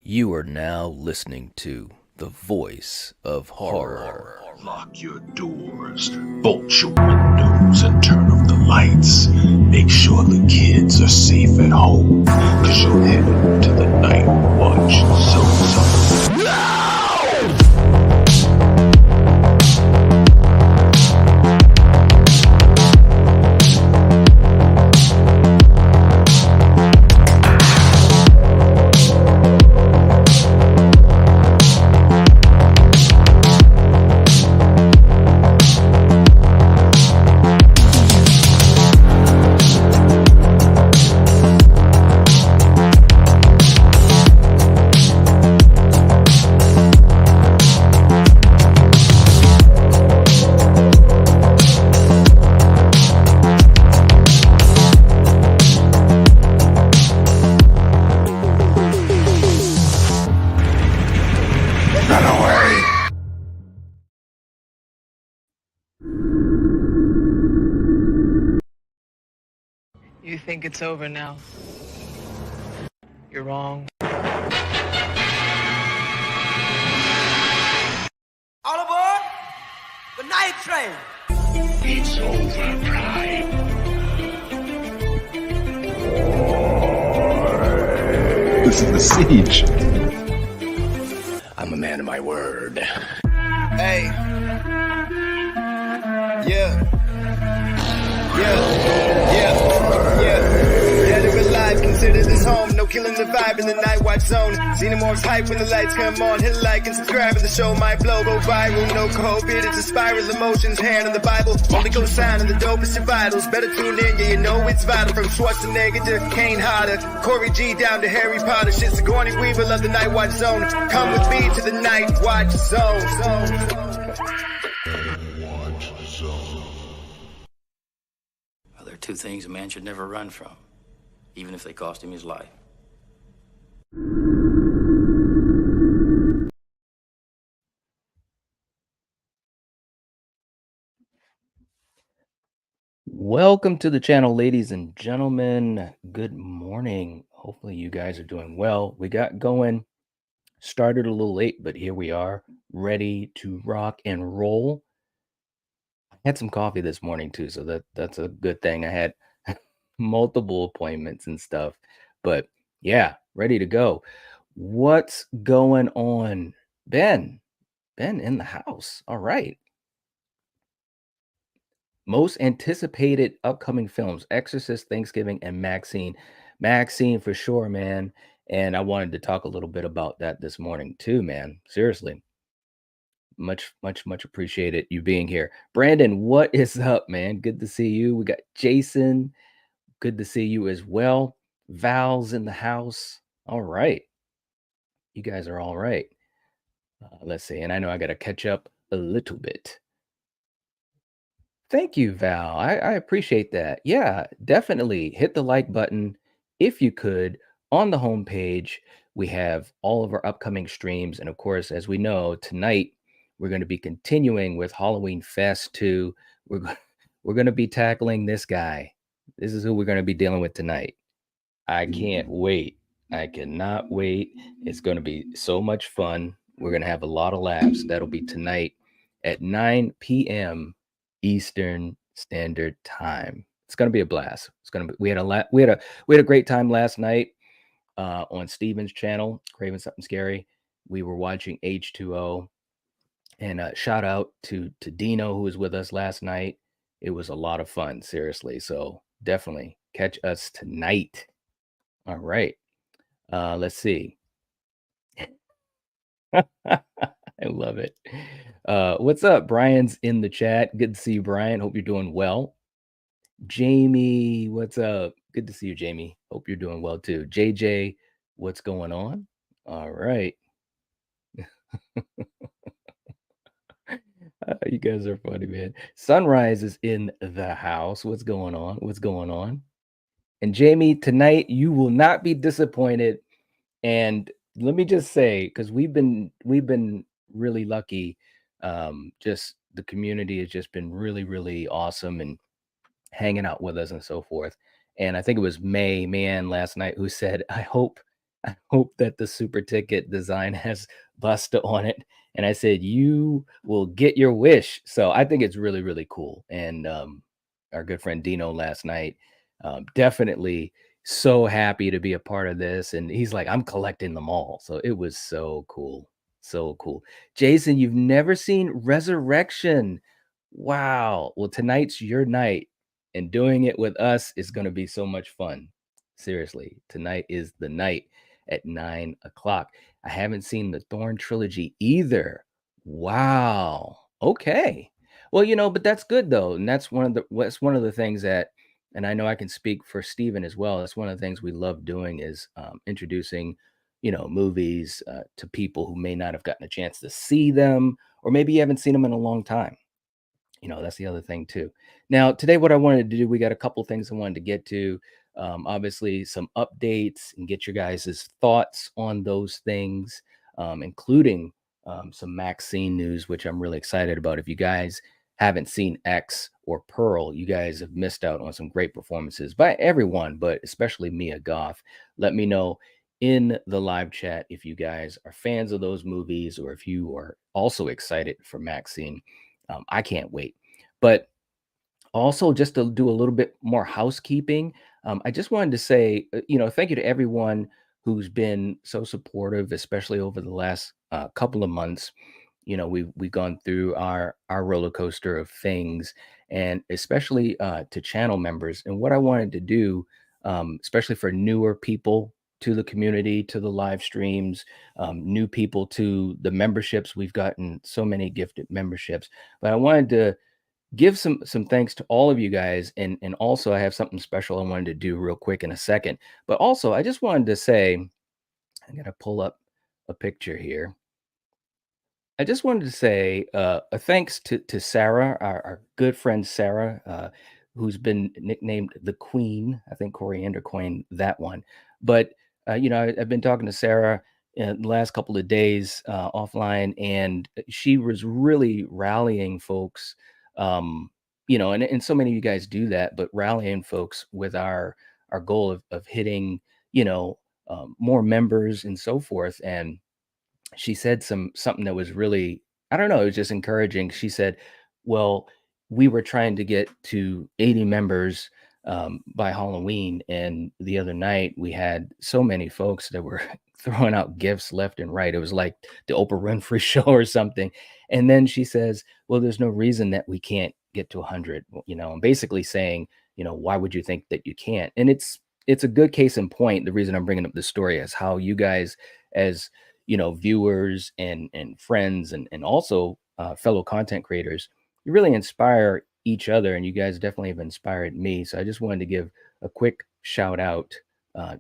You are now listening to the voice of horror. Lock your doors, bolt your windows, and turn off the lights. Make sure the kids are safe at home, cause you're headed to the Night Watch Zone. You think it's over now. You're wrong. All aboard the night train. It's over, Prime. This is the siege. I'm a man of my word. Hey. Yeah. Dead or alive, consider this home. No killing the vibe in the Night Watch Zone. Xenomorph's hype when the lights come on. Hit a like and subscribe and the show might blow. Go viral, no COVID. It's a spiral emotions. Hand on the Bible. Only go sign on the dopest of vitals. Better tune in, yeah, you know it's vital. From Schwarzenegger to Kane Hodder. Corey G down to Harry Potter. Shit, Sigourney Weaver love the Night Watch Zone. Come with me to the Night Watch Zone. Well, there are two things a man should never run from, even if they cost him his life. Welcome to the channel, ladies and gentlemen. Good morning. Hopefully you guys are doing well. We got going, started a little late, but here we are, ready to rock and roll. I had some coffee this morning too, so that's a good thing. I had multiple appointments and stuff, but yeah, ready to go. What's going on? Ben in the house. All right. Most anticipated upcoming films: Exorcist, Thanksgiving, and Maxxxine. Maxxxine for sure, man. And I wanted to talk a little bit about that this morning too, man. Seriously. Much appreciated you being here. Brandon, what is up, man? Good to see you. We got Jason. Good to see you as well. Val's in the house. All right. You guys are all right. Let's see. And I know I got to catch up a little bit. Thank you, Val. I appreciate that. Yeah, definitely hit the like button if you could. On the homepage, we have all of our upcoming streams. And of course, as we know, tonight we're going to be continuing with Halloween Fest 2. We're going to be tackling this guy. This is who we're going to be dealing with tonight. I can't wait. I cannot wait. It's going to be so much fun. We're going to have a lot of laughs. That'll be tonight at 9 p.m. Eastern Standard Time. It's going to be a blast. It's going to be. We had a great time last night on Steven's channel, Craving Something Scary. We were watching H2O, and shout out to Dino, who was with us last night. It was a lot of fun, seriously. So definitely catch us tonight. All right. Let's see. I love it. What's up? Brian's in the chat. Good to see you, Brian. Hope you're doing well. Jamie, what's up? Good to see you, Jamie. Hope you're doing well too. JJ, what's going on? All right. You guys are funny, man. Sunrise is in the house. What's going on? What's going on? And Jamie, tonight you will not be disappointed. And let me just say, because we've been really lucky. Just the community has just been really awesome and hanging out with us and so forth. And I think it was May Man last night who said, I hope I hope that the super ticket design has Busta on it. And I said, you will get your wish. So I think it's really, really cool. And our good friend Dino last night, definitely so happy to be a part of this. And he's like, I'm collecting them all. So it was so cool. So cool. Jason, you've never seen Resurrection. Wow. Well, tonight's your night, and doing it with us is going to be so much fun. Seriously, tonight is the night at 9 o'clock. I haven't seen the Thorn trilogy either. Wow. Okay. Well, but that's good though. And that's one of the things that, and I know I can speak for Steven as well. That's one of the things we love doing is introducing, movies to people who may not have gotten a chance to see them, or maybe you haven't seen them in a long time. That's the other thing too. Now, today, what I wanted to do, we got a couple things I wanted to get to. Obviously, some updates and get your guys' thoughts on those things, including some Maxxine news, which I'm really excited about. If you guys haven't seen X or Pearl, you guys have missed out on some great performances by everyone, but especially Mia Goth. Let me know in the live chat if you guys are fans of those movies or if you are also excited for Maxxine. I can't wait. But also, just to do a little bit more housekeeping, I just wanted to say, thank you to everyone who's been so supportive, especially over the last couple of months. We've gone through our roller coaster of things, and especially to channel members. And what I wanted to do, especially for newer people to the community, to the live streams, new people to the memberships. We've gotten so many gifted memberships, but I wanted to give some thanks to all of you guys, and also I have something special I wanted to do real quick in a second. But also I just wanted to say, I gotta pull up a picture here. I just wanted to say a thanks to Sarah, our good friend Sarah, who's been nicknamed the Queen. I think Coriander coined that one. But I've been talking to Sarah in the last couple of days offline, and she was really rallying folks. And so many of you guys do that, but rallying folks with our goal of hitting, more members and so forth. And she said something that was really, I don't know, it was just encouraging. She said, well, we were trying to get to 80 members by Halloween, and the other night we had so many folks that were throwing out gifts left and right. It was like the Oprah Winfrey show or something. And then she says, well, there's no reason that we can't get to 100, and basically saying, why would you think that you can't? And it's a good case in point. The reason I'm bringing up this story is how you guys, as viewers and friends and also fellow content creators, you really inspire each other, and you guys definitely have inspired me. So I just wanted to give a quick shout out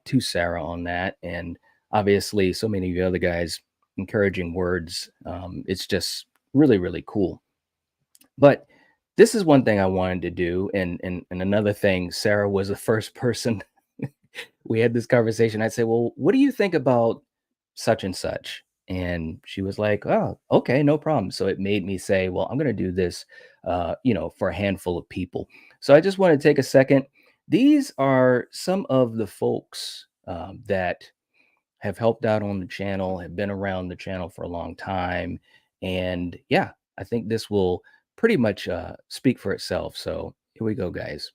to Sarah on that, and obviously so many of you other guys encouraging words. It's just really, really cool. But this is one thing I wanted to do, and another thing, Sarah was the first person we had this conversation. I said, well, what do you think about such and such? And she was like, oh, okay, no problem. So it made me say, well, I'm going to do this, for a handful of people. So I just want to take a second. These are some of the folks that have helped out on the channel, have been around the channel for a long time. And yeah, I think this will pretty much speak for itself. So here we go, guys.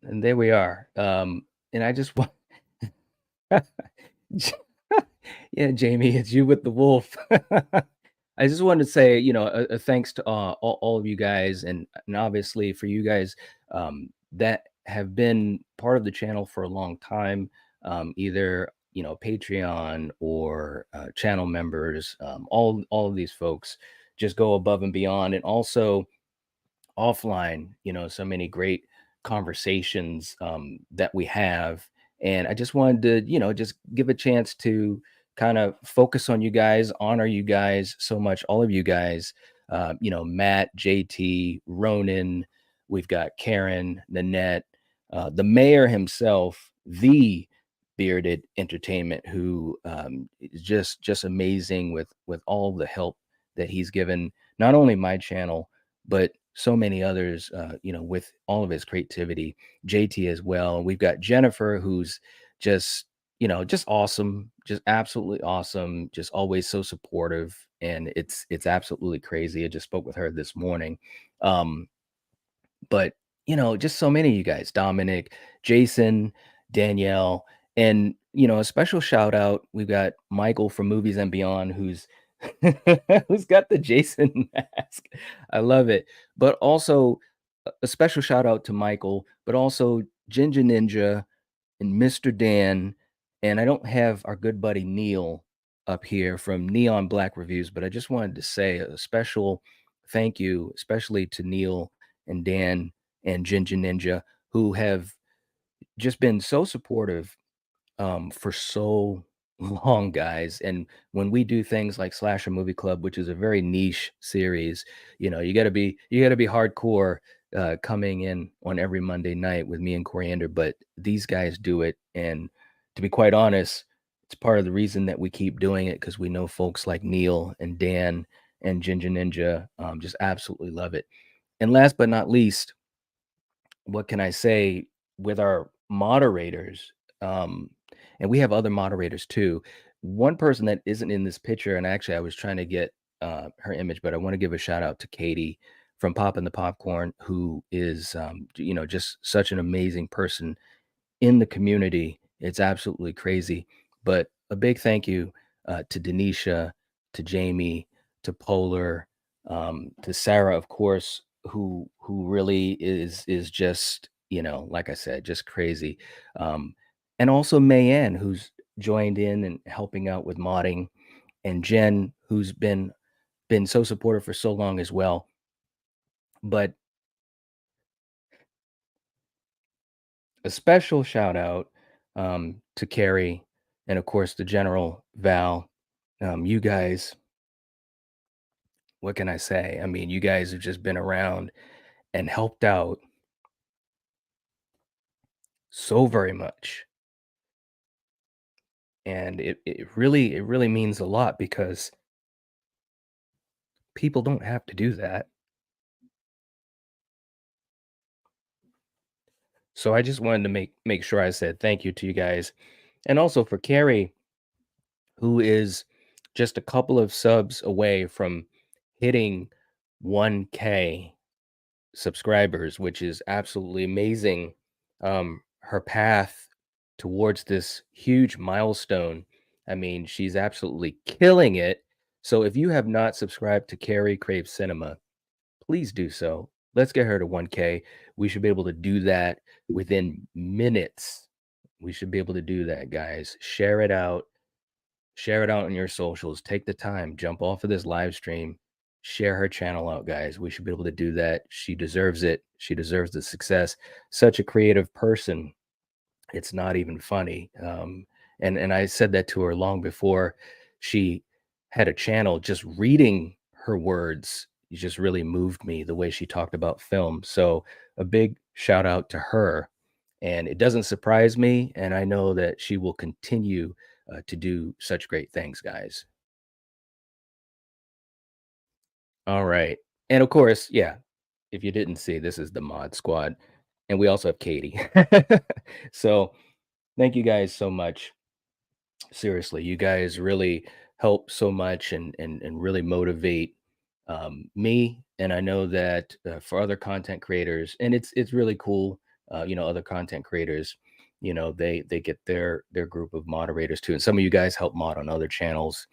and there we are. And I just want yeah, Jamie, it's you with the wolf. I just wanted to say, a thanks to all of you guys, and obviously for you guys that have been part of the channel for a long time, either Patreon or channel members. All of these folks just go above and beyond, and also offline, so many great conversations that we have. And I just wanted to, just give a chance to kind of focus on you guys, honor you guys so much, all of you guys, Matt, JT, Ronan, we've got Karen, Nanette, the mayor himself, the bearded entertainment, who is just amazing with all the help that he's given not only my channel but so many others, with all of his creativity, JT as well. And we've got Jennifer, who's just, just awesome, just absolutely awesome, just always so supportive. And it's absolutely crazy. I just spoke with her this morning. Um, but just so many of you guys, Dominic, Jason, Danielle, and a special shout out. We've got Michael from Movies and Beyond, who's who's got the Jason mask. I love it. But also a special shout out to Michael, but also Ginger Ninja and Mr. Dan. And I don't have our good buddy Neil up here from Neon Black Reviews, but I just wanted to say a special thank you, especially to Neil and Dan and Ginger Ninja, who have just been so supportive for so long, guys. And when we do things like Slasher Movie Club, which is a very niche series, you gotta be hardcore coming in on every Monday night with me and Coriander. But these guys do it, and to be quite honest, it's part of the reason that we keep doing it, because we know folks like Neil and Dan and Ginger Ninja just absolutely love it. And last but not least, what can I say, with our moderators, and we have other moderators too. One person that isn't in this picture, and actually I was trying to get her image, but I want to give a shout out to Katie from Poppin' the Popcorn, who is, just such an amazing person in the community. It's absolutely crazy. But a big thank you to Denisha, to Jamie, to Polar, to Sarah, of course, who really is just, like I said, just crazy. And also Mayanne, who's joined in and helping out with modding, and Jen, who's been so supportive for so long as well. But a special shout out to Carrie, and of course the General Val. You guys, what can I say? I mean, you guys have just been around and helped out so very much. And it really means a lot, because people don't have to do that. So I just wanted to make sure I said thank you to you guys. And also for Carrie, who is just a couple of subs away from hitting 1K subscribers, which is absolutely amazing. Her path towards this huge milestone. I mean, she's absolutely killing it. So if you have not subscribed to Carrie Crave Cinema, please do so. Let's get her to 1K. We should be able to do that within minutes. We should be able to do that, guys. Share it out. Share it out on your socials. Take the time. Jump off of this live stream. Share her channel out, guys. We should be able to do that. She deserves it. She deserves the success. Such a creative person. It's not even funny. And I said that to her long before she had a channel. Just reading her words just really moved me, the way she talked about film. So a big shout out to her. And it doesn't surprise me. And I know that she will continue to do such great things, guys. All right. And of course, yeah, if you didn't see, this is the Mod Squad. And we also have Katie. So thank you guys so much. Seriously, you guys really help so much, and really motivate me. And I know that for other content creators, and it's really cool other content creators, they get their group of moderators too. And some of you guys help mod on other channels,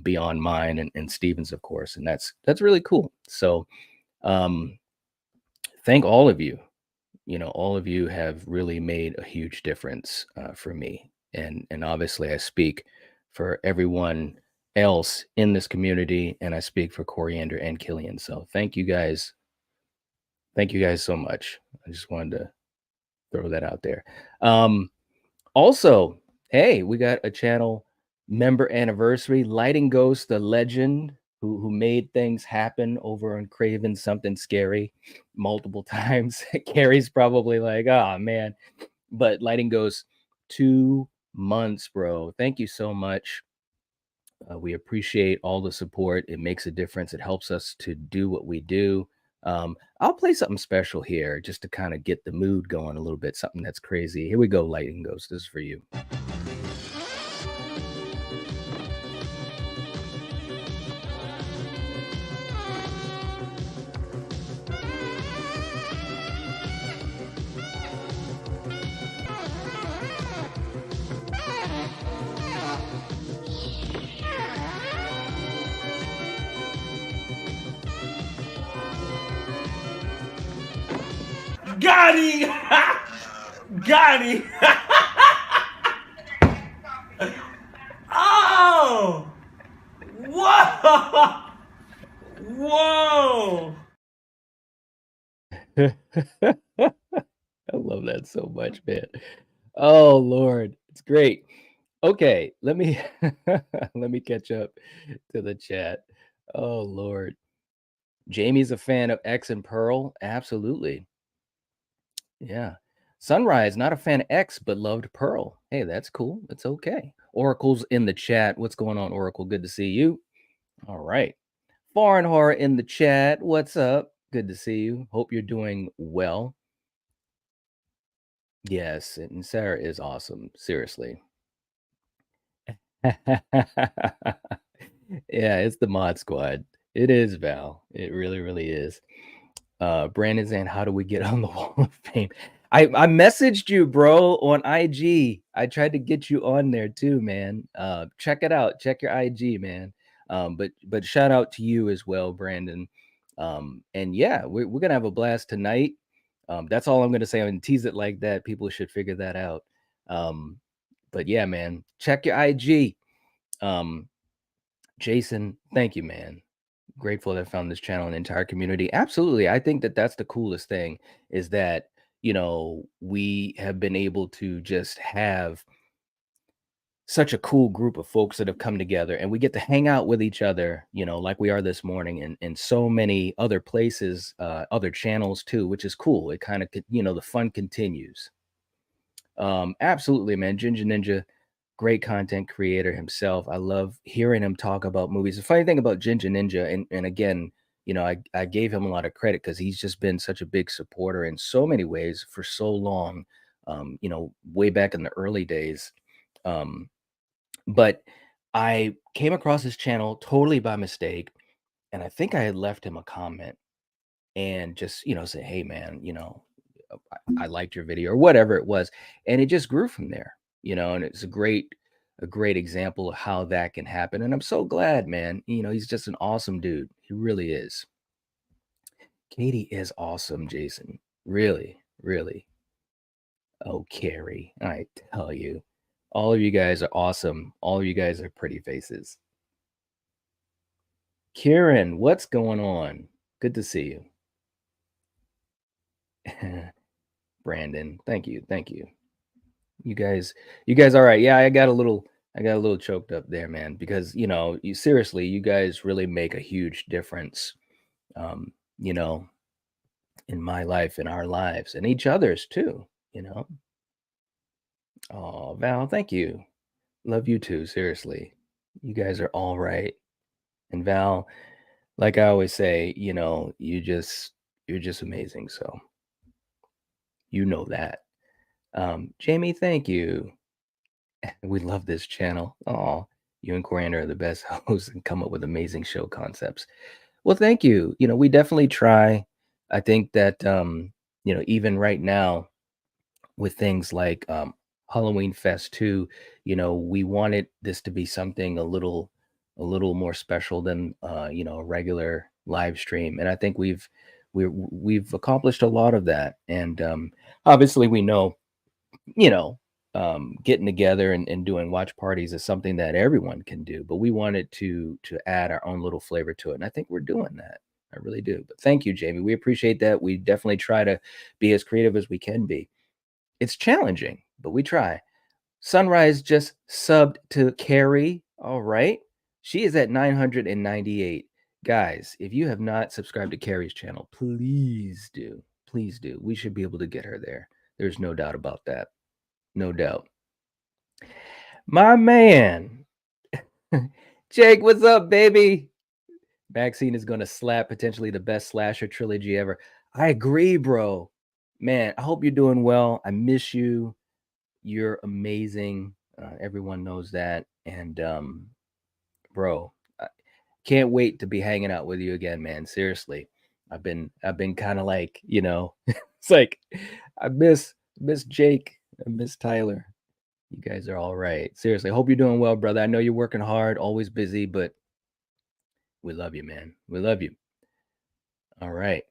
beyond mine and Steven's, of course. And that's really cool. So um, thank all of you. All of you have really made a huge difference for me. And obviously I speak for everyone else in this community, and I speak for Coriander and Killian. So thank you guys. Thank you guys so much. I just wanted to throw that out there. Also, hey, we got a channel member anniversary. Lighting Ghost, the legend who made things happen over on Craven Something Scary multiple times. Carrie's probably like, oh man. But Lighting Ghost, 2 months, bro. Thank you so much. We appreciate all the support. It makes a difference. It helps us to do what we do. I'll play something special here just to kind of get the mood going a little bit, something that's crazy. Here we go, Lighting Ghost. This is for you. Got him! Got him! Oh! Whoa! Whoa! I love that so much, man. Oh Lord, it's great. Okay, let me let me catch up to the chat. Oh Lord. Jamie's a fan of X and Pearl. Absolutely. Yeah. Sunrise, not a fan of X, but loved Pearl. Hey, that's cool. It's okay. Oracle's in the chat. What's going on, Oracle? Good to see you. All right. Foreign Horror in the chat. What's up? Good to see you. Hope you're doing well. Yes, and Sarah is awesome. Seriously. Yeah, it's the Mod Squad. It is, Val. It really, really is. Brandon saying, how do we get on the Wall of Fame? I messaged you, bro, on IG. I tried to get you on there too, man. Check it out. Check your IG, man. But shout out to you as well, Brandon. And yeah, we're gonna have a blast tonight. That's all I'm gonna say. I'm gonna tease it like that. People should figure that out. But yeah, man, check your IG. Jason, thank you, man. Grateful that I found this channel and the entire community. Absolutely. I think that that's the coolest thing is that, we have been able to just have such a cool group of folks that have come together, and we get to hang out with each other, like we are this morning, and in so many other places, other channels too, which is cool. It kind of, the fun continues. Absolutely, man. Ginger Ninja, great content creator himself. I love hearing him talk about movies. The funny thing about Ginger Ninja, and again, I gave him a lot of credit because he's just been such a big supporter in so many ways for so long, way back in the early days. But I came across his channel totally by mistake, and I think I had left him a comment and just, say, hey, man, I liked your video or whatever it was. And it just grew from there, and it's a great example of how that can happen. And I'm so glad, man. He's just an awesome dude. He really is. Katie is awesome, Jason. Really, really. Oh, Carrie, I tell you, all of you guys are awesome. All of you guys are pretty faces. Kieran, what's going on? Good to see you. Brandon, thank you. You guys all right? Yeah, I got a little choked up there, man, because you seriously, you guys really make a huge difference, in my life, in our lives, and each other's too. Oh, Val, thank you. Love you too. Seriously, you guys are all right. And Val, like I always say, you're just amazing. So that. Jamie, thank you. We love this channel. Oh, you and Coriander are the best hosts and come up with amazing show concepts. Well, thank you. We definitely try. I think that, even right now, with things like Halloween Fest 2, we wanted this to be something a little more special than a regular live stream. And I think we've accomplished a lot of that. And obviously we know, you know, getting together and doing watch parties is something that everyone can do, but we wanted to add our own little flavor to it. And I think we're doing that. I really do. But thank you, Jamie. We appreciate that. We definitely try to be as creative as we can be. It's challenging, but we try. Sunrise just subbed to Carrie. All right. She is at 998. Guys, if you have not subscribed to Carrie's channel, please do. Please do. We should be able to get her there. There's no doubt about that. No doubt. My man. Jake, what's up, baby? Maxxxine is going to slap potentially the best slasher trilogy ever. I agree, bro. Man, I hope you're doing well. I miss you. You're amazing. Everyone knows that. And bro, I can't wait to be hanging out with you again, man. Seriously. I've been kind of like, it's like I miss Jake. I miss Tyler. You guys are all right. Seriously. I hope you're doing well, brother. I know you're working hard, always busy, but we love you, man. We love you. All right.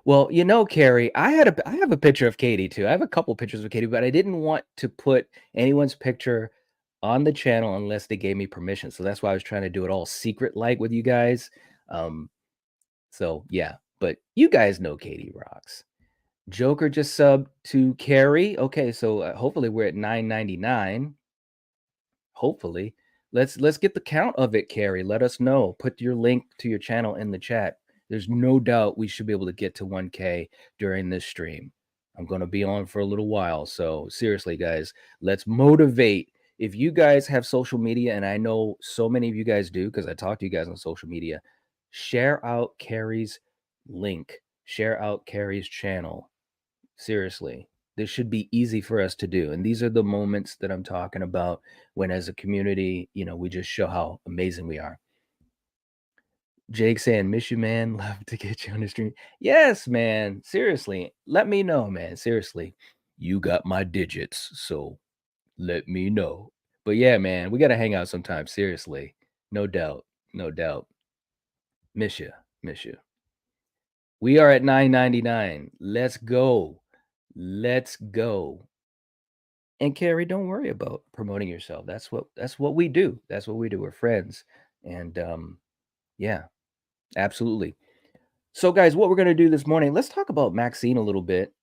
Well, Carrie, I have a picture of Katie too. I have a couple pictures of Katie, but I didn't want to put anyone's picture on the channel unless they gave me permission. So that's why I was trying to do it all secret like with you guys. So yeah, but you guys know Katie rocks. Joker just subbed to Carrie. Okay, so hopefully we're at 999. Hopefully. Let's get the count of it, Carrie. Let us know. Put your link to your channel in the chat. There's no doubt we should be able to get to 1K during this stream. I'm going to be on for a little while. So seriously, guys, let's motivate. If you guys have social media, and I know so many of you guys do because I talk to you guys on social media, share out Carrie's link. Share out Carrie's channel. Seriously. This should be easy for us to do. And these are the moments that I'm talking about when, as a community, we just show how amazing we are. Jake saying, miss you, man. Love to get you on the stream. Yes, man. Seriously. Let me know, man. Seriously. You got my digits. So let me know. But yeah, man, we got to hang out sometime. Seriously. No doubt. No doubt. Miss you. Miss you. We are at 999. Let's go. Let's go. And Carrie, don't worry about promoting yourself. That's what we do. That's what we do. We're friends. And yeah, absolutely. So guys, what we're going to do this morning, let's talk about Maxxxine a little bit.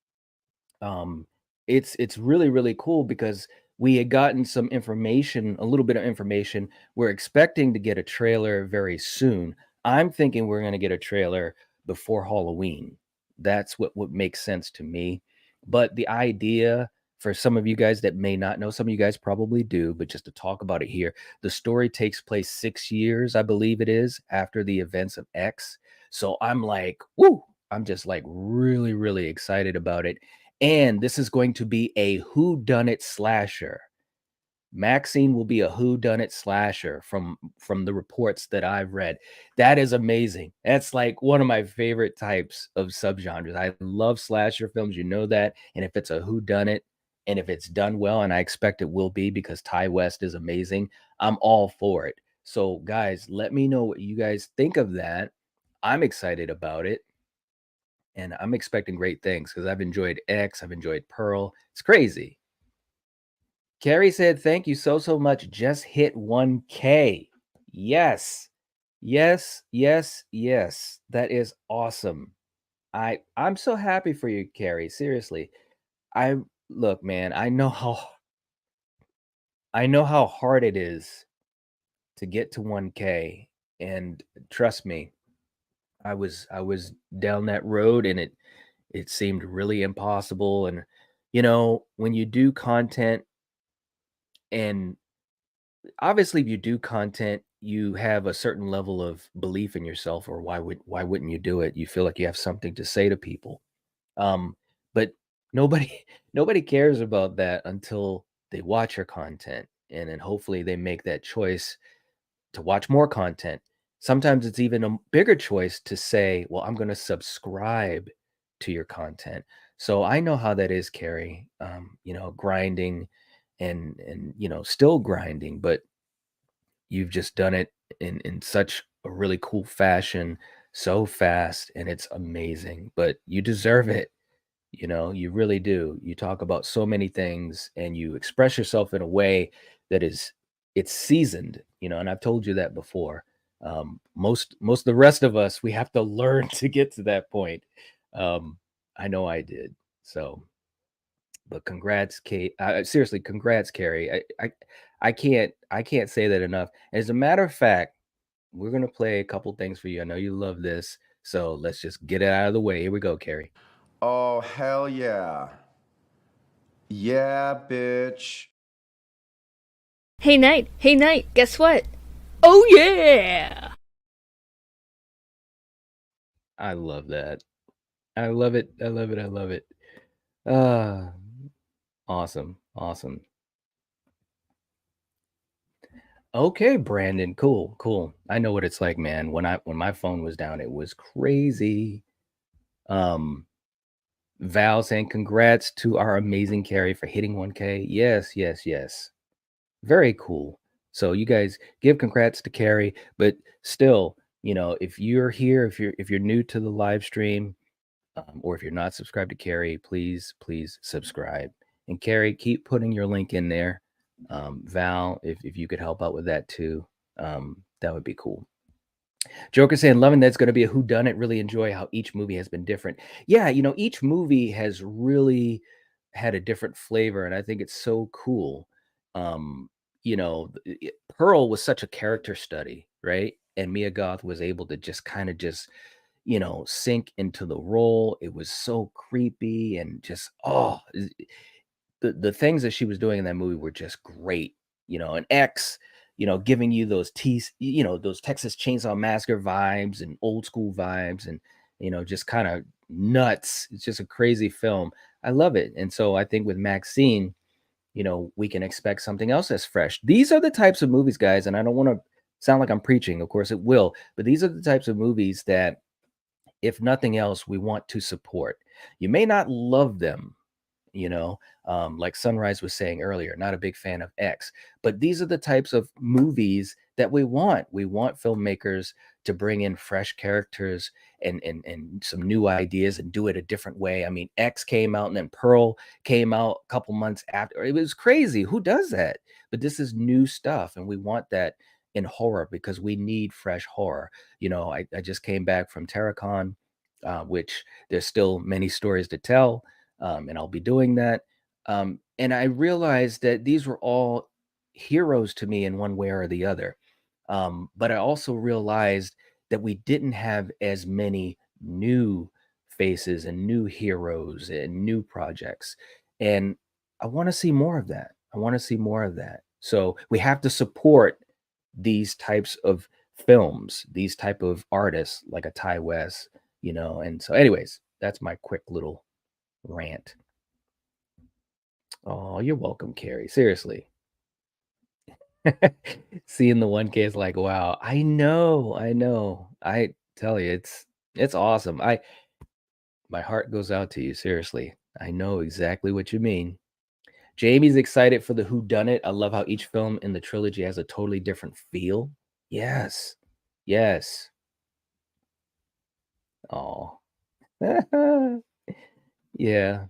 It's really, really cool because we had gotten some information, a little bit of information. We're expecting to get a trailer very soon. I'm thinking we're going to get a trailer before Halloween. That's what makes sense to me. But the idea, for some of you guys that may not know, some of you guys probably do, but just to talk about it here, the story takes place 6 years, I believe it is, after the events of X. So I'm like, woo, I'm just like really, really excited about it. And this is going to be a whodunit slasher. Maxxxine will be a whodunit slasher from the reports that I've read. That is amazing. That's like one of my favorite types of subgenres. I love slasher films, you know that. And if it's a whodunit, and if it's done well, and I expect it will be because Ty West is amazing, I'm all for it. So guys, let me know what you guys think of that. I'm excited about it. And I'm expecting great things because I've enjoyed X, I've enjoyed Pearl. It's crazy. Carrie said, thank you so much. Just hit 1K. Yes. Yes, yes, yes. That is awesome. I'm so happy for you, Carrie. Seriously. Look, man, I know how hard it is to get to 1K. And trust me, I was down that road and it seemed really impossible. And when you do content, and obviously if you do content, you have a certain level of belief in yourself, or why wouldn't you do it? You feel like you have something to say to people. But nobody nobody cares about that until they watch your content, and then hopefully they make that choice to watch more content. Sometimes it's even a bigger choice to say, well, I'm going to subscribe to your content. So I know how that is, Carrie. Grinding and still grinding, but you've just done it in such a really cool fashion, so fast, and it's amazing. But you deserve it. You really do. You talk about so many things and you express yourself in a way that it's seasoned, and I've told you that before. Most of the rest of us, we have to learn to get to that point. Um, I know I did. So, but congrats, Kate. Seriously, congrats, Carrie. I can't say that enough. As a matter of fact, we're gonna play a couple things for you. I know you love this, so let's just get it out of the way. Here we go, Carrie. Oh, hell yeah. Yeah, bitch. Hey, Knight. Hey, Knight. Guess what? Oh, yeah. I love that. I love it. I love it. I love it. Uh, awesome. Awesome. Okay, Brandon. Cool. Cool. I know what it's like, man. When my phone was down, it was crazy. Um, Val saying congrats to our amazing Carrie for hitting 1K. Yes, yes, yes. Very cool. So you guys give congrats to Carrie, but still, if you're here, if you're new to the live stream, or if you're not subscribed to Carrie, please subscribe. And Carrie, keep putting your link in there. Val, if you could help out with that too, that would be cool. Joker saying, loving that's going to be a whodunit. Really enjoy how each movie has been different. Yeah, each movie has really had a different flavor, and I think it's so cool. Um, Pearl was such a character study, right? And Mia Goth was able to just kind of just sink into the role. It was so creepy and just the things that she was doing in that movie were just great. And X, giving you those Texas Chainsaw Massacre vibes and old school vibes and just kind of nuts. It's just a crazy film. I love it. And so I think with Maxxxine, we can expect something else that's fresh. These are the types of movies, guys, and I don't want to sound like I'm preaching. Of course it will, but these are the types of movies that, if nothing else, we want to support. You may not love them, like Sunrise was saying earlier, not a big fan of X, but these are the types of movies that we want. We want filmmakers to bring in fresh characters and some new ideas and do it a different way. I mean, X came out and then Pearl came out a couple months after. It was crazy. Who does that? But this is new stuff, and we want that in horror because we need fresh horror. I just came back from Terracon, which there's still many stories to tell, and I'll be doing that. And I realized that these were all heroes to me in one way or the other. But I also realized that we didn't have as many new faces and new heroes and new projects. And I want to see more of that. I want to see more of that. So we have to support these types of films, these type of artists like a Ty West, And so, anyways, that's my quick little rant. Oh, you're welcome, Carrie. Seriously. Seeing the 1K is like, wow. I know, I know. I tell you, it's awesome. My heart goes out to you, seriously. I know exactly what you mean. Jamie's excited for the Who Done It. I love how each film in the trilogy has a totally different feel. Yes. Yes. Oh. Yeah.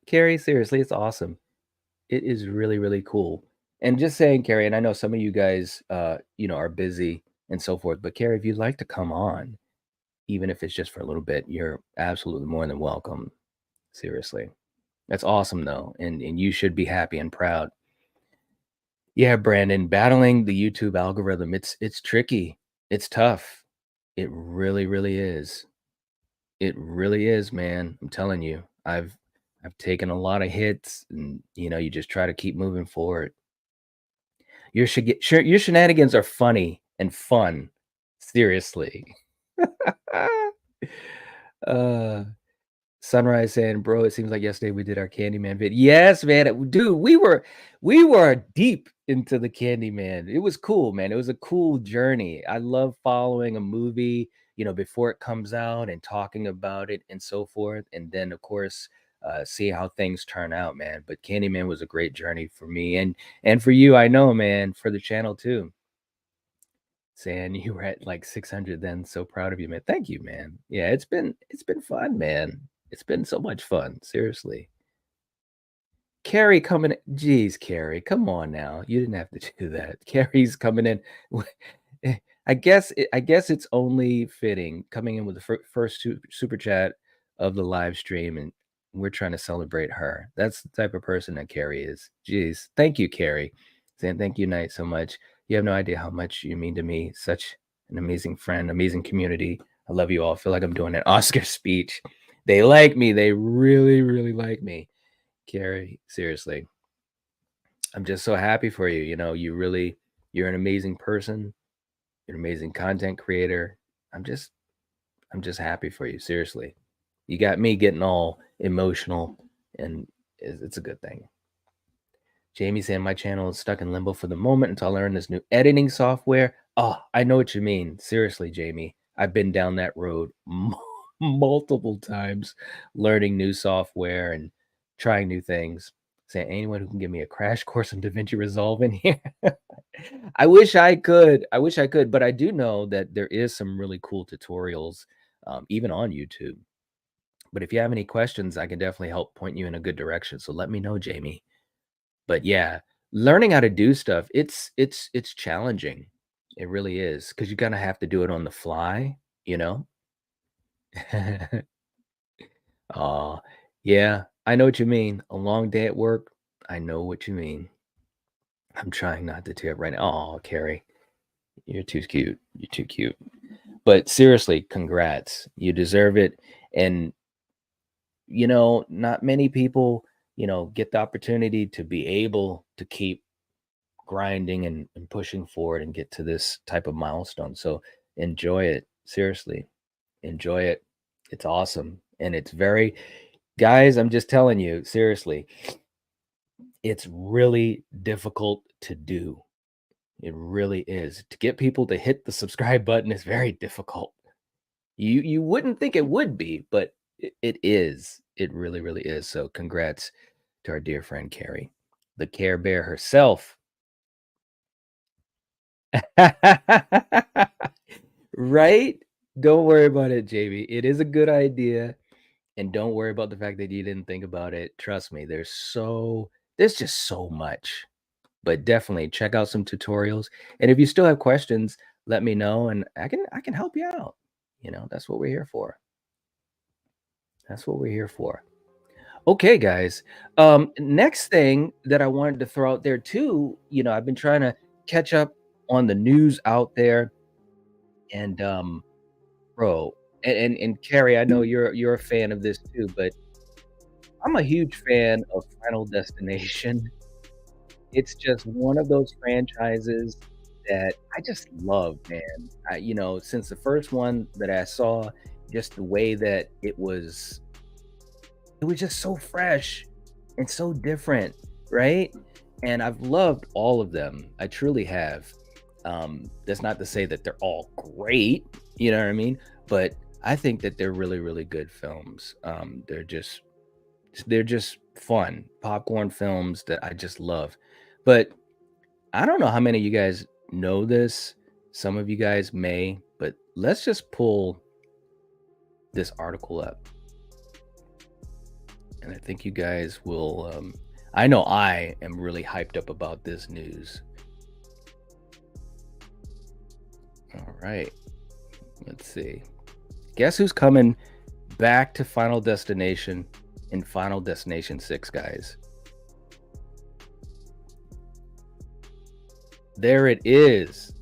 Carrie, seriously, it's awesome. It is really, really cool. And just saying, Carrie, and I know some of you guys, are busy and so forth, but Carrie, if you'd like to come on, even if it's just for a little bit, you're absolutely more than welcome. Seriously. That's awesome though. And you should be happy and proud. Yeah, Brandon, battling the YouTube algorithm, it's tricky. It's tough. It really, really is. It really is, man. I'm telling you. I've taken a lot of hits and you just try to keep moving forward. Your shenanigans are funny and fun. Seriously. uh Sunrise saying, bro, it seems like yesterday we did our Candyman vid. Yes, man. Dude, we were deep into the Candyman. It was cool, man. It was a cool journey. I love following a movie, before it comes out and talking about it and so forth. And then, of course, see how things turn out, man. But Candyman was a great journey for me and for you, I know, man, for the channel too. Saying you were at like 600 then. So proud of you, man. Thank you, man. Yeah, it's been fun, man. It's been so much fun, seriously. Carrie coming in. Geez, Carrie, come on now. You didn't have to do that. Carrie's coming in. I guess it's only fitting coming in with the first super chat of the live stream, and we're trying to celebrate her. That's the type of person that Carrie is. Jeez, thank you, Carrie. Saying thank you, Knight, so much. You have no idea how much you mean to me. Such an amazing friend, amazing community. I love you all. I feel like I'm doing an Oscar speech. They like me. They really, really like me. Carrie, seriously. I'm just so happy for you. You're an amazing person. You're an amazing content creator. I'm just happy for you. Seriously. You got me getting all emotional, and it's a good thing. Jamie saying my channel is stuck in limbo for the moment until I learn this new editing software. Oh, I know what you mean. Seriously, Jamie. I've been down that road multiple times, learning new software and trying new things. Saying anyone who can give me a crash course on DaVinci Resolve in here. I wish I could. But I do know that there is some really cool tutorials, even on YouTube. But if you have any questions, I can definitely help point you in a good direction. So let me know, Jamie. But yeah, learning how to do stuff, it's challenging. It really is, because you're gonna have to do it on the fly, you know? Oh, yeah, I know what you mean. A long day at work. I know what you mean. I'm trying not to tear up right now. Oh, Carrie, you're too cute. You're too cute. But seriously, congrats. You deserve it. And not many people, get the opportunity to be able to keep grinding and pushing forward and get to this type of milestone. So enjoy it. Seriously, enjoy it. It's awesome. And it's very, guys, I'm just telling you, seriously, it's really difficult to do. It really is. To get people to hit the subscribe button is very difficult. You wouldn't think it would be, but it is. It really, really is. So congrats to our dear friend Carrie, the Care Bear herself. Right? Don't worry about it, JB. It is a good idea. And don't worry about the fact that you didn't think about it. Trust me, there's just so much. But definitely check out some tutorials. And if you still have questions, let me know and I can help you out. That's what we're here for. That's what we're here for. Okay, guys. Next thing that I wanted to throw out there too, I've been trying to catch up on the news out there. And bro, and Carrie, I know you're a fan of this too, but I'm a huge fan of Final Destination. It's just one of those franchises that I just love, man. Since the first one that I saw, just the way that it was just so fresh and so different, right? And I've loved all of them. I truly have. That's not to say that they're all great, you know what I mean? But I think that they're really, really good films. They're just fun popcorn films that I just love. But I don't know how many of you guys know this. Some of you guys may, but let's just pull this article up. And I think you guys will, I know I am really hyped up about this news. All right, let's see. Guess who's coming back to Final Destination in Final Destination 6, guys? There it is.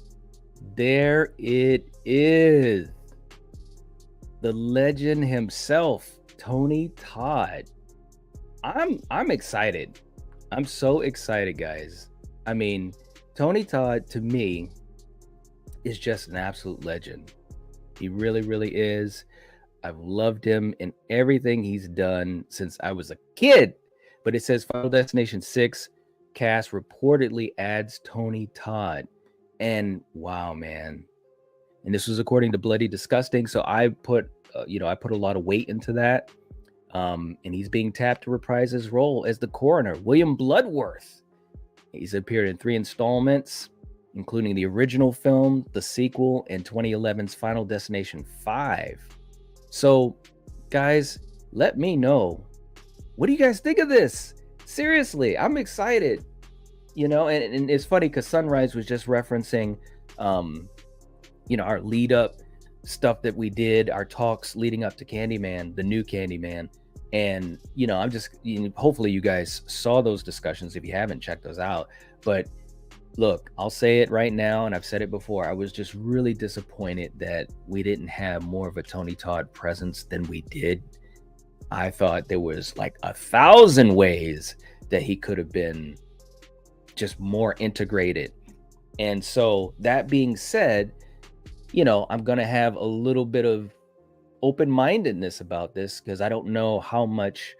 There it is. The legend himself, Tony Todd. I'm excited. I'm so excited, guys. I mean, Tony Todd to me is just an absolute legend. He really, really is. I've loved him in everything he's done since I was a kid. But it says Final Destination 6 cast reportedly adds Tony Todd. And wow, man. And this was according to Bloody Disgusting. So I put a lot of weight into that. And he's being tapped to reprise his role as the coroner, William Bloodworth. He's appeared in 3 installments, including the original film, the sequel, and 2011's Final Destination 5. So, guys, let me know. What do you guys think of this? Seriously, I'm excited. And it's funny because Sunrise was just referencing, our lead up stuff that we did, our talks leading up to Candyman, the new Candyman. And, I'm just, hopefully you guys saw those discussions if you haven't checked those out. But look, I'll say it right now, and I've said it before. I was just really disappointed that we didn't have more of a Tony Todd presence than we did. I thought there was like 1,000 ways that he could have been just more integrated. And so that being said, I'm going to have a little bit of open-mindedness about this because I don't know how much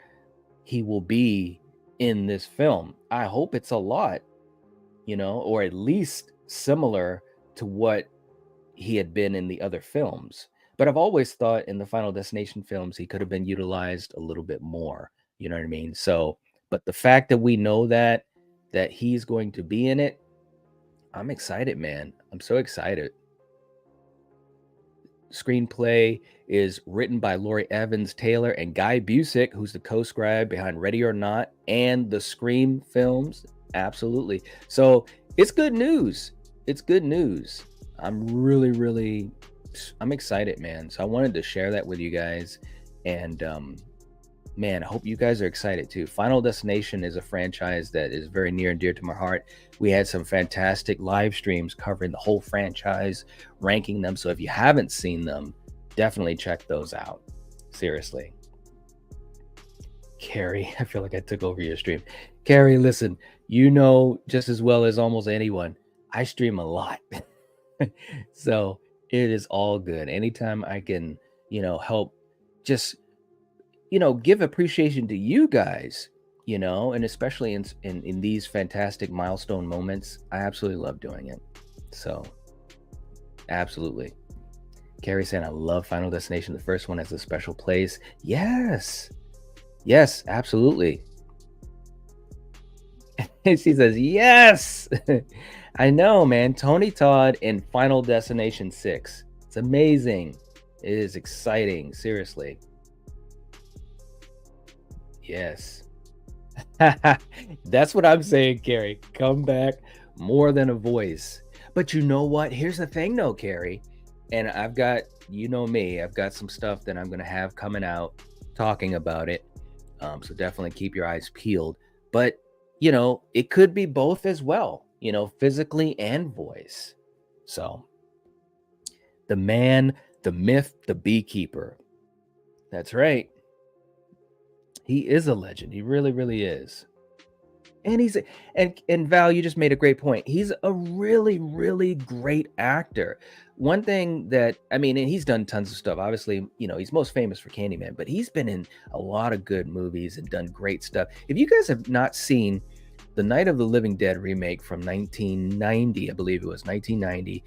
he will be in this film. I hope it's a lot, or at least similar to what he had been in the other films. But I've always thought in the Final Destination films, he could have been utilized a little bit more. You know what I mean? So, but the fact that we know that he's going to be in it, I'm excited, man. I'm so excited. Screenplay is written by Laurie Evans Taylor and Guy Busick, who's the co-scribe behind Ready or Not and the Scream films. Absolutely. So it's good news. It's good news. I'm really, I'm excited, man. So I wanted to share that with you guys. And man, I hope you guys are excited too. Final Destination is a franchise that is very near and dear to my heart. We had some fantastic live streams covering the whole franchise, ranking them. So if you haven't seen them, definitely check those out. Seriously. Carrie, I feel like I took over your stream. Carrie, listen, just as well as almost anyone, I stream a lot. So it is all good. Anytime I can, help just give appreciation to you guys, and especially in these fantastic milestone moments, I absolutely love doing it. So absolutely. Carrie saying, I love Final Destination. The first one has a special place. Yes, absolutely. She says, yes. I know, man. Tony Todd in Final Destination 6. It's amazing. It is exciting. Seriously. Yes. That's what I'm saying, Carrie. Come back, more than a voice. But you know what? Here's the thing though, Carrie. And I've got, me, I've got some stuff that I'm going to have coming out talking about it. So definitely keep your eyes peeled. But, it could be both as well, physically and voice. So the man, the myth, the beekeeper. That's right. He is a legend. He really is. And and Val, you just made a great point. He's a really great actor. One thing that, and he's done tons of stuff. Obviously, he's most famous for Candyman, but he's been in a lot of good movies and done great stuff. If you guys have not seen the Night of the Living Dead remake from 1990, I believe it was 1990,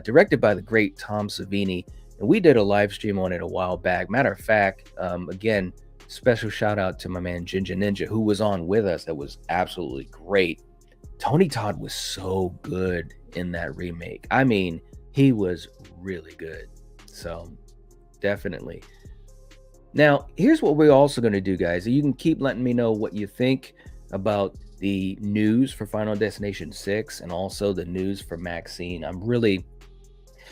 directed by the great Tom Savini, and we did a live stream on it a while back. Matter of fact, again, special shout out to my man Ginger Ninja, who was on with us. That was absolutely great. Tony Todd was so good in that remake. He was really good. So definitely. Now, here's what we're also going to do, guys. You can keep letting me know what you think about the news for Final Destination 6 and also the news for Maxxxine.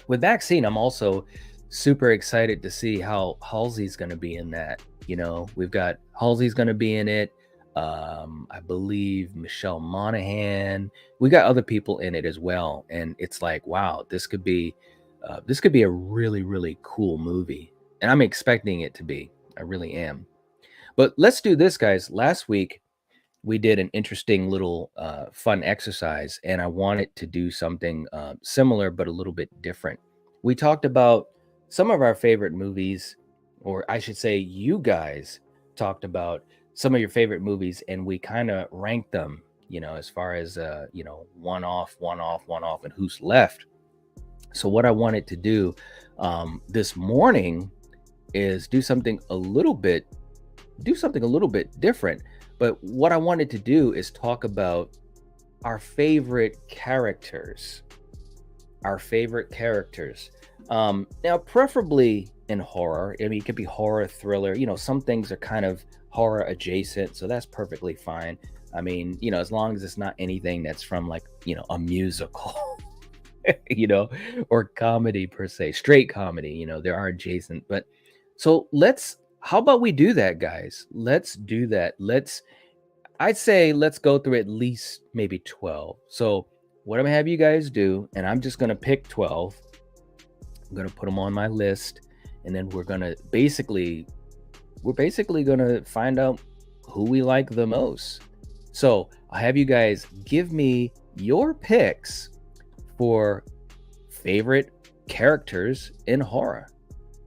With Maxxxine, I'm also super excited to see how Halsey's going to be in that. We've got Halsey's going to be in it. I believe Michelle Monaghan. We got other people in it as well, and it's like, wow, this could be a really cool movie, and I'm expecting it to be. I really am. But let's do this, guys. Last week we did an interesting little fun exercise, and I wanted to do something similar but a little bit different. We talked about some of our favorite movies, or I should say you guys talked about some of your favorite movies, and we kind of ranked them, as far as, one off, and who's left. So what I wanted to do this morning is do something a little bit do something a little bit different. But what I wanted to do is talk about our favorite characters. Our favorite characters. Now, preferably in horror. I mean, it could be horror, thriller. Some things are kind of horror adjacent, so that's perfectly fine. I mean, as long as it's not anything that's from like, a musical, or comedy per se, straight comedy, there are adjacent. But so how about we do that, guys? Let's do that. I'd say let's go through at least maybe 12. So what I'm gonna have you guys do, and I'm just gonna pick 12. I'm gonna put them on my list, and then we're basically gonna find out who we like the most. So I'll have you guys give me your picks for favorite characters in horror.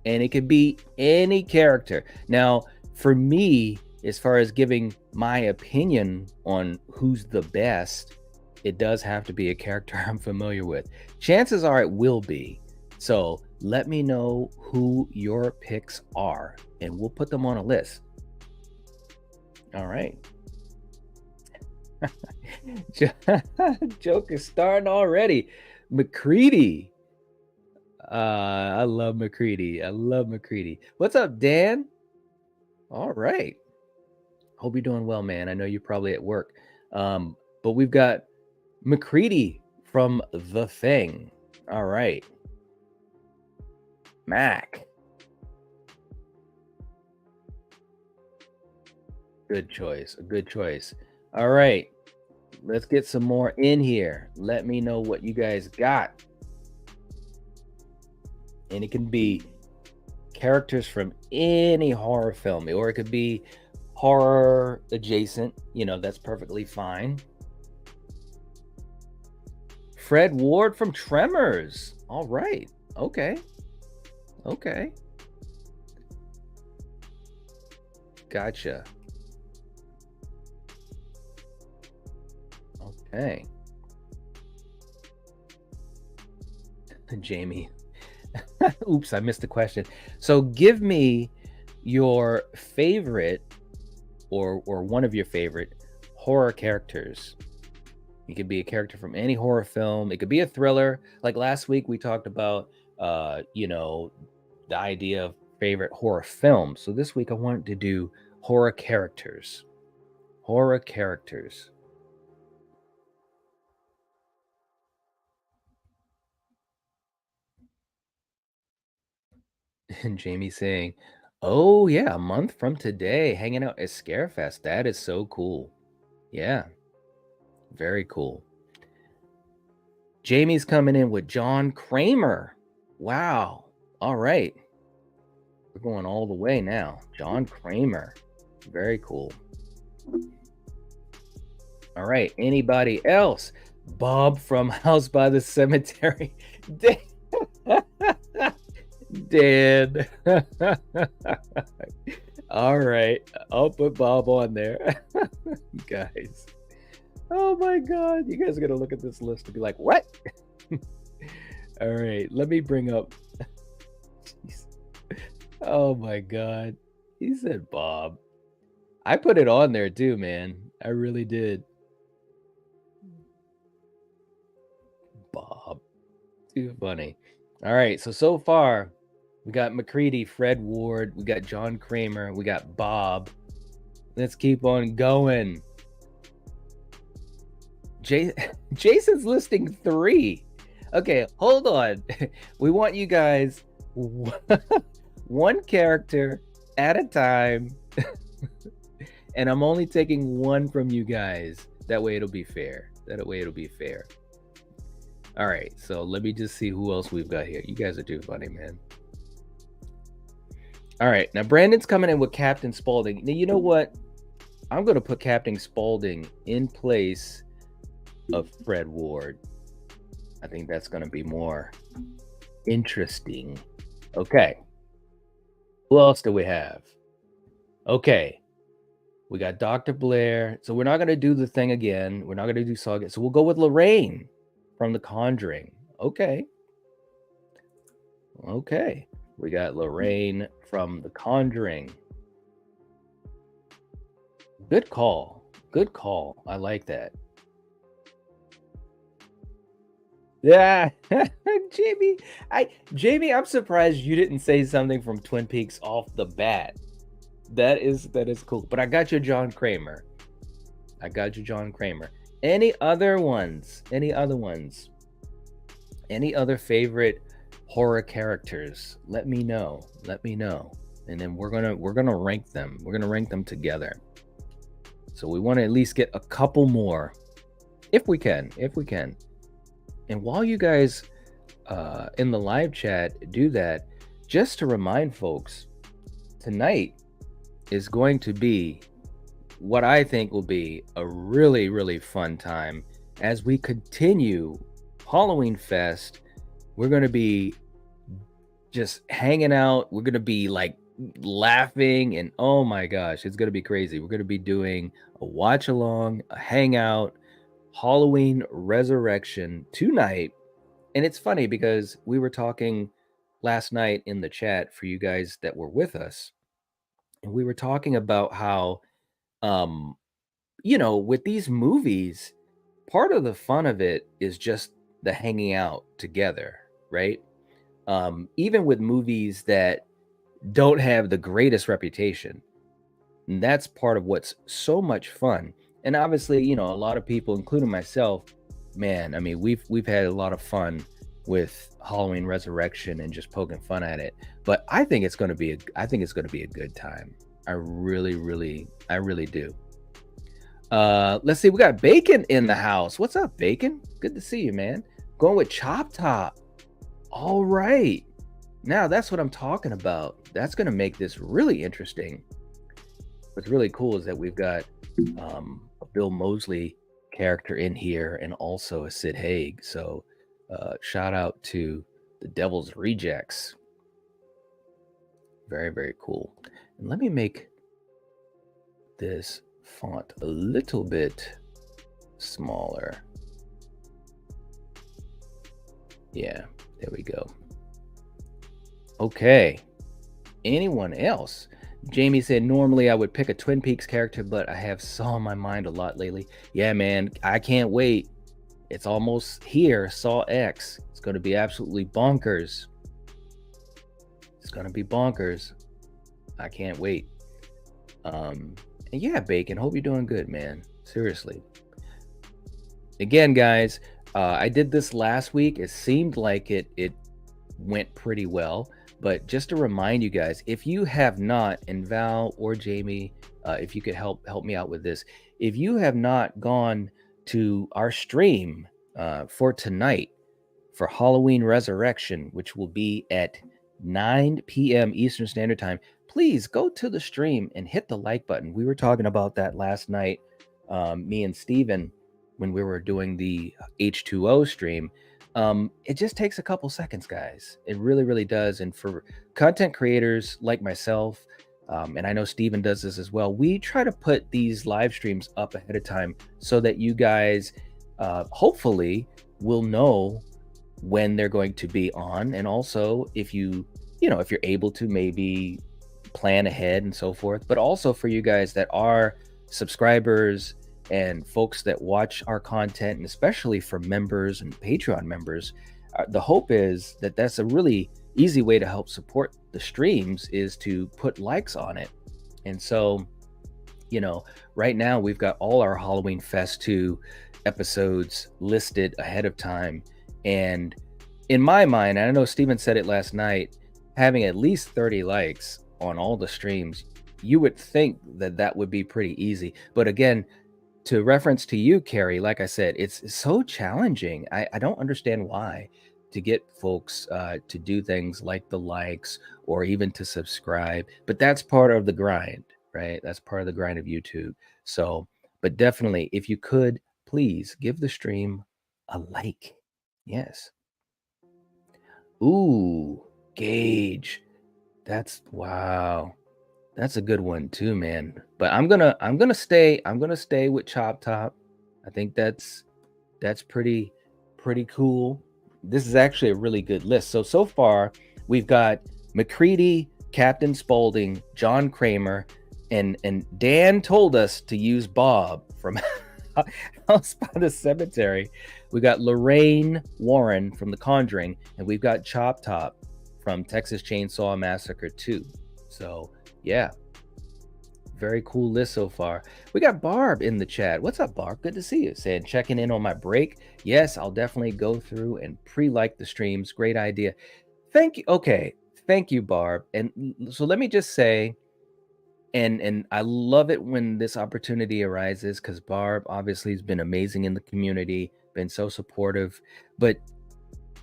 And it could be any character. Now, for me, as far as giving my opinion on who's the best, it does have to be a character I'm familiar with. Chances are it will be. So let me know who your picks are, and we'll put them on a list. All right. Joke is starting already. McCready. I love McCready. What's up, Dan? All right. Hope you're doing well, man. I know you're probably at work. But we've got McCready from The Thing. All right. Mac. Good choice. All right. Let's get some more in here. Let me know what you guys got. And it can be characters from any horror film, or it could be horror adjacent. That's perfectly fine. Fred Ward from Tremors. All right. Okay. Gotcha. Okay. Jamie. Oops, I missed the question. So give me your favorite or one of your favorite horror characters. It could be a character from any horror film. It could be a thriller. Like last week we talked about the idea of favorite horror films. So this week I wanted to do horror characters. And Jamie saying, oh yeah, a month from today, hanging out at Scarefest. That is so cool. Yeah, very cool. Jamie's coming in with John Kramer. Wow. All right. We're going all the way now. John Kramer. Very cool. All right. Anybody else? Bob from House by the Cemetery. Dan. All right. I'll put Bob on there. Guys. Oh my God. You guys are going to look at this list and be like, what? All right. Let me bring up. Jeez. Oh my God. He said Bob. I put it on there too, man. I really did. Bob. Too funny. All right. So far, we got McCready, Fred Ward. We got John Kramer. We got Bob. Let's keep on going. Jason's listing 3. Okay, hold on. We want you guys one character at a time. And I'm only taking one from you guys. That way it'll be fair. All right, so let me just see who else we've got here. You guys are too funny, man. All right, now Brandon's coming in with Captain Spaulding. Now, you know what? I'm going to put Captain Spaulding in place of Fred Ward. I think that's going to be more interesting. Okay. Who else do we have? Okay. We got Dr. Blair. So we're not going to do The Thing again. We're not going to do Saw again. So we'll go with Lorraine from The Conjuring. Okay. We got Lorraine from The Conjuring. Good call. Good call. I like that. Yeah. Jamie, Jamie, I'm surprised you didn't say something from Twin Peaks off the bat. That is cool. But I got you John Kramer. I got you John Kramer. Any other ones? Any other ones? Any other favorite horror characters? Let me know. Let me know. And then we're gonna rank them. We're gonna rank them together. So we want to at least get a couple more, if we can. If we can. And while you guys in the live chat do that, just to remind folks, tonight is going to be what I think will be a really, really fun time as we continue Halloween Fest. We're going to be just hanging out. We're going to be like laughing, and oh my gosh, it's going to be crazy. We're going to be doing a watch along, a hangout, Halloween Resurrection tonight. And it's funny because we were talking last night in the chat for you guys that were with us, and we were talking about how with these movies, part of the fun of it is just the hanging out together, right? Even with movies that don't have the greatest reputation, and that's part of what's so much fun. And obviously, a lot of people, including myself, man, I mean, we've had a lot of fun with Halloween Resurrection and just poking fun at it. But I think it's going to be a good time. I really do. Let's see, we got Bacon in the house. What's up, Bacon? Good to see you, man. Going with Chop Top. All right. Now that's what I'm talking about. That's going to make this really interesting. What's really cool is that we've got a Bill Moseley character in here and also a Sid Haig. So shout out to the Devil's Rejects. Very, very cool. And let me make this font a little bit smaller. Yeah, there we go. Okay. Anyone else? Jamie said, normally I would pick a Twin Peaks character, but I have Saw on my mind a lot lately. Yeah, man, I can't wait. It's almost here. Saw X. It's going to be absolutely bonkers. It's going to be bonkers. I can't wait. And yeah, Bacon, hope you're doing good, man. Seriously. Again, guys, I did this last week. It seemed like it went pretty well. But just to remind you guys, if you have not, and Val or Jamie, if you could help me out with this, if you have not gone to our stream for tonight for Halloween Resurrection, which will be at 9 p.m. Eastern Standard Time, please go to the stream and hit the like button. We were talking about that last night, me and Steven, when we were doing the H2O stream. It just takes a couple seconds, guys. It really, really does. And for content creators like myself, and I know Steven does this as well, we try to put these live streams up ahead of time so that you guys hopefully will know when they're going to be on. And also if you're able to maybe plan ahead and so forth, but also for you guys that are subscribers and folks that watch our content, and especially for members and Patreon members, the hope is that that's a really easy way to help support the streams is to put likes on it. And so, right now we've got all our Halloween Fest 2 episodes listed ahead of time. And in my mind, and I know Steven said it last night, having at least 30 likes on all the streams, you would think that would be pretty easy. But again, to reference to you, Carrie, like I said, it's so challenging. I don't understand why, to get folks to do things like the likes or even to subscribe. But that's part of the grind, right? That's part of the grind of YouTube. So, but definitely, if you could, please give the stream a like. Yes. Ooh, Gage. Wow. That's a good one too, man. But I'm gonna stay with Chop Top. I think that's pretty cool. This is actually a really good list. So far we've got McCready, Captain Spaulding, John Kramer, And Dan told us to use Bob from House by the Cemetery. We got Lorraine Warren from The Conjuring, and we've got Chop Top from Texas Chainsaw Massacre 2. So yeah, very cool list so far. We got Barb in the chat. What's up, Barb? Good to see you. Saying checking in on my break. Yes, I'll definitely go through and pre-like the streams. Great idea. Thank you. Okay, thank you, Barb. And so let me just say, and I love it when this opportunity arises, because Barb obviously has been amazing in the community, been so supportive, but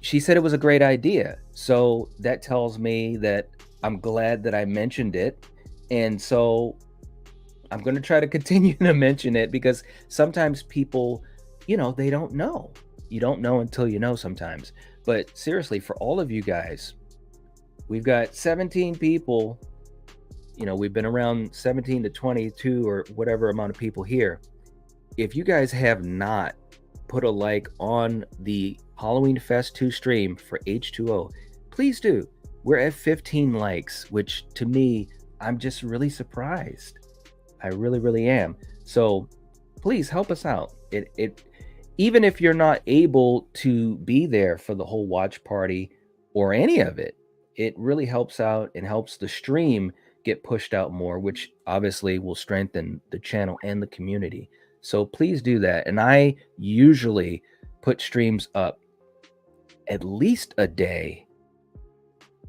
she said it was a great idea. So that tells me that I'm glad that I mentioned it. And so I'm going to try to continue to mention it, because sometimes people, they don't know. You don't know until you know sometimes. But seriously, for all of you guys, we've got 17 people. We've been around 17 to 22 or whatever amount of people here. If you guys have not put a like on the Halloween Fest 2 stream for H2O, please do. We're at 15 likes, which to me, I'm just really surprised. I really, really am. So please help us out. It even if you're not able to be there for the whole watch party or any of it, it really helps out and helps the stream get pushed out more, which obviously will strengthen the channel and the community. So please do that. And I usually put streams up at least a day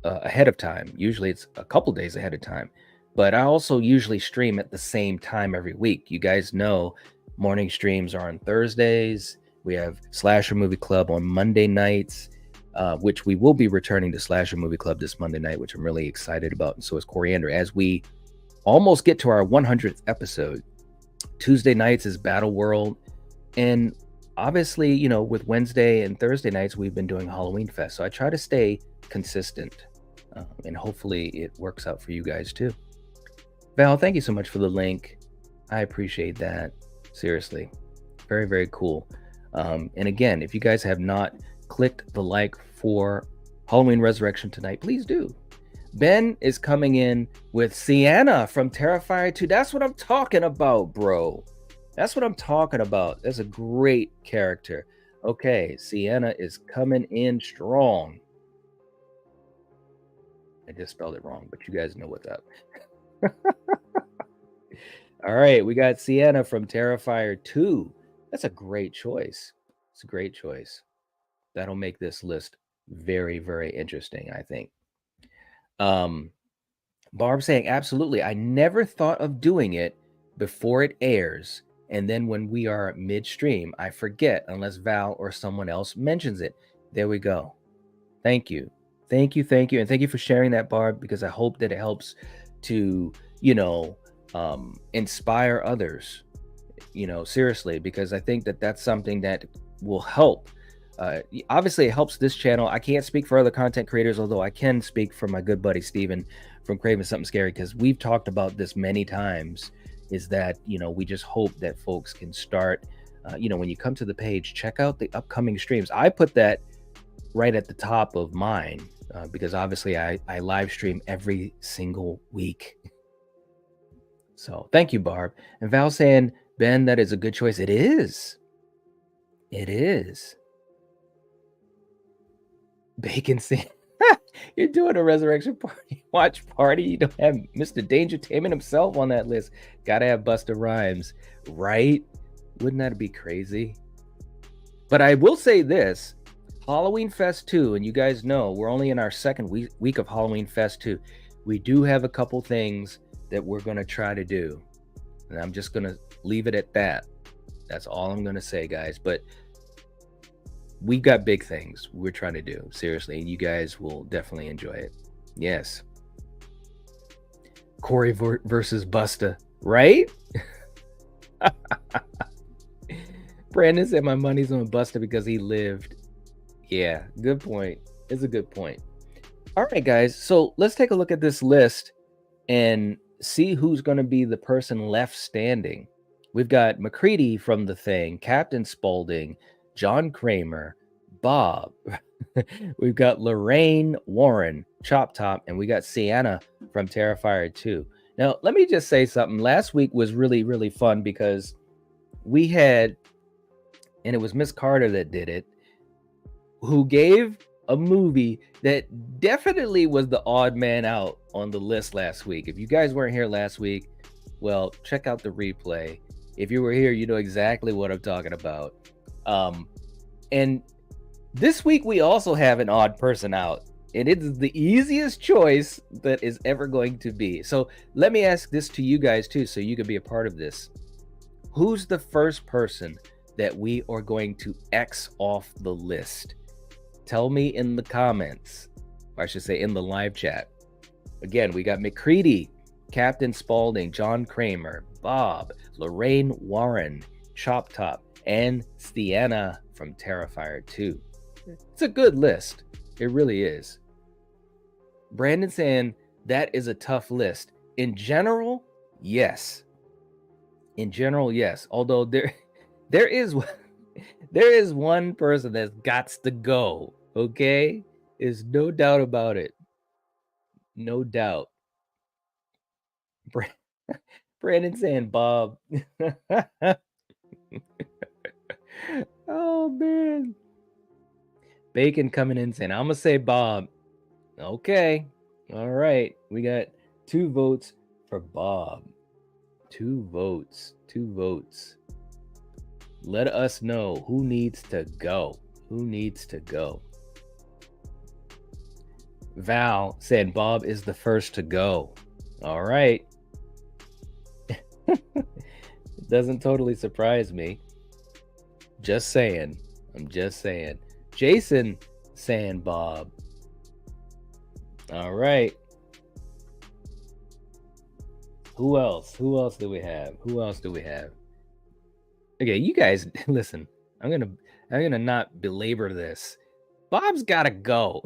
ahead of time. Usually it's a couple days ahead of time, but I also usually stream at the same time every week. You guys know morning streams are on Thursdays. We have Slasher Movie Club on Monday nights, which we will be returning to Slasher Movie Club this Monday night, which I'm really excited about. And so is Coriander. As we almost get to our 100th episode, Tuesday nights is Battle World. And obviously, with Wednesday and Thursday nights, we've been doing Halloween Fest. So I try to stay consistent, and hopefully it works out for you guys too. Val, thank you so much for the link. I appreciate that. Seriously. Very, very cool. And again, if you guys have not clicked the like for Halloween Resurrection tonight, please do. Ben is coming in with Sienna from Terrifier 2. That's what I'm talking about, bro. That's what I'm talking about. That's a great character. Okay, Sienna is coming in strong. I just spelled it wrong, but you guys know what's up. All right, we got Sienna from Terrifier 2. That's a great choice. It's a great choice. That'll make this list very, very interesting, I think. Barb saying, absolutely. I never thought of doing it before it airs. And then when we are midstream, I forget unless Val or someone else mentions it. There we go. Thank you. Thank you. Thank you. And thank you for sharing that, Barb, because I hope that it helps to, inspire others, seriously, because I think that that's something that will help. Obviously, it helps this channel. I can't speak for other content creators, although I can speak for my good buddy Steven from Craving Something Scary, because we've talked about this many times, is that, we just hope that folks can start, when you come to the page, check out the upcoming streams. I put that right at the top of mine, because obviously I live stream every single week. So thank you, Barb. And Val saying, Ben, that is a good choice. It is. It is. Bacon saying, you're doing a resurrection party watch party. You don't have Mr. Dangertainment himself on that list. Gotta have Busta Rhymes, right? Wouldn't that be crazy? But I will say this, Halloween Fest 2, and you guys know we're only in our second week of Halloween Fest 2. We do have a couple things that we're going to try to do. And I'm just going to leave it at that. That's all I'm going to say, guys. But we got big things we're trying to do, seriously, and you guys will definitely enjoy it. Yes. Corey versus Busta, right? Brandon said my money's on Busta because he lived. Yeah, good point. It's a good point. All right, guys. So let's take a look at this list and see who's going to be the person left standing. We've got McCready from The Thing, Captain Spaulding, John Kramer, Bob. We've got Lorraine Warren, Chop Top, and we got Sienna from Terrifier 2. Now, let me just say something. Last week was really, really fun because we had, and it was Miss Carter that did it, who gave a movie that definitely was the odd man out on the list last week. If you guys weren't here last week, well, check out the replay. If you were here, you know exactly what I'm talking about. And this week, we also have an odd person out. And it is the easiest choice that is ever going to be. So let me ask this to you guys too, so you can be a part of this. Who's the first person that we are going to X off the list? Tell me in the comments, or I should say in the live chat. Again, we got McCready, Captain Spaulding, John Kramer, Bob, Lorraine Warren, Chop Top, and Sienna from Terrifier 2. It's a good list. It really is. Brandon saying that is a tough list. In general, yes. In general, yes. Although there is one person that's gots to go. Okay, there's no doubt about it. No doubt. Brandon saying Bob. Oh man. Bacon coming in saying I'm gonna say Bob. Okay. All right. We got 2 votes for Bob. 2 votes. 2 votes. Let us know who needs to go. Who needs to go? Val said Bob is the first to go. All right. It doesn't totally surprise me. Just saying. I'm just saying. Jason saying Bob. All right. Who else? Who else do we have? Who else do we have? Okay, you guys, listen. I'm gonna not belabor this. Bob's gotta go.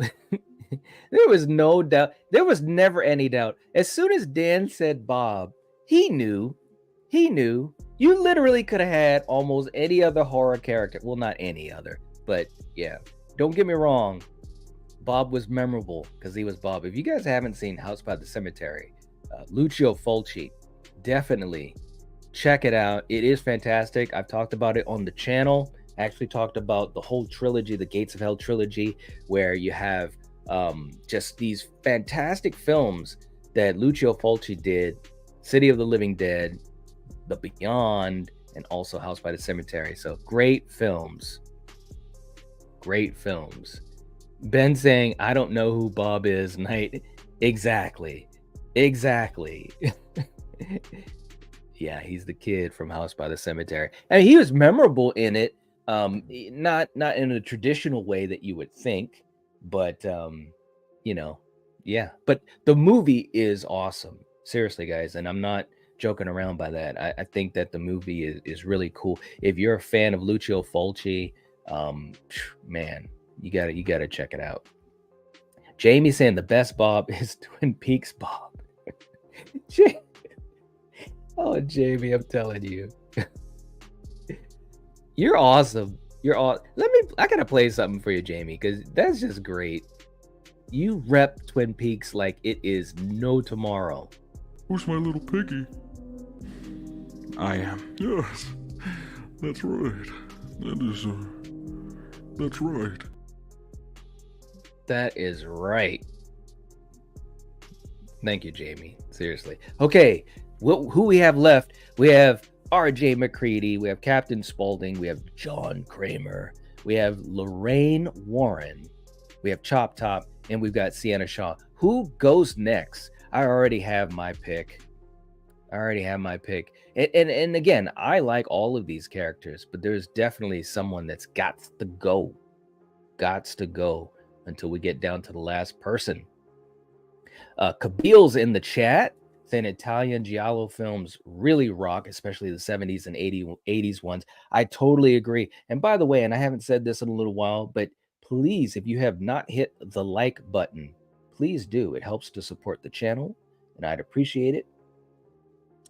There was no doubt. There was never any doubt. As soon as Dan said Bob, he knew. He knew. You literally could have had almost any other horror character. Well, not any other, but yeah. Don't get me wrong. Bob was memorable because he was Bob. If you guys haven't seen House by the Cemetery, Lucio Fulci, definitely check it out. It is fantastic. I've talked about it on the channel. I actually talked about the whole trilogy, the Gates of Hell trilogy, where you have just these fantastic films that Lucio Fulci did: City of the Living Dead, The Beyond, and also House by the Cemetery. So great films. Great films. Ben saying, I don't know who Bob is, Knight. Exactly. Exactly. Yeah, he's the kid from House by the Cemetery. And he was memorable in it. Not in a traditional way that you would think, but you know, yeah. But the movie is awesome. Seriously, guys, and I'm not joking around by that. I think that the movie is really cool. If you're a fan of Lucio Fulci, man, you gotta check it out. Jamie saying the best Bob is Twin Peaks Bob. Oh, Jamie, I'm telling you. You're awesome. You're all. I gotta play something for you, Jamie, because that's just great. You rep Twin Peaks like it is no tomorrow. Who's my little piggy? I am. Yes, that's right. That's right. That is right. Thank you, Jamie. Seriously. Okay, who we have left? We have R.J. McCready. We have Captain Spaulding. We have John Kramer. We have Lorraine Warren. We have Chop Top. And we've got Sienna Shaw. Who goes next? I already have my pick. And again, I like all of these characters, but there's definitely someone that's got to go. Until we get down to the last person. Kabil's in the chat saying Italian giallo films really rock, especially the 70s and 80s ones. I totally agree. And by the way, and I haven't said this in a little while, but please, if you have not hit the like button, please do. It helps to support the channel, and I'd appreciate it.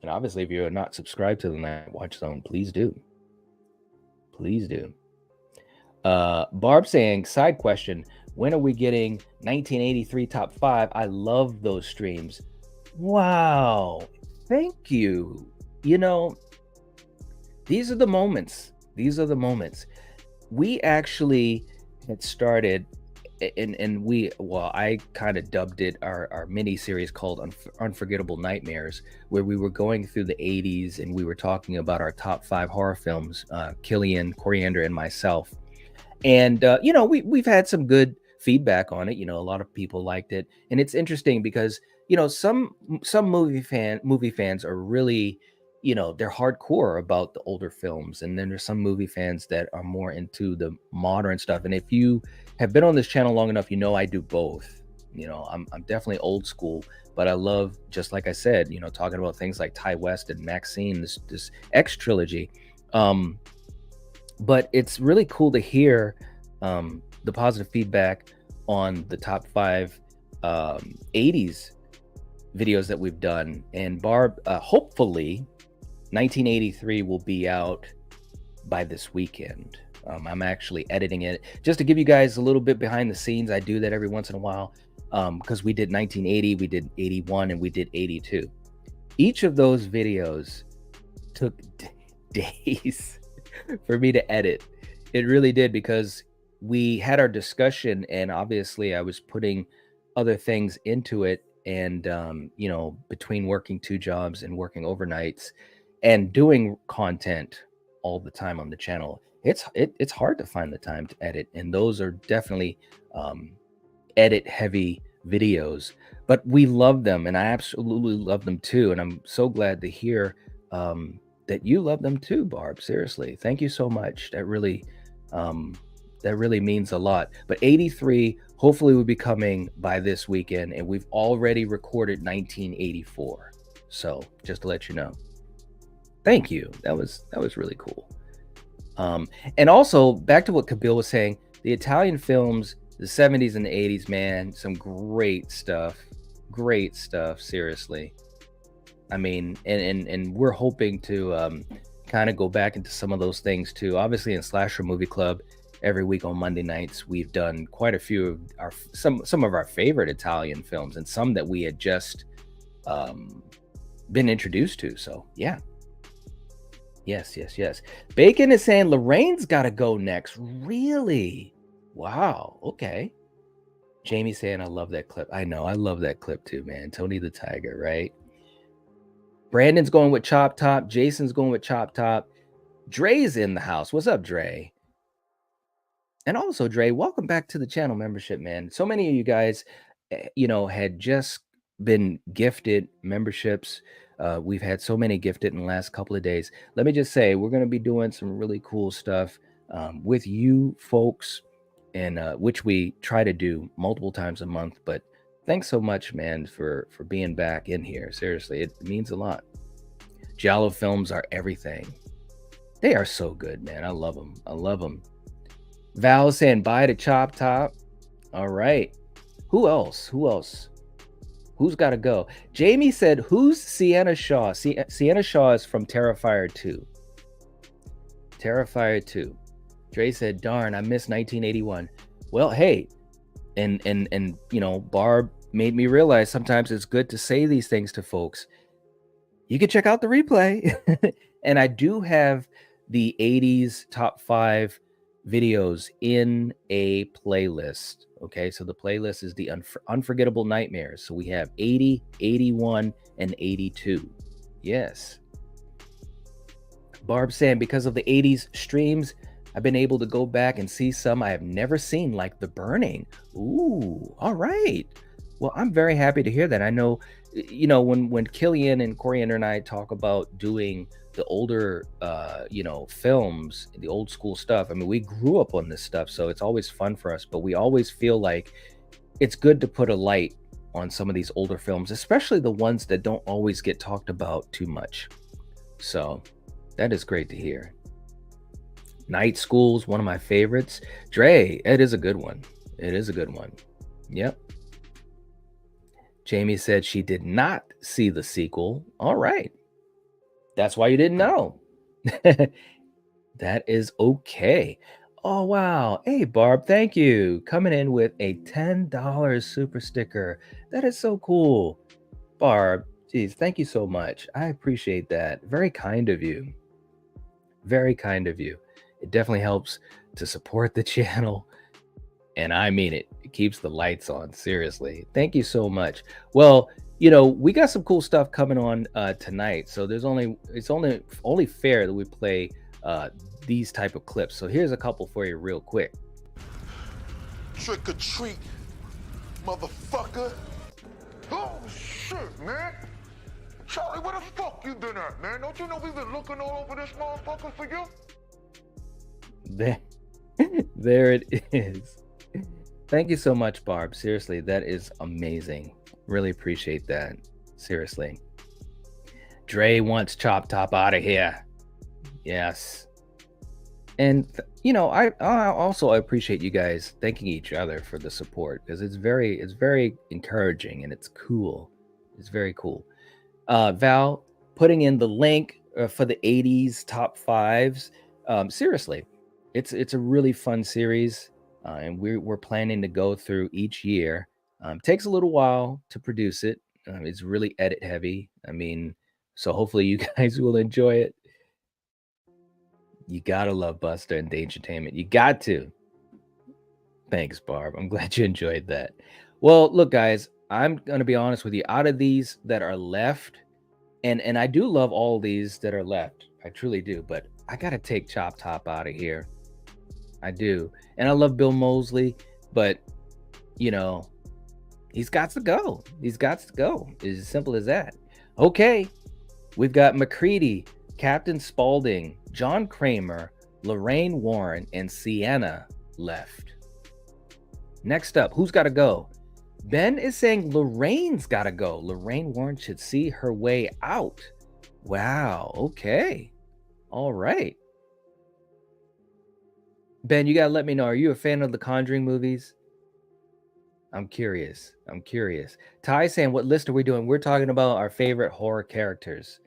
And obviously, if you're not subscribed to the Night Watch Zone, please do. Please do. Barb saying, side question, when are we getting 1983 top 5? I love those streams. Wow. Thank you. You know, these are the moments. These are the moments. We actually had started, and I kind of dubbed it our mini series called Unforgettable Nightmares, where we were going through the 80s and we were talking about our top 5 horror films, Killian, Coriander, and myself. And we've had some good feedback on it. A lot of people liked it, and it's interesting because some movie fans are really, they're hardcore about the older films, and then there's some movie fans that are more into the modern stuff. And if you have been on this channel long enough, I do both. I'm definitely old school, but I love, just like I said, talking about things like Ty West and Maxxxine, this X trilogy. But it's really cool to hear the positive feedback on the top 5 80s videos that we've done. And Barb, hopefully 1983 will be out by this weekend. I'm actually editing it just to give you guys a little bit behind the scenes. I do that every once in a while because we did 1980, we did 81, and we did 82. Each of those videos took days for me to edit. It really did, because we had our discussion, and obviously I was putting other things into it, and between working 2 jobs and working overnights and doing content all the time on the channel, it's hard to find the time to edit, and those are definitely edit heavy videos, but we love them, and I absolutely love them too. And I'm so glad to hear that you love them too, Barb. Seriously, thank you so much. That really means a lot. But 83 hopefully will be coming by this weekend, and we've already recorded 1984. So just to let you know, thank you. That was really cool. And also back to what Kabil was saying, the Italian films, the 70s and the 80s, man, some great stuff. Seriously. I mean, and we're hoping to kind of go back into some of those things too. Obviously, in Slasher Movie Club, every week on Monday nights, we've done quite a few of some of our favorite Italian films, and some that we had just been introduced to. So yeah. Yes. Bacon is saying Lorraine's got to go next. Really? Wow. Okay. Jamie saying, I love that clip. I know. I love that clip too, man. Tony the Tiger, right? Brandon's going with Chop Top. Jason's going with Chop Top. Dre's in the house. What's up, Dre? And also, Dre, welcome back to the channel membership, man. So many of you guys, had just been gifted memberships. We've had so many gifted in the last couple of days. Let me just say, we're going to be doing some really cool stuff with you folks, and which we try to do multiple times a month. But thanks so much, man, for being back in here. Seriously, it means a lot. Giallo films are everything. They are so good, man. I love them. Val saying bye to Chop Top. All right. Who else? Who's got to go? Jamie said, who's Sienna Shaw? Sienna Shaw is from Terrifier 2. Terrifier 2. Dre said, darn, I missed 1981. Well, hey, and Barb made me realize sometimes it's good to say these things to folks. You can check out the replay. And I do have the 80s top 5 videos in a playlist. Okay, so the playlist is the Unforgettable Nightmares. So we have 80, 81, and 82. Yes. Barb saying, because of the 80s streams, I've been able to go back and see some I have never seen, like The Burning. Ooh, all right. Well, I'm very happy to hear that. I know, when Killian and Coriander and I talk about doing the older, films, the old school stuff, I mean, we grew up on this stuff, so it's always fun for us, but we always feel like it's good to put a light on some of these older films, especially the ones that don't always get talked about too much. So that is great to hear. Night School's one of my favorites. Dre, it is a good one. Yep. Jamie said she did not see the sequel. All right. That's why you didn't know. That is okay. Oh, wow. Hey, Barb, thank you. Coming in with a $10 super sticker. That is so cool. Barb, geez, thank you so much. I appreciate that. Very kind of you. Very kind of you. It definitely helps to support the channel. And I mean it. It keeps the lights on. Seriously. Thank you so much. Well, we got some cool stuff coming on tonight. So it's only fair that we play these type of clips. So here's a couple for you real quick. Trick or treat, motherfucker. Oh shit, man. Charlie, where the fuck you been at, man? Don't you know we've been looking all over this motherfucker for you? There it is. Thank you so much, Barb. Seriously, that is amazing. Really appreciate that. Seriously. Dre wants Chop Top out of here. Yes. And I also appreciate you guys thanking each other for the support, because it's very encouraging and it's cool. It's very cool. Val putting in the link for the 80s top fives. Seriously, it's a really fun series, and we're planning to go through each year. Takes a little while to produce it. It's really edit heavy. I mean, so hopefully you guys will enjoy it. You gotta love Buster and Dangertainment. You got to. Thanks, Barb. I'm glad you enjoyed that. Well, look, guys, I'm gonna be honest with you. Out of these that are left, and I do love all these that are left. I truly do, but I gotta take Chop Top out of here. I do. And I love Bill Moseley, but he's got to go. He's got to go. It's as simple as that. Okay. We've got McCready, Captain Spaulding, John Kramer, Lorraine Warren, and Sienna left. Next up, who's got to go? Ben is saying Lorraine's got to go. Lorraine Warren should see her way out. Wow. Okay. All right. Ben, you got to let me know. Are you a fan of the Conjuring movies? I'm curious. Ty saying, what list are we doing? We're talking about our favorite horror characters.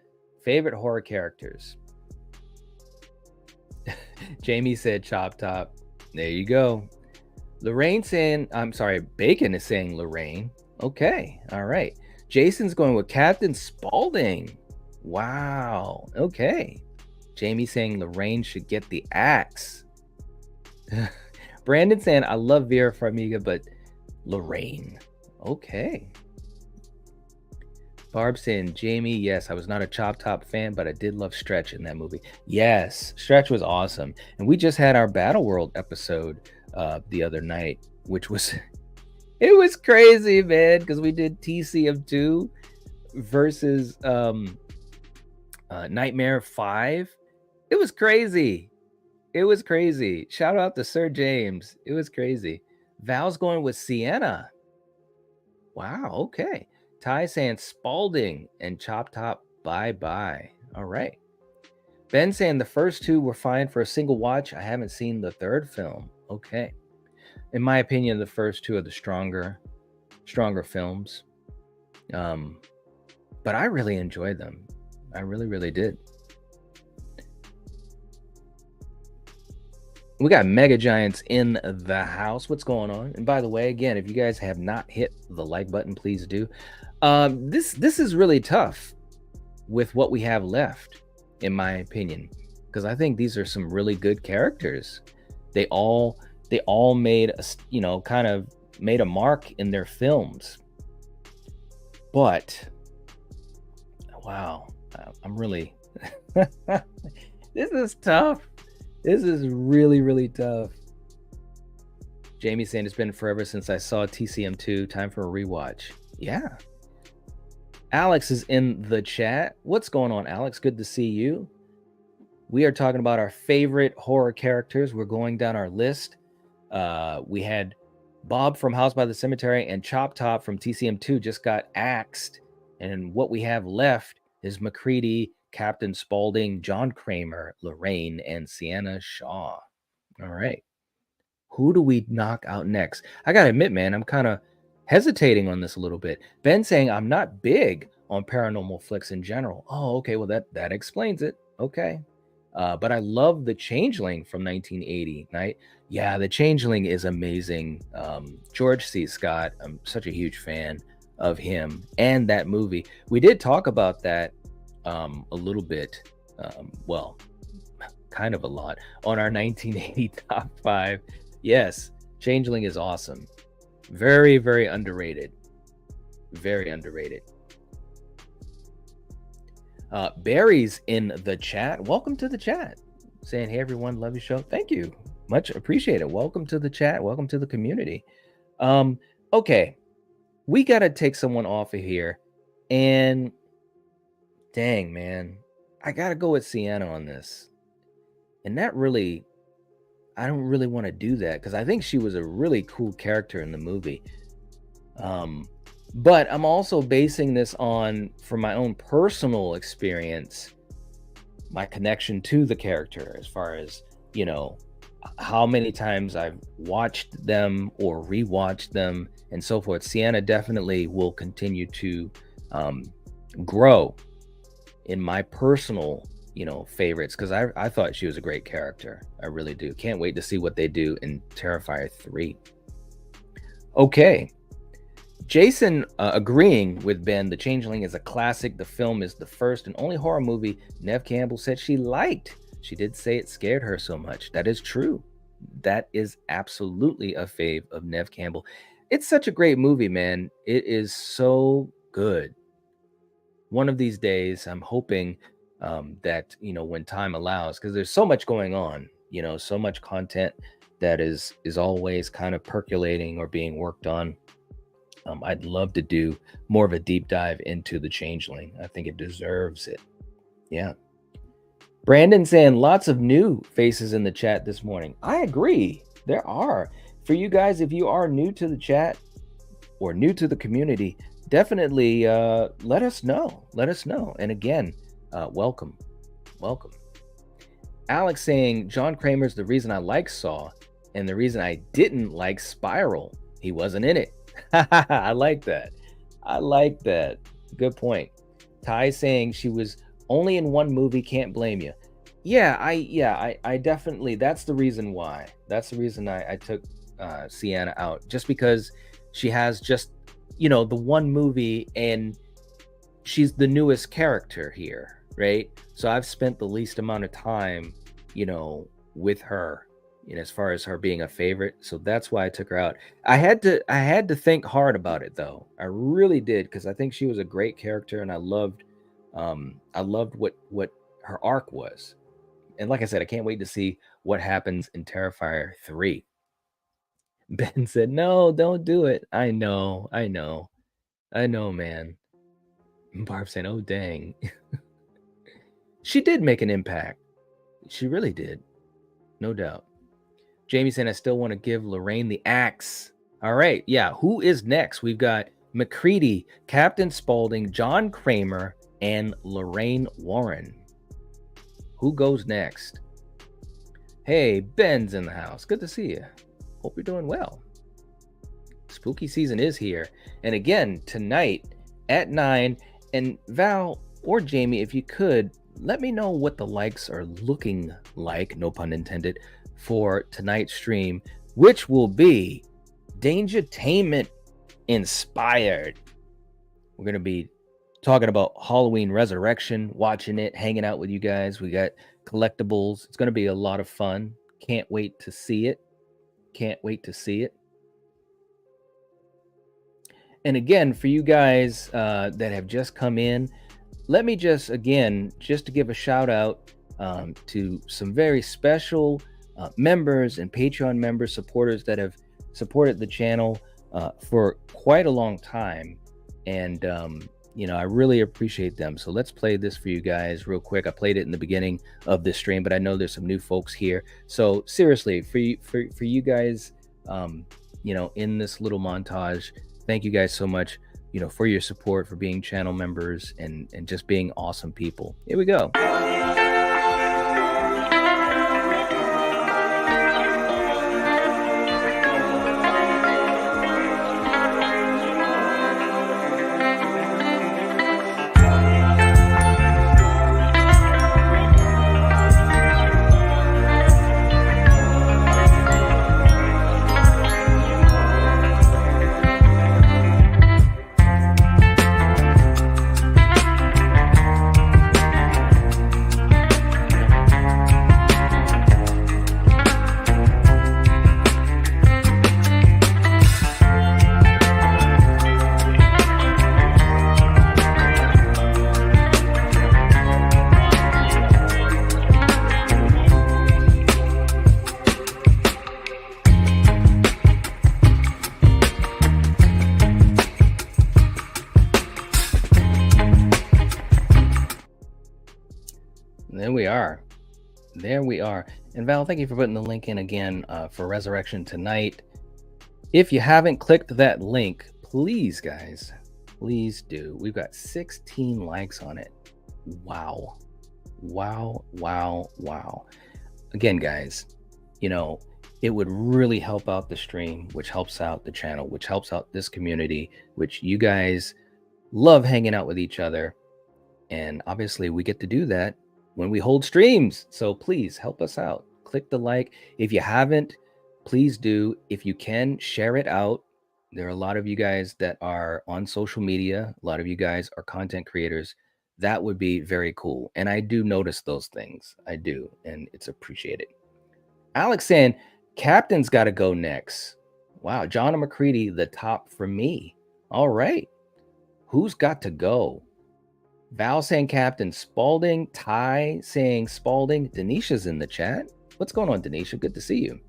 Jamie said Chop Top. There you go. Lorraine saying, Bacon is saying Lorraine. Okay. All right. Jason's going with Captain Spaulding. Wow. Okay. Jamie saying Lorraine should get the axe. Brandon saying, I love Vera Farmiga, but Lorraine. Okay. Barb saying, Jamie, yes, I was not a Chop Top fan, but I did love Stretch in that movie. Yes, Stretch was awesome. And we just had our Battle World episode the other night, which was, it was crazy, man, because we did TCM2 versus Nightmare 5. It was crazy. Shout out to Sir James. It was crazy. Val's going with Sienna. Wow, okay. Ty saying Spaulding and Chop Top, bye-bye. All right. Ben saying the first two were fine for a single watch. I haven't seen the third film. Okay. In my opinion, the first two are the stronger films. But I really enjoyed them. I really did. We got Mega Giants in the house. What's going on? And by the way, again, if you guys have not hit the like button, please do. This is really tough with what we have left, in my opinion, because I think these are some really good characters. They all made a, kind of made a mark in their films. But wow, I'm really this is tough. This is really tough. Jamie saying it's been forever since I saw TCM2. Time for a rewatch. Yeah. Alex is in the chat. What's going on, Alex? Good to see you. We are talking about our favorite horror characters. We're going down our list. We had Bob from House by the Cemetery and Chop Top from TCM2 just got axed. And what we have left is McCready, Captain Spaulding, John Kramer, Lorraine, and Sienna Shaw. All right. Who do we knock out next? I got to admit, man, I'm kind of hesitating on this a little bit. Ben saying I'm not big on paranormal flicks in general. Oh, okay. Well, that explains it. Okay. But I love The Changeling from 1980, right? Yeah, The Changeling is amazing. George C. Scott, I'm such a huge fan of him and that movie. We did talk about that a little bit, well, kind of a lot, on our 1980 top 5. Yes, Changeling is awesome. Very, very underrated. Very underrated. Barry's in the chat. Welcome to the chat. Saying, hey everyone, love your show. Thank you. Much appreciated. Welcome to the chat. Welcome to the community. Okay. We got to take someone off of here. And dang, man, I got to go with Sienna on this. And that really, I don't really want to do that because I think she was a really cool character in the movie. But I'm also basing this on, from my own personal experience, my connection to the character, as far as, you know, how many times I've watched them or rewatched them and so forth. Sienna definitely will continue to grow in my personal, you know, favorites, because I thought she was a great character. I really do. Can't wait to see what they do in Terrifier 3. Okay. Jason agreeing with Ben, The Changeling is a classic. The film is the first and only horror movie Neve Campbell said she liked. She did say it scared her so much. That is true. That is absolutely a fave of Neve Campbell. It's such a great movie, man. It is so good. One of these days, I'm hoping that, you know, when time allows, because there's so much going on, you know, so much content that is always kind of percolating or being worked on. I'd love to do more of a deep dive into The Changeling. I think it deserves it. Yeah. Brandon saying lots of new faces in the chat this morning. I agree. There are. For you guys, if you are new to the chat or new to the community, definitely let us know. Let us know. And again, welcome. Welcome. Alex saying John Kramer's the reason I like Saw and the reason I didn't like Spiral. He wasn't in it. I like that. I like that. Good point. Ty saying she was only in one movie, can't blame you. Yeah, I definitely, that's the reason why. That's the reason I took Sienna out, just because she has just, you know, the one movie and she's the newest character here, right? So I've spent the least amount of time, you know, with her, you know, as far as her being a favorite. So that's why I took her out. I had to think hard about it though. I really did, because I think she was a great character and I loved what her arc was. And like I said, I can't wait to see what happens in Terrifier 3. Ben said, no, don't do it. I know, man. Barb saying, oh, dang. She did make an impact. She really did. No doubt. Jamie saying, I still want to give Lorraine the axe. All right. Yeah. Who is next? We've got McCready, Captain Spaulding, John Kramer, and Lorraine Warren. Who goes next? Hey, Ben's in the house. Good to see you. Hope you're doing well. Spooky season is here. And again, tonight at 9. And Val or Jamie, if you could, let me know what the likes are looking like, no pun intended, for tonight's stream, which will be Dangertainment inspired. We're going to be talking about Halloween Resurrection, watching it, hanging out with you guys. We got collectibles. It's going to be a lot of fun. Can't wait to see it. Can't wait to see it. And again, for you guys that have just come in, let me just to give a shout out to some very special members and Patreon members, supporters that have supported the channel for quite a long time. And, you know, I really appreciate them. So let's play this for you guys real quick. I played it in the beginning of this stream, but I know there's some new folks here. So seriously, for you guys, you know, in this little montage, thank you guys so much, you know, for your support, for being channel members and just being awesome people. Here we go. There we are. And Val, thank you for putting the link in again for Resurrection tonight. If you haven't clicked that link, please, guys, please do. We've got 16 likes on it. Wow. Wow, wow, wow. Again, guys, it would really help out the stream, which helps out the channel, which helps out this community, which you guys love hanging out with each other. And obviously we get to do that when we hold streams. So please help us out. Click the like. If you haven't, please do. If you can, share it out. There are a lot of you guys that are on social media. A lot of you guys are content creators. That would be very cool. And I do notice those things. I do. And it's appreciated. Alex saying, Captain's got to go next. Wow. John and McCready, the top for me. All right. Who's got to go? Val saying Captain. Spalding. Ty saying Spalding. Denisha's in the chat. What's going on, Denisha? Good to see you.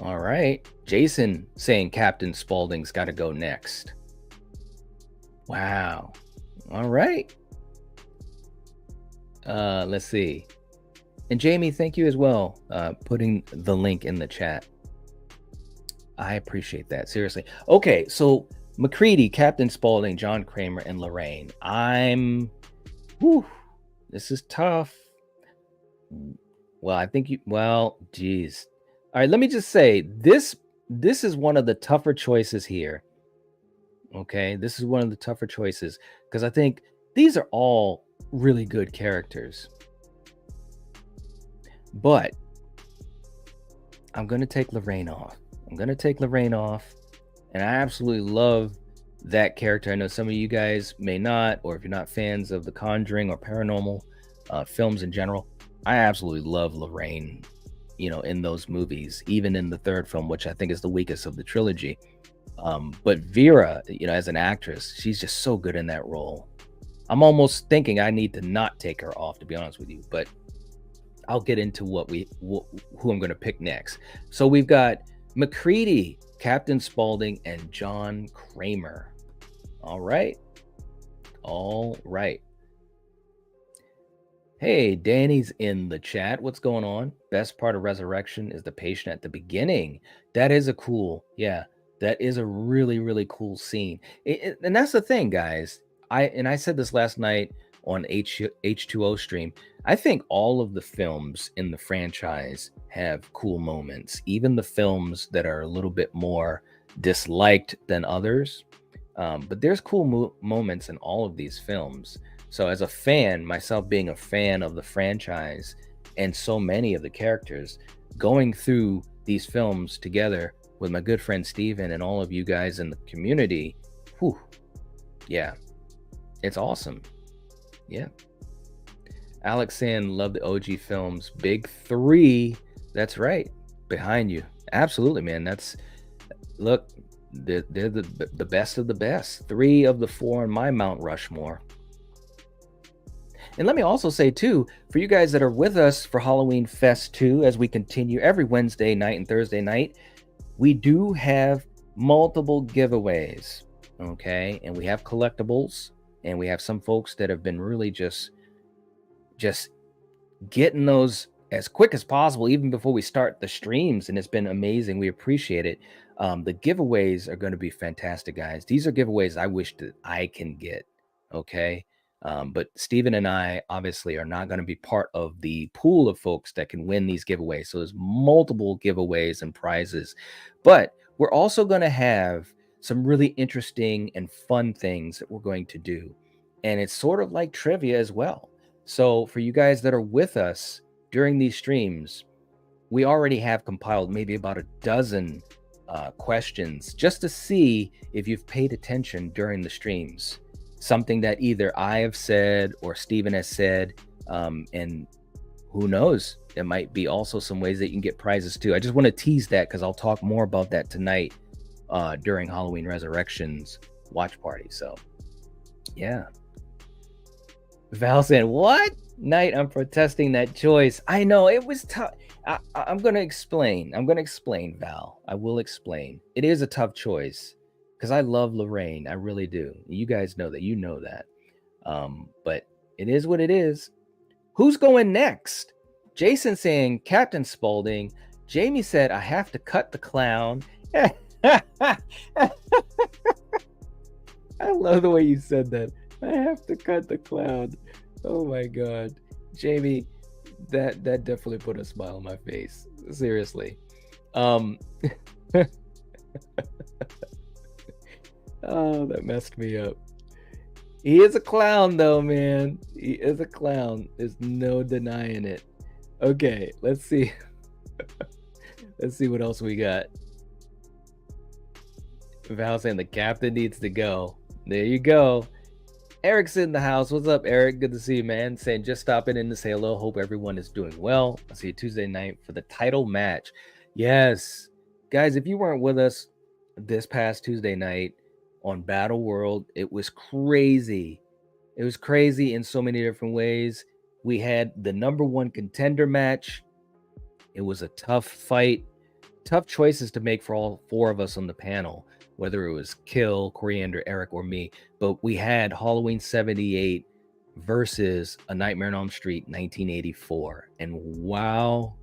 All right. Jason saying Captain Spalding's got to go next. Wow. All right. Let's see. And Jamie, thank you as well, putting the link in the chat. I appreciate that. Seriously. Okay, so McCready, Captain Spaulding, John Kramer, and Lorraine. This is tough. Well, I think geez. All right, let me just say, this is one of the tougher choices here. Okay, this is one of the tougher choices because I think these are all really good characters. But I'm going to take Lorraine off. And I absolutely love that character. I know some of you guys may not, or if you're not fans of The Conjuring or paranormal films in general, I absolutely love Lorraine, in those movies, even in the third film, which I think is the weakest of the trilogy. But Vera, as an actress, she's just so good in that role. I'm almost thinking I need to not take her off, to be honest with you, but I'll get into who I'm going to pick next. So we've got McCready, Captain Spaulding, and John Kramer. All right. Hey, Danny's in the chat. What's going on? Best part of Resurrection is the patient at the beginning. That is that is a really, really cool scene. And that's the thing, guys. I said this last night on H2O stream. I think all of the films in the franchise have cool moments, even the films that are a little bit more disliked than others. But there's cool moments in all of these films. So as a fan, myself being a fan of the franchise and so many of the characters, going through these films together with my good friend Steven and all of you guys in the community, it's awesome. Yeah. Alex saying, love the OG films. Big three. That's right. Behind you. Absolutely, man. Look, they're the best of the best. 3 of the 4 in my Mount Rushmore. And let me also say, too, for you guys that are with us for Halloween Fest 2, as we continue every Wednesday night and Thursday night, we do have multiple giveaways, okay? And we have collectibles, and we have some folks that have been really just getting those as quick as possible, even before we start the streams, and it's been amazing. We appreciate it. The giveaways are going to be fantastic, guys. These are giveaways I wish that I can get, okay? But Steven and I obviously are not going to be part of the pool of folks that can win these giveaways. So there's multiple giveaways and prizes, but we're also going to have some really interesting and fun things that we're going to do. And it's sort of like trivia as well. So for you guys that are with us during these streams, we already have compiled maybe about a dozen questions just to see if you've paid attention during the streams. Something that either I have said or Steven has said, and who knows, there might be also some ways that you can get prizes too. I just want to tease that because I'll talk more about that tonight during Halloween Resurrections watch party. So yeah. Val saying, what? Night, I'm protesting that choice. I know, it was tough. I'm going to explain. Val. I will explain. It is a tough choice because I love Lorraine. I really do. You guys know that. You know that. But it is what it is. Who's going next? Jason saying Captain Spaulding. Jamie said I have to cut the clown. I love the way you said that. I have to cut the clown. Oh my god. Jamie, that definitely put a smile on my face. Seriously. Oh, that messed me up. He is a clown though, man. He is a clown. There's no denying it. Okay, let's see. Let's see what else we got. Val saying the captain needs to go. There you go. Eric's in the house. What's up, Eric? Good to see you, man. Saying just stopping in to say hello. Hope everyone is doing well. I'll see you Tuesday night for the title match. Yes. Guys, if you weren't with us this past Tuesday night on Battle World, it was crazy. It was crazy in so many different ways. We had the #1 contender match. It was a tough fight. Tough choices to make for all 4 of us on the panel, whether it was Kill, Coriander, Eric, or me. But we had Halloween 78 versus A Nightmare on Elm Street 1984. And wow.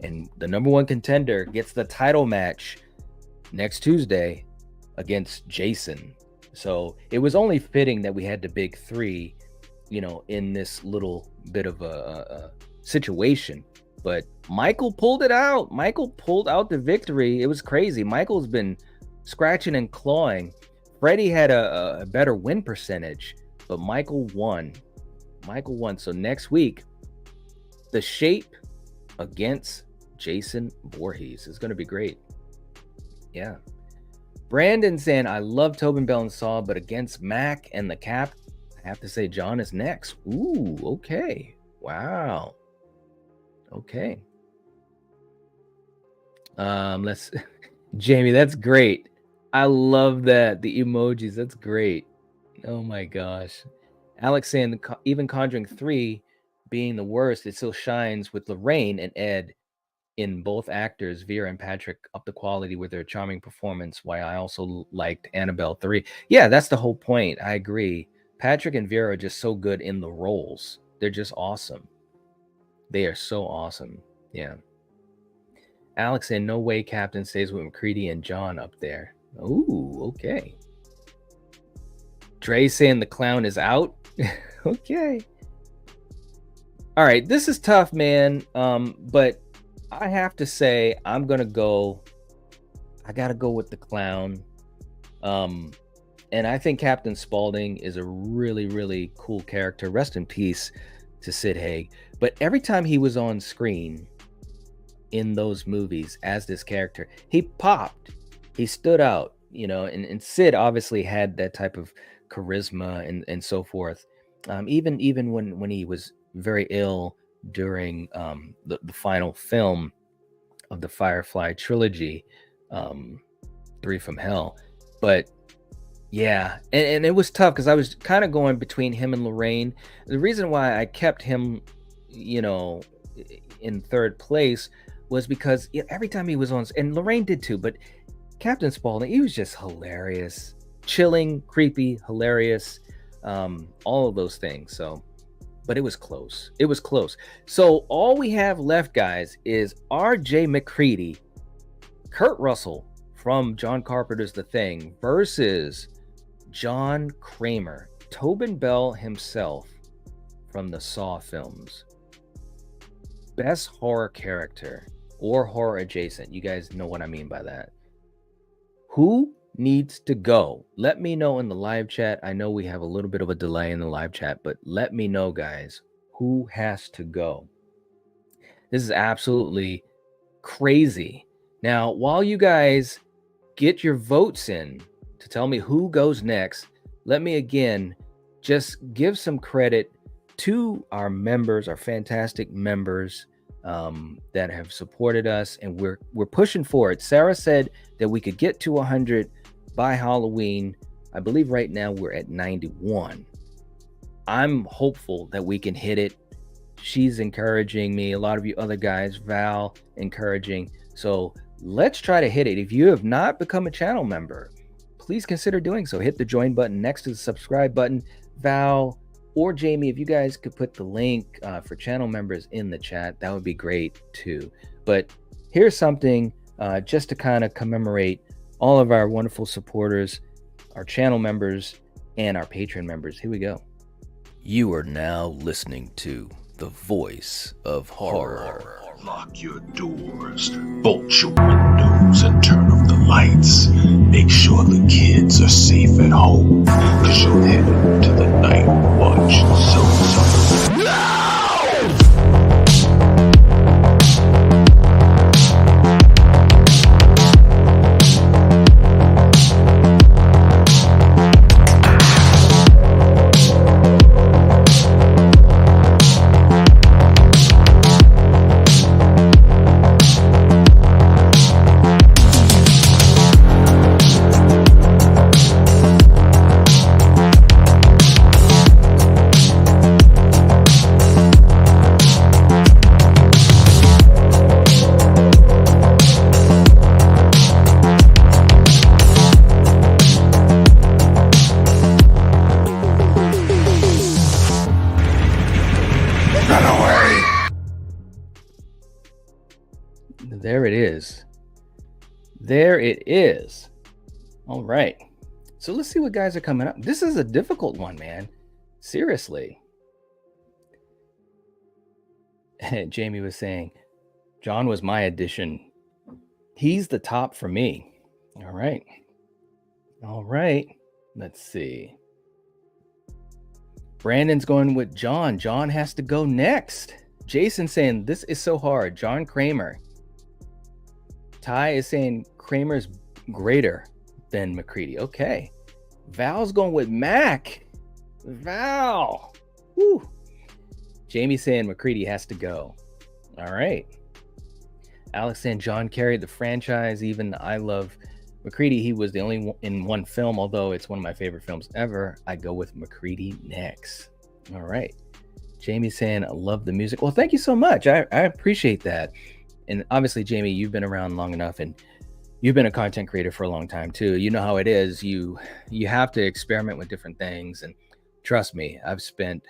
And the #1 contender gets the title match next Tuesday against Jason. So it was only fitting that we had the big 3, in this little bit of a situation. But Michael pulled it out. Michael pulled out the victory. It was crazy. Michael's been scratching and clawing. Freddie had a better win percentage, but Michael won. So next week, the Shape against Jason Voorhees is going to be great. Yeah. Brandon saying, I love Tobin Bell and Saw, but against Mac and the Cap, I have to say John is next. Ooh, okay. Wow. Okay. Let's Jamie, that's great. I love that. The emojis, that's great. Oh my gosh. Alex saying even Conjuring 3 being the worst, it still shines with Lorraine and Ed in both actors. Vera and Patrick up the quality with their charming performance. Why I also liked Annabelle 3. Yeah, that's the whole point. I agree. Patrick and Vera are just so good in the roles. They're just awesome. They are so awesome. Yeah. Alex saying, no way Captain stays with McCready and John up there. Ooh, okay. Dre saying the clown is out. Okay. All right, this is tough, man. But I have to say, I gotta go with the clown. And I think Captain Spaulding is a really, really cool character. Rest in peace to Sid Haig. But every time he was on screen in those movies as this character, he popped. He stood out, and Sid obviously had that type of charisma and so forth. Even when he was very ill during the final film of the Firefly trilogy, 3 from Hell. But yeah, and it was tough because I was kind of going between him and Lorraine. The reason why I kept him, in third place was because every time he was on, and Lorraine did too, but Captain Spaulding, he was just hilarious, chilling, creepy, hilarious, all of those things. So, but it was close. It was close. So all we have left, guys, is R.J. McCready, Kurt Russell from John Carpenter's The Thing versus John Kramer, Tobin Bell himself from the Saw films. Best horror character or horror adjacent. You guys know what I mean by that. Who needs to go? Let me know in the live chat. I know we have a little bit of a delay in the live chat, but let me know, guys, who has to go. This is absolutely crazy. Now, while you guys get your votes in to tell me who goes next, let me again just give some credit to our members, our fantastic members that have supported us, and we're pushing for it. Sarah said that we could get to 100 by Halloween. I believe right now we're at 91. I'm hopeful that we can hit it. She's encouraging me. A lot of you other guys, Val, encouraging. So let's try to hit it. If you have not become a channel member, please consider doing so. Hit the join button next to the subscribe button. Val or Jamie, if you guys could put the link for channel members in the chat, that would be great too. But here's something just to kind of commemorate all of our wonderful supporters, our channel members, and our Patreon members. Here we go. You are now listening to the voice of horror. Lock your doors, bolt your windows, and turn off the lights. Make sure the kids are safe at home, cause you're headed to the night watch zone. There it is. There it is. All right. So let's see what guys are coming up. This is a difficult one, man. Seriously. Jamie was saying, John was my addition. He's the top for me. All right. All right. Let's see. Brandon's going with John. John has to go next. Jason saying, this is so hard. John Kramer. Ty is saying Kramer's greater than McCready. Okay. Val's going with Mac. Val. Woo. Jamie saying McCready has to go. All right. Alex saying John carried the franchise. Even I love McCready. He was the only one in one film, although it's one of my favorite films ever. I go with McCready next. All right. Jamie saying I love the music. Well, thank you so much. I appreciate that. And obviously, Jamie, you've been around long enough and you've been a content creator for a long time too. You know how it is. You have to experiment with different things. And trust me, I've spent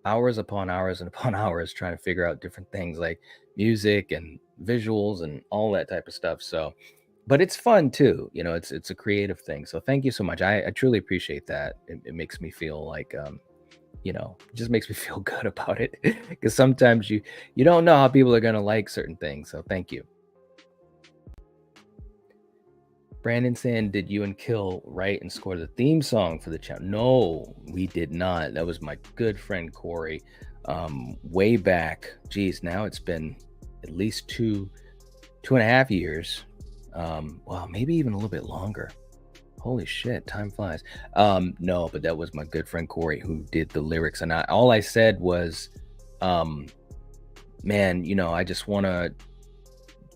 hours upon hours and upon hours trying to figure out different things like music and visuals and all that type of stuff. So, but it's fun too. You know, it's a creative thing. So thank you so much. I truly appreciate that. It makes me feel like, you know, it just makes me feel good about it, because sometimes you don't know how people are going to like certain things. So thank you. Brandon saying, did you and Kill write and score the theme song for the channel? No, we did not. That was my good friend Corey, way back. Geez, now it's been at least two and a half years. Well, maybe even a little bit longer. Holy shit, time flies. No, but that was my good friend Corey who did the lyrics, and all I said was, man, you know, I just want to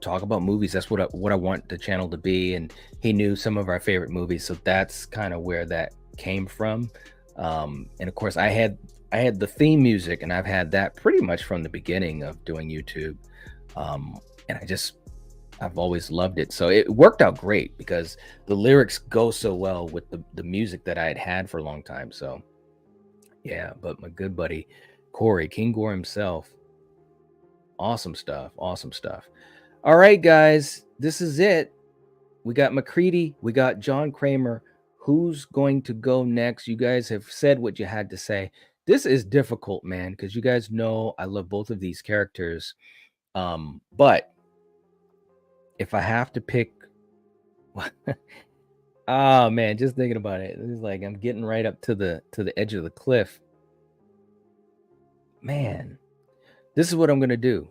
talk about movies. That's what I want the channel to be. And he knew some of our favorite movies, so that's kind of where that came from. And of course, I had the theme music, and I've had that pretty much from the beginning of doing YouTube. And I've always loved it. So it worked out great because the lyrics go so well with the music that I had for a long time. So yeah, but my good buddy Corey, King Gore himself, awesome stuff. Awesome stuff. All right, guys, this is it. We got McCready, we got John Kramer. Who's going to go next? You guys have said what you had to say. This is difficult, man, because you guys know I love both of these characters. But if I have to pick, oh man, just thinking about it, it's like I'm getting right up to the edge of the cliff. Man, this is what I'm gonna do.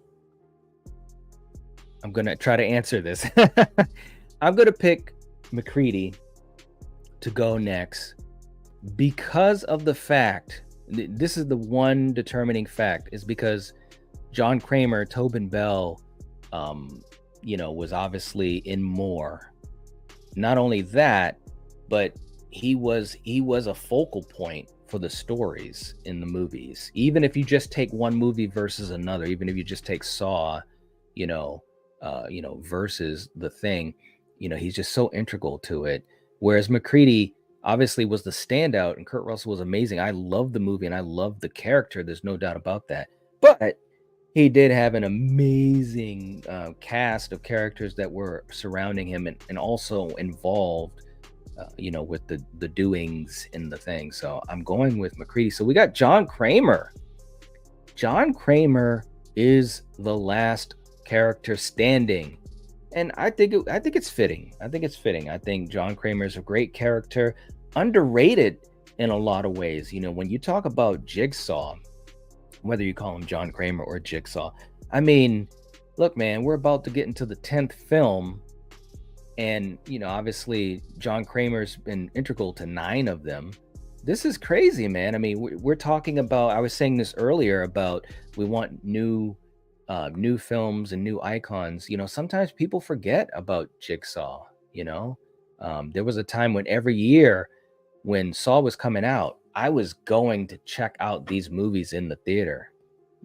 I'm gonna try to answer this. I'm gonna pick McCready to go next because of the fact, this is the one determining fact, is because John Kramer, Tobin Bell, you know, was obviously in more. Not only that, but he was a focal point for the stories in the movies. Even if you just take one movie versus another, even if you just take Saw, versus The Thing, he's just so integral to it. Whereas McCready, obviously was the standout, and Kurt Russell was amazing. I love the movie and I love the character. There's no doubt about that. But he did have an amazing cast of characters that were surrounding him and also involved, with the doings in the thing. So I'm going with McCready. So we got John Kramer. John Kramer is the last character standing, and I think it's fitting. I think John Kramer is a great character, underrated in a lot of ways. When you talk about Jigsaw, whether you call him John Kramer or Jigsaw, I mean, look, man, we're about to get into the 10th film, and obviously John Kramer's been integral to 9 of them. This is crazy, man. I mean, we're talking about, I was saying this earlier about, we want new films and new icons. Sometimes people forget about Jigsaw. There was a time when every year when Saw was coming out, I was going to check out these movies in the theater,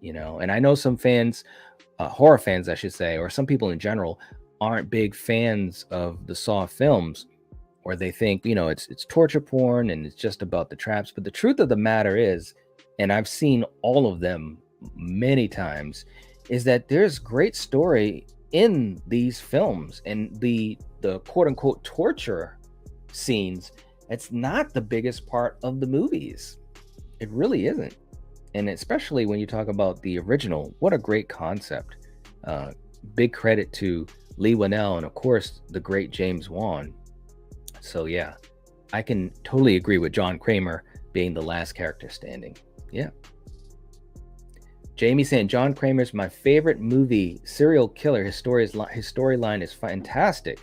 and I know some fans, horror fans, I should say, or some people in general, aren't big fans of the Saw films, or they think, it's torture porn and it's just about the traps. But the truth of the matter is, and I've seen all of them many times, is that there's great story in these films, and the quote unquote torture scenes, it's not the biggest part of the movies. It really isn't. And especially when you talk about the original, what a great concept. Big credit to Lee Winnell and of course the great James Wan. So yeah, I can totally agree with John Kramer being the last character standing. Yeah. Jamie saying John Kramer's my favorite movie serial killer. His storyline is fantastic.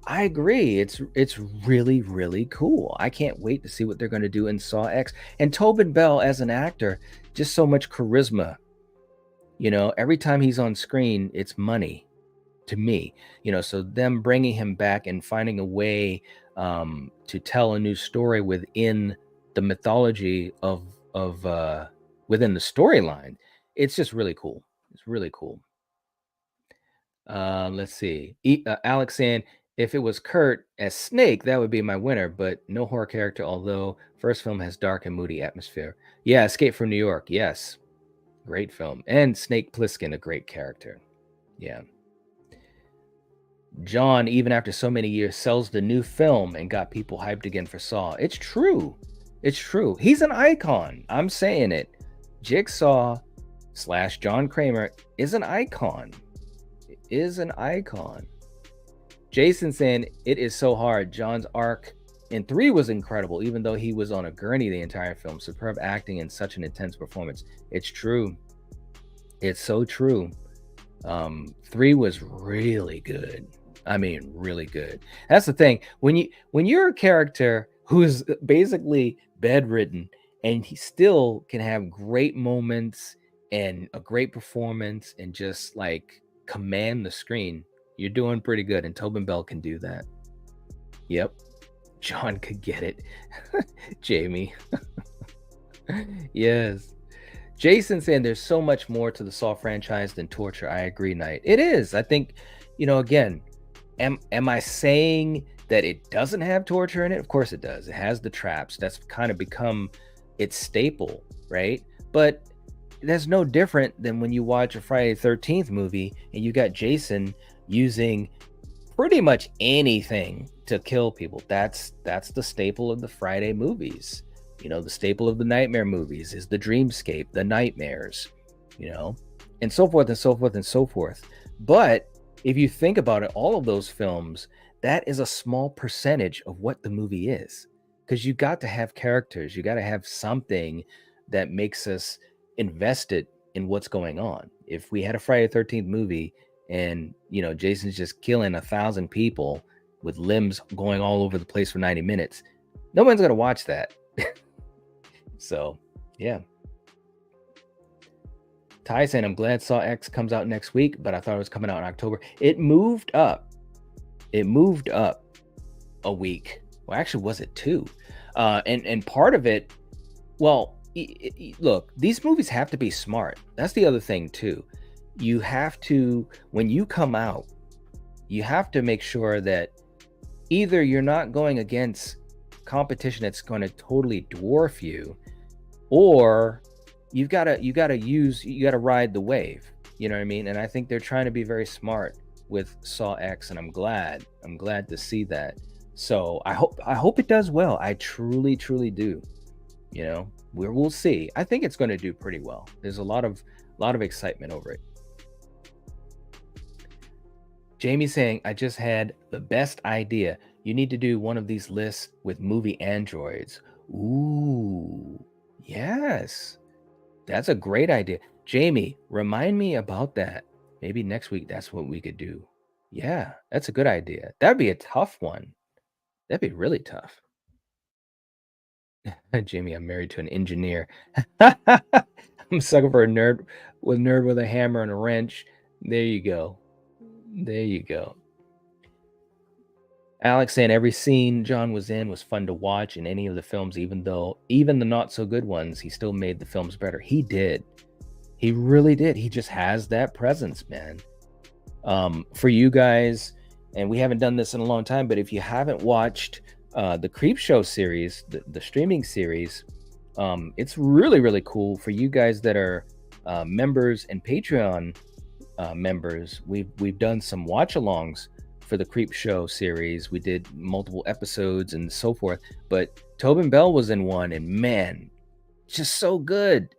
I agree. It's really, really cool. I can't wait to see what they're going to do in Saw X. And Tobin Bell as an actor, just so much charisma. Every time he's on screen, it's money to me. So them bringing him back and finding a way to tell a new story within the mythology of within the storyline, it's just really cool. It's really cool. Let's see. Alex saying, if it was Kurt as Snake, that would be my winner, but no horror character, although first film has dark and moody atmosphere. Yeah, Escape from New York. Yes. Great film. And Snake Plissken, a great character. Yeah. John, even after so many years, sells the new film and got people hyped again for Saw. It's true. It's true. He's an icon. I'm saying it. Jigsaw / John Kramer is an icon. It is an icon. Jason saying, it is so hard. John's arc in 3 was incredible, even though he was on a gurney the entire film. Superb acting and such an intense performance. It's true. It's so true. 3 was really good. I mean, really good. That's the thing. When you're a character who's basically bedridden and he still can have great moments and a great performance and just like command the screen, you're doing pretty good. And Tobin Bell can do that. Yep. John could get it. Jamie. Yes. Jason saying there's so much more to the Saw franchise than torture. I agree, Knight. It is. I think, again, am I saying that it doesn't have torture in it? Of course it does. It has the traps. That's kind of become its staple, right? But that's no different than when you watch a Friday the 13th movie and you got Jason using pretty much anything to kill people. That's the staple of the Friday movies. The staple of the nightmare movies is the dreamscape, the nightmares, and so forth and so forth and so forth. But if you think about it, all of those films, that is a small percentage of what the movie is, because you got to have characters. You got to have something that makes us invested in what's going on. If we had a Friday the 13th movie and, Jason's just killing 1,000 people with limbs going all over the place for 90 minutes, no one's going to watch that. So, yeah. Ty saying, I'm glad Saw X comes out next week, but I thought it was coming out in October. It moved up. It moved up a week. Well, actually, was it 2? And part of it, well, look, these movies have to be smart. That's the other thing, too. You have to, when you come out, you have to make sure that either you're not going against competition that's going to totally dwarf you, or you gotta ride the wave. You know what I mean? And I think they're trying to be very smart with Saw X, and I'm glad to see that. So I hope it does well. I truly do. You know, we'll see. I think it's going to do pretty well. There's a lot of excitement over it. Jamie saying, I just had the best idea. You need to do one of these lists with movie androids. Ooh, yes. That's a great idea. Jamie, remind me about that. Maybe next week that's what we could do. Yeah, that's a good idea. That'd be a tough one. That'd be really tough. Jamie, I'm married to an engineer. I'm sucking for a nerd with a hammer and a wrench. There you go. There you go. Alex saying every scene John was in was fun to watch in any of the films, even the not so good ones, he still made the films better. He did. He really did. He just has that presence, man. For you guys, and we haven't done this in a long time, but if you haven't watched the Creepshow series, the streaming series, it's really cool for you guys that are members and Patreon members. We've done some watch-alongs for the Creepshow series. We did multiple episodes and so forth, but Tobin Bell was in one, and man, just so good.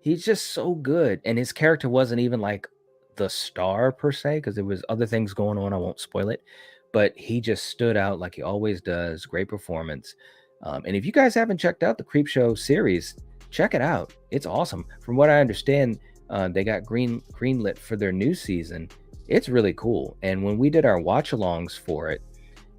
He's just so good, and his character wasn't even like the star per se, because there was other things going on. I won't spoil it, but he just stood out like he always does. Great performance. And if you guys haven't checked out the Creepshow series, check it out. It's awesome. From what I understand, they got greenlit for their new season. It's really cool. And when we did our watch-alongs for it,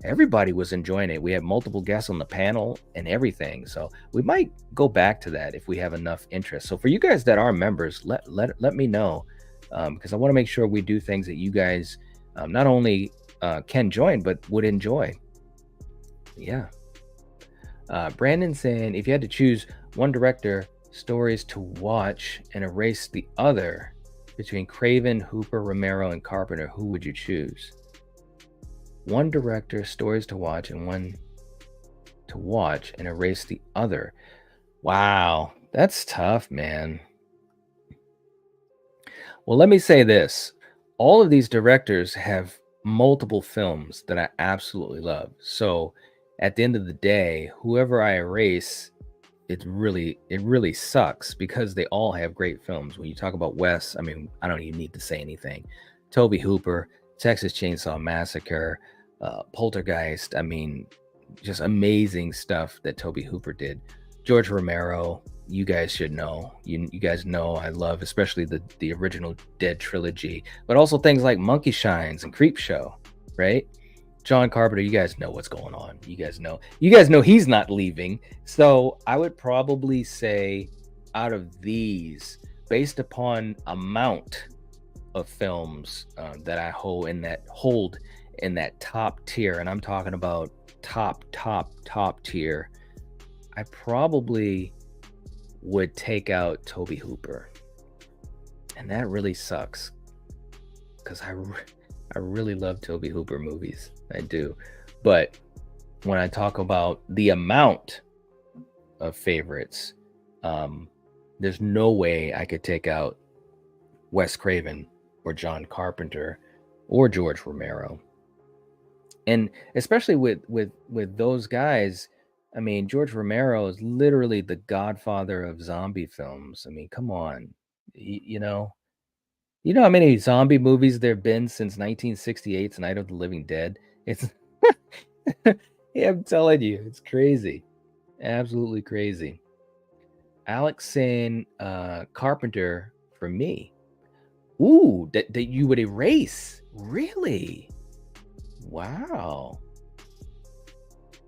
everybody was enjoying it. We had multiple guests on the panel and everything. So we might go back to that if we have enough interest. So for you guys that are members, let me know, because I want to make sure we do things that you guys not only can join, but would enjoy. Yeah. Brandon saying, if you had to choose one director, stories to watch, and erase the other between Craven, Hooper, Romero, and Carpenter, who would you choose? One director, stories to watch, and one to watch and erase the other. Wow, that's tough, man. Well, let me say this. All of these directors have multiple films that I absolutely love. So at the end of the day, whoever I erase, it really sucks, because they all have great films. When you talk about Wes, I mean, I don't even need to say anything. Tobe Hooper, Texas Chainsaw Massacre, Poltergeist. I mean, just amazing stuff that Tobe Hooper did. George Romero, you guys should know. You guys know I love, especially the original Dead trilogy, but also things like Monkey Shines and Creepshow, right? John Carpenter, you guys know what's going on. You guys know he's not leaving. So I would probably say, out of these, based upon amount of films that I hold in that top tier, and I'm talking about top tier, I probably would take out Tobe Hooper. And that really sucks, because I really love Tobe Hooper movies. I do. But when I talk about the amount of favorites, there's no way I could take out Wes Craven or John Carpenter or George Romero. And especially with those guys, I mean, George Romero is literally the godfather of zombie films. I mean, come on. You know how many zombie movies there have been since 1968's Night of the Living Dead? It's yeah, I'm telling you, it's crazy. Absolutely crazy. Alex saying Carpenter for me. Ooh, that you would erase. Really? Wow.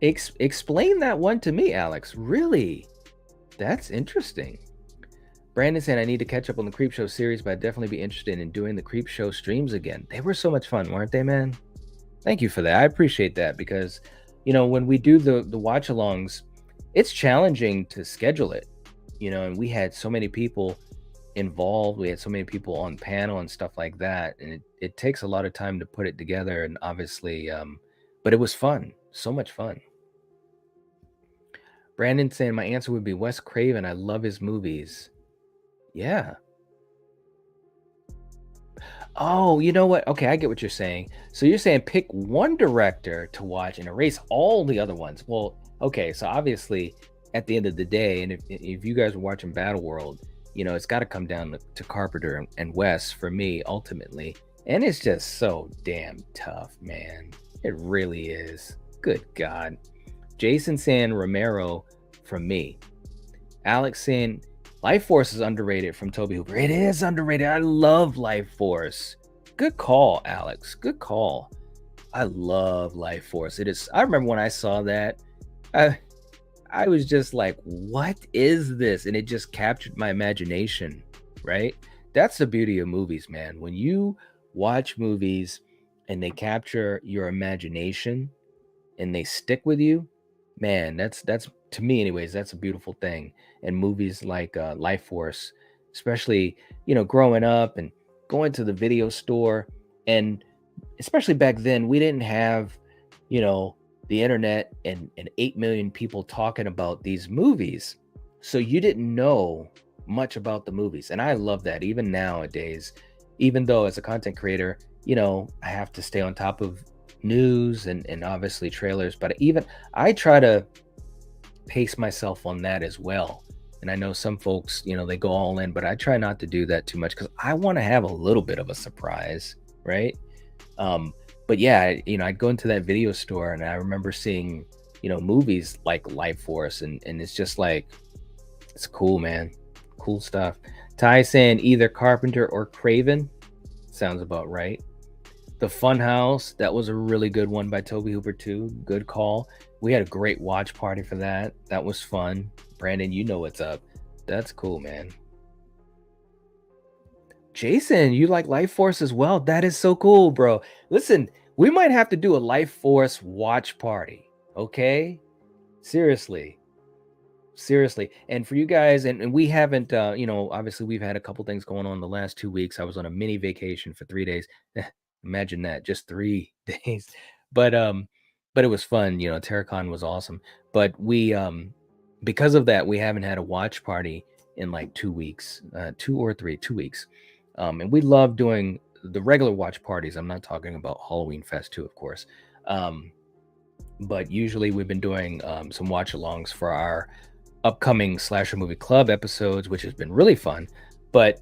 Explain that one to me, Alex. Really? That's interesting. Brandon saying, I need to catch up on the Creepshow series, but I'd definitely be interested in doing the Creepshow streams again. They were so much fun, weren't they, man? Thank you for that. I appreciate that, because, when we do the watch-alongs, it's challenging to schedule it, and we had so many people involved. We had so many people on panel and stuff like that, and it takes a lot of time to put it together, and obviously, but it was fun. So much fun. Brandon saying my answer would be Wes Craven. I love his movies. Yeah. Oh, you know what? Okay, I get what you're saying. So you're saying pick one director to watch and erase all the other ones. Well, okay, so obviously at the end of the day, and if you guys are watching Battle World, it's got to come down to Carpenter and Wes for me ultimately. And it's just so damn tough, man. It really is. Good God. Jason saying Romero from me. Alex saying Life Force is underrated from Toby Hooper. It is underrated. I love Life Force. Good call, Alex. Good call. I love Life Force. It is. I remember when I saw that, I was just like, what is this? And it just captured my imagination, right? That's the beauty of movies, man. When you watch movies and they capture your imagination and they stick with you, man, that's to me anyways, that's a beautiful thing. And movies like Life Force, especially, growing up and going to the video store, and especially back then, we didn't have, the internet and 8 million people talking about these movies. So you didn't know much about the movies. And I love that even nowadays, even though as a content creator, I have to stay on top of news and obviously trailers, but even I try to pace myself on that as well. And I know some folks, they go all in, but I try not to do that too much because I want to have a little bit of a surprise, right? But yeah, I'd go into that video store and I remember seeing, movies like Life Force, and it's just like, it's cool, man. Cool stuff. Ty saying either Carpenter or Craven. Sounds about right. The Funhouse, that was a really good one by Toby Hooper too. Good call. We had a great watch party for that. That was fun. Brandon, you know what's up. That's cool, man. Jason, you like Life Force as well? That is so cool, bro. Listen, we might have to do a Life Force watch party, okay? Seriously. And for you guys, and we haven't, obviously we've had a couple things going on the last 2 weeks. I was on a mini vacation for 3 days. Imagine that, just 3 days. But it was fun. Terracon was awesome. But we, because of that, we haven't had a watch party in like 2 weeks, 2 or 3, 2 weeks. And we love doing the regular watch parties. I'm not talking about Halloween Fest 2, of course. But usually we've been doing some watch alongs for our upcoming Slasher Movie Club episodes, which has been really fun. But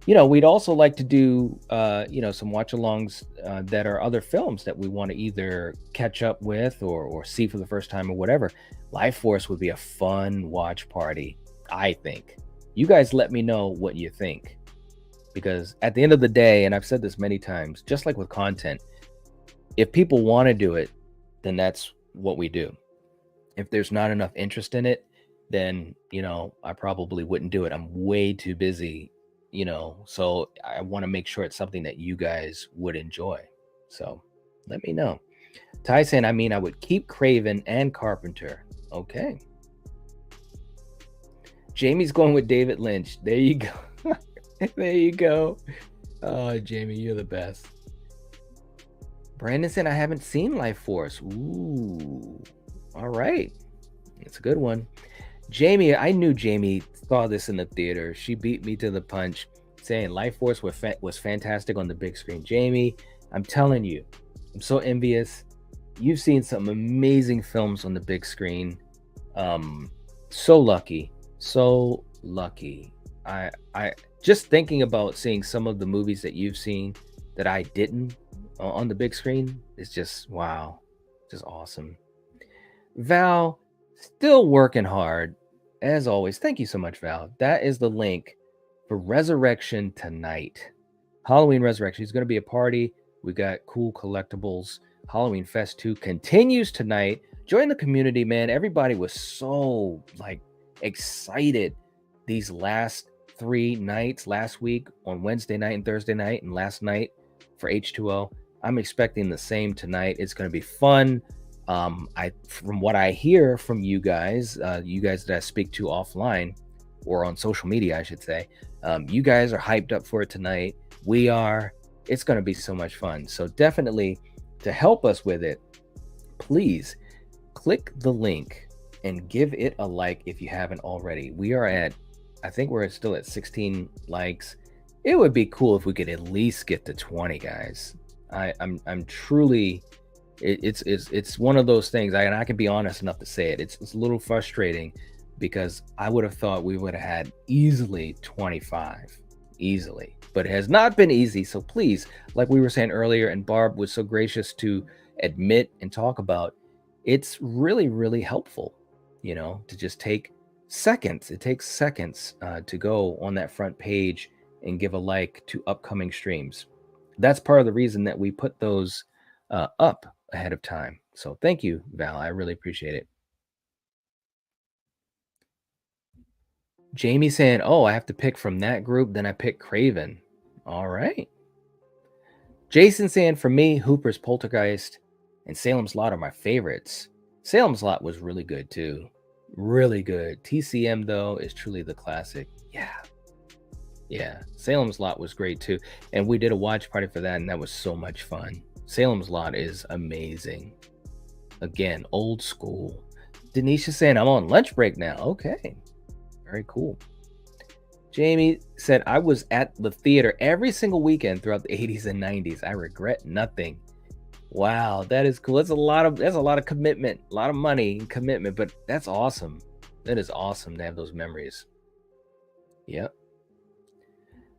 we'd also like to do some watch alongs that are other films that we want to either catch up with or see for the first time or whatever. Life Force would be a fun watch party, I think. You guys let me know what you think, because at the end of the day, and I've said this many times, just like with content, if people want to do it, then that's what we do. If there's not enough interest in it, then I probably wouldn't do it. I'm way too busy, so I want to make sure it's something that you guys would enjoy. So let me know. Ty saying, I would keep Craven and Carpenter. Okay. Jamie's going with David Lynch. There you go. There you go. Oh, Jamie, you're the best. Brandon said, I haven't seen Life Force. Ooh. All right. It's a good one. Jamie, I knew Jamie saw this in the theater. She beat me to the punch, saying Life Force was fantastic on the big screen. Jamie, I'm telling you, I'm so envious. You've seen some amazing films on the big screen. So lucky. I just thinking about seeing some of the movies that you've seen that I didn't on the big screen is just wow. Just awesome. Val, still working hard. As always, thank you so much, Val. That is the link for Resurrection tonight. Halloween Resurrection. It's going to be a party. We got cool collectibles. Halloween Fest 2 continues tonight. Join the community, man. Everybody was so excited these last 3 nights, last week on Wednesday night and Thursday night, and last night for H2O. I'm expecting the same tonight. It's going to be fun. From what I hear from you guys that I speak to offline or on social media, I should say, you guys are hyped up for it tonight. We are. It's going to be so much fun. So definitely, to help us with it, please click the link and give it a like if you haven't already. We are at, I think we're still at 16 likes. It would be cool if we could at least get to 20, guys. I'm truly, it's one of those things. And I can be honest enough to say it. It's a little frustrating because I would have thought we would have had easily 25, easily, but it has not been easy. So please, like we were saying earlier, and Barb was so gracious to admit and talk about, it's really, really helpful, you know, to just take seconds. It takes seconds to go on that front page and give a like to upcoming streams. That's part of the reason that we put those up ahead of time. So thank you, Val. I really appreciate it. Jamie saying, oh, I have to pick from that group, then I pick Craven. All right. Jason saying, for me, Hooper's Poltergeist and Salem's Lot are my favorites. Salem's Lot was really good too. Really good. TCM, though, is truly the classic. Yeah. Salem's Lot was great too. And we did a watch party for that, and that was so much fun. Salem's Lot is amazing. Again, old school. Denisha saying, I'm on lunch break now. Okay. Very cool. Jamie said, I was at the theater every single weekend throughout the 80s and 90s. I regret nothing. Wow, that is cool. That's a lot of commitment, a lot of money and commitment, but that's awesome. That is awesome to have those memories. Yep.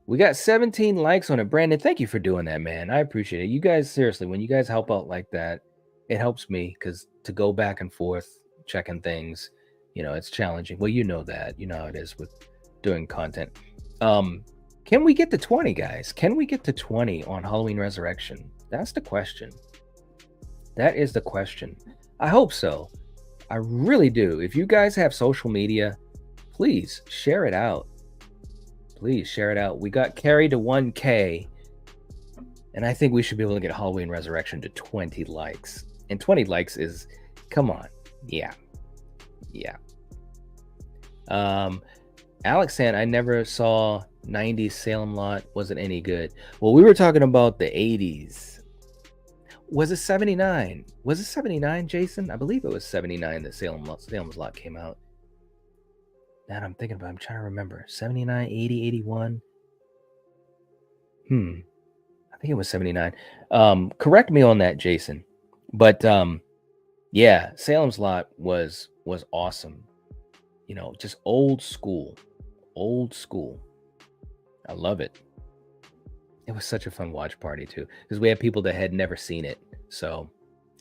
We got 17 likes on it. Brandon, thank you for doing that, man. I appreciate it. You guys, seriously, when you guys help out like that, it helps me, because to go back and forth, checking things, you know, it's challenging. Well, you know that. You know how it is with doing content. Can we get to 20, guys? Can we get to 20 on Halloween Resurrection? That's the question. That is the question. I hope so. I really do. If you guys have social media, please share it out. Please share it out. We got carried to 1K, and I think we should be able to get Halloween Resurrection to 20 likes. And 20 likes is, come on. Yeah. Alex saying, I never saw 90s Salem Lot. Wasn't any good. Well, we were talking about the 80s. Was it 79? Was it 79, Jason? I believe it was 79 that Salem's Lot came out. That I'm thinking about. I'm trying to remember. 79, 80, 81. I think it was 79. Correct me on that, Jason. But yeah, Salem's Lot was awesome. You know, just old school. I love it. It was such a fun watch party too, because we had people that had never seen it. So,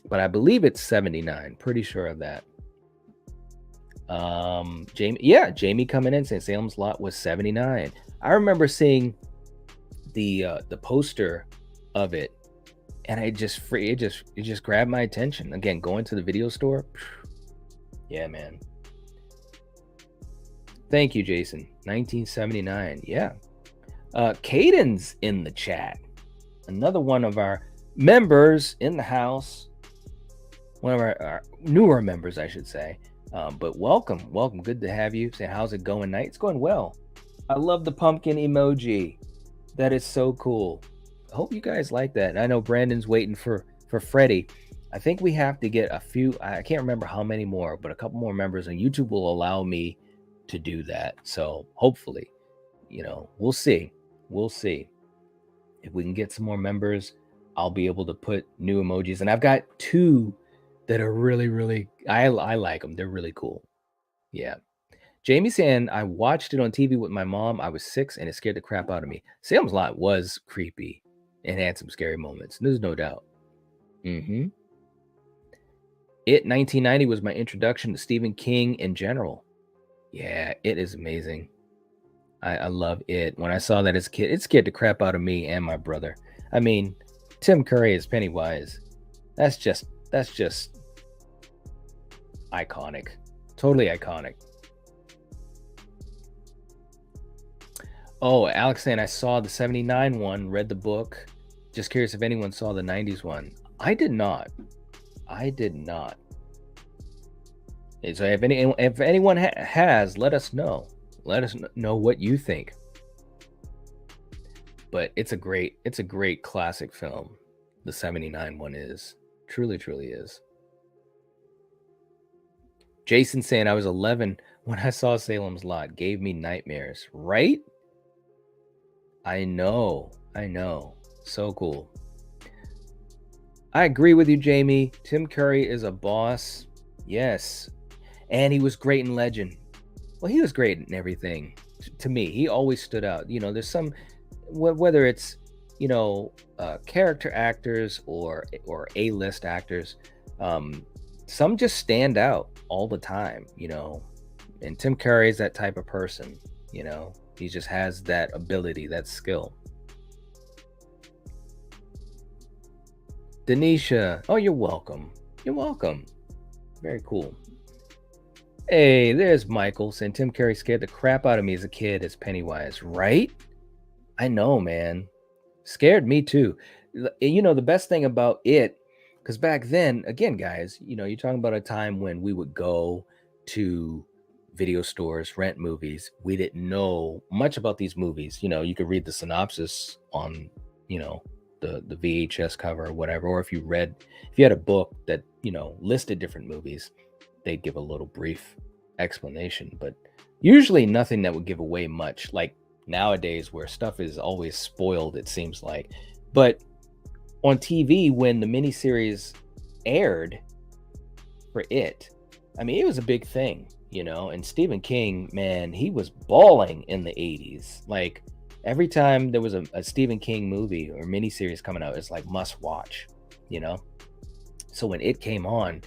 but I believe it's 79. Pretty sure of that. Jamie coming in saying Salem's Lot was 79. I remember seeing the poster of it, and it just grabbed my attention. Again, going to the video store. Yeah, man. Thank you, Jason. 1979. Yeah. Caden's in the chat. Another one of our members in the house. One of our newer members, I should say. But welcome. Good to have you. Say, how's it going, Night? It's going well. I love the pumpkin emoji. That is so cool. I hope you guys like that. And I know Brandon's waiting for Freddie. I think we have to get a few. I can't remember how many more, but a couple more members, and YouTube will allow me to do that. So hopefully, you know, we'll see. If we can get some more members, I'll be able to put new emojis. And I've got two that are really, I like them. They're really cool. Yeah. Jamie saying, I watched it on TV with my mom. I was 6 and it scared the crap out of me. Salem's Lot was creepy and had some scary moments. There's no doubt. It 1990 was my introduction to Stephen King in general. Yeah, it is amazing. I love it. When I saw that as a kid, it scared the crap out of me and my brother. I mean, Tim Curry as Pennywise. That's just iconic. Totally iconic. Oh, Alex saying, I saw the 79 one, read the book. Just curious if anyone saw the 90s one. I did not. So if anyone has, let us know. Let us know what you think. But it's a great classic film. The 79 one is. Truly is. Jason saying I was 11 when I saw Salem's Lot. Gave me nightmares, right? I know. So cool. I agree with you, Jamie. Tim Curry is a boss. Yes. And he was great in Legend. Well, he was great in everything. To me, he always stood out. There's some, whether it's, character actors or A-list actors, some just stand out all the time, and Tim Curry is that type of person, he just has that ability, that skill. Denisha, oh, you're welcome. Very cool. Hey, there's Michael saying Tim Curry scared the crap out of me as a kid as Pennywise, right? I know, man. Scared me too. The best thing about it, because back then, again, guys, you're talking about a time when we would go to video stores, rent movies. We didn't know much about these movies. You could read the synopsis on, the VHS cover or whatever, or if you had a book that, listed different movies, they'd give a little brief explanation, but usually nothing that would give away much, like nowadays where stuff is always spoiled, it seems like. But on TV, when the miniseries aired for it, I mean, it was a big thing, and Stephen King, man, he was balling in the 80s. Like every time there was a Stephen King movie or miniseries coming out, it's like must watch, So when it came on,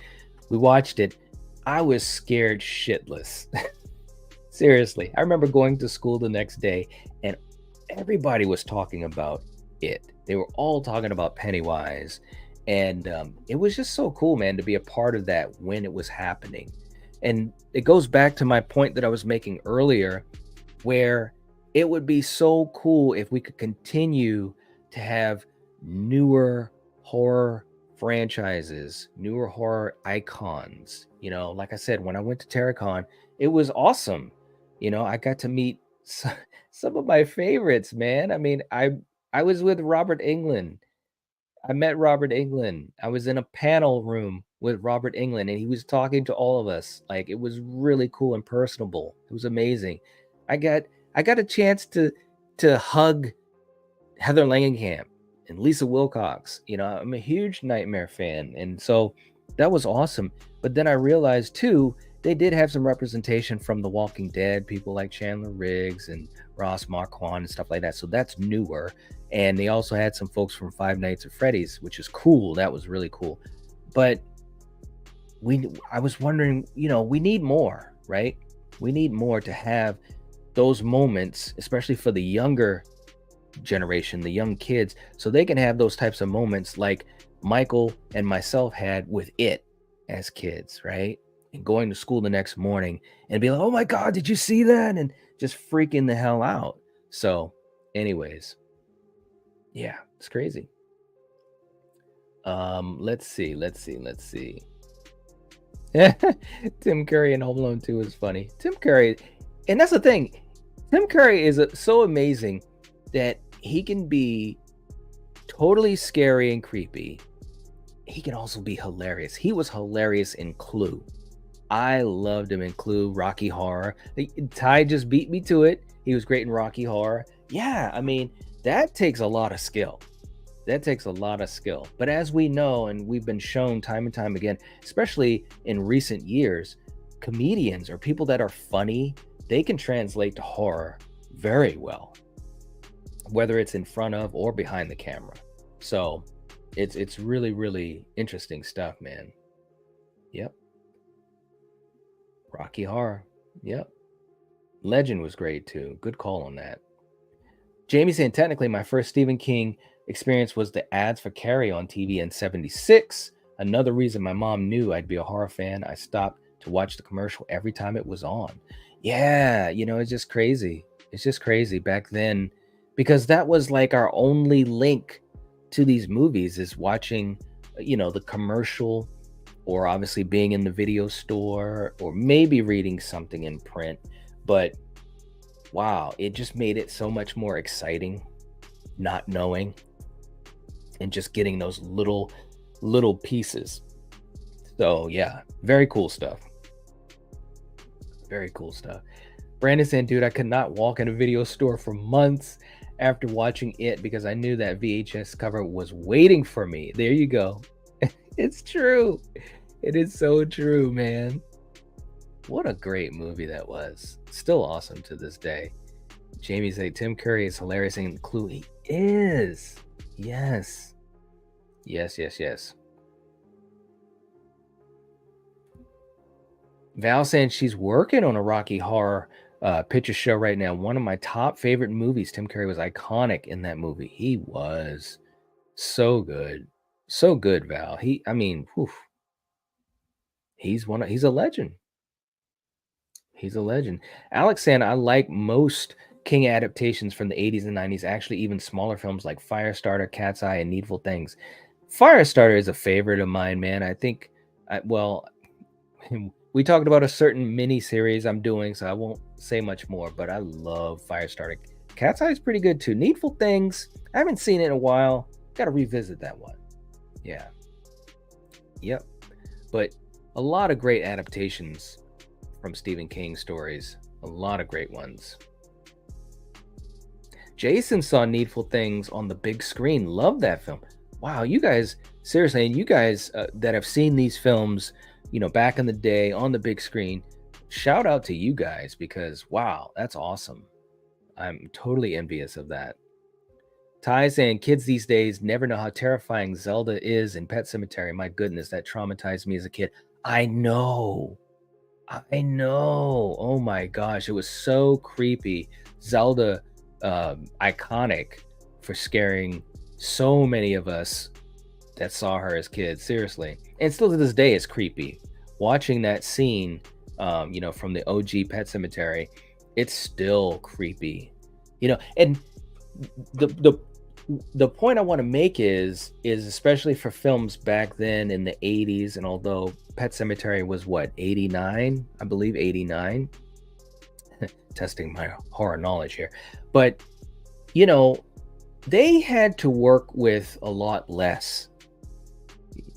we watched it. I was scared shitless. Seriously. I remember going to school the next day and everybody was talking about it. They were all talking about Pennywise. And it was just so cool, man, to be a part of that when it was happening. And it goes back to my point that I was making earlier, where it would be so cool if we could continue to have newer horror franchises, newer horror icons. Like I said, when I went to Terracon, it was awesome. I got to meet some of my favorites, man. I mean, I was with Robert Englund. I met Robert Englund. I was in a panel room with Robert Englund, and he was talking to all of us. Like, it was really cool and personable. It was amazing. I got a chance to hug Heather Langenkamp and Lisa Wilcox. I'm a huge Nightmare fan, and so that was awesome. But then I realized too, they did have some representation from The Walking Dead, people like Chandler Riggs and Ross Marquand and stuff like that. So that's newer. And they also had some folks from Five Nights at Freddy's, which is cool. That was really cool. But I was wondering, we need more, right? We need more to have those moments, especially for the younger generation, the young kids, so they can have those types of moments like Michael and myself had with it as kids, right? And going to school the next morning and be like, oh my God, did you see that? And just freaking the hell out. So anyways, yeah, it's crazy. Let's see. Tim Curry in Home Alone 2 is funny. Tim Curry, and that's the thing. Tim Curry is so amazing that he can be totally scary and creepy. He can also be hilarious. He was hilarious in Clue. I loved him in Clue, Rocky Horror. Ty just beat me to it. He was great in Rocky Horror. Yeah, I mean, that takes a lot of skill. But as we know, and we've been shown time and time again, especially in recent years, comedians or people that are funny, they can translate to horror very well, whether it's in front of or behind the camera. So it's really, really interesting stuff, man. Yep. Rocky Horror. Yep. Legend was great too. Good call on that. Jamie saying, technically my first Stephen King experience was the ads for Carrie on TV in '76. Another reason my mom knew I'd be a horror fan. I stopped to watch the commercial every time it was on. Yeah, it's just crazy. It's just crazy back then, because that was like our only link to these movies, is watching, the commercial, or obviously being in the video store, or maybe reading something in print. But wow, it just made it so much more exciting, not knowing, and just getting those little pieces. So yeah, very cool stuff. Very cool stuff. Brandon saying, dude, I could not walk in a video store for months after watching it because I knew that VHS cover was waiting for me. There you go. It's true. It is so true, man. What a great movie that was. Still awesome to this day. Jamie said, Tim Curry is hilarious in Clue. He is. Yes. Yes. Val saying she's working on a Rocky Horror Picture Show right now. One of my top favorite movies. Tim Curry was iconic in that movie. He was so good. So good, Val. He's a legend. He's a legend. Alex saying, I like most King adaptations from the 80s and 90s, actually even smaller films like Firestarter, Cat's Eye, and Needful Things. Firestarter is a favorite of mine, man. I think, we talked about a certain mini series I'm doing, so I won't say much more, but I love Firestarter. Cat's Eye is pretty good too. Needful Things, I haven't seen it in a while. Got to revisit that one. Yeah. Yep. But a lot of great adaptations from Stephen King stories. A lot of great ones. Jason saw Needful Things on the big screen. Love that film. Wow, you guys, seriously, and you guys that have seen these films, back in the day on the big screen, shout out to you guys because, wow, that's awesome. I'm totally envious of that. Ty saying, kids these days never know how terrifying Zelda is in Pet Sematary. My goodness, that traumatized me as a kid. I know. Oh my gosh, it was so creepy. Zelda, iconic for scaring so many of us that saw her as kids, seriously. And still to this day, it's creepy. Watching that scene, from the OG Pet Sematary, it's still creepy. And the point I want to make is especially for films back then in the 80s, and although Pet Sematary was 89, I believe 89, testing my horror knowledge here, but they had to work with a lot less,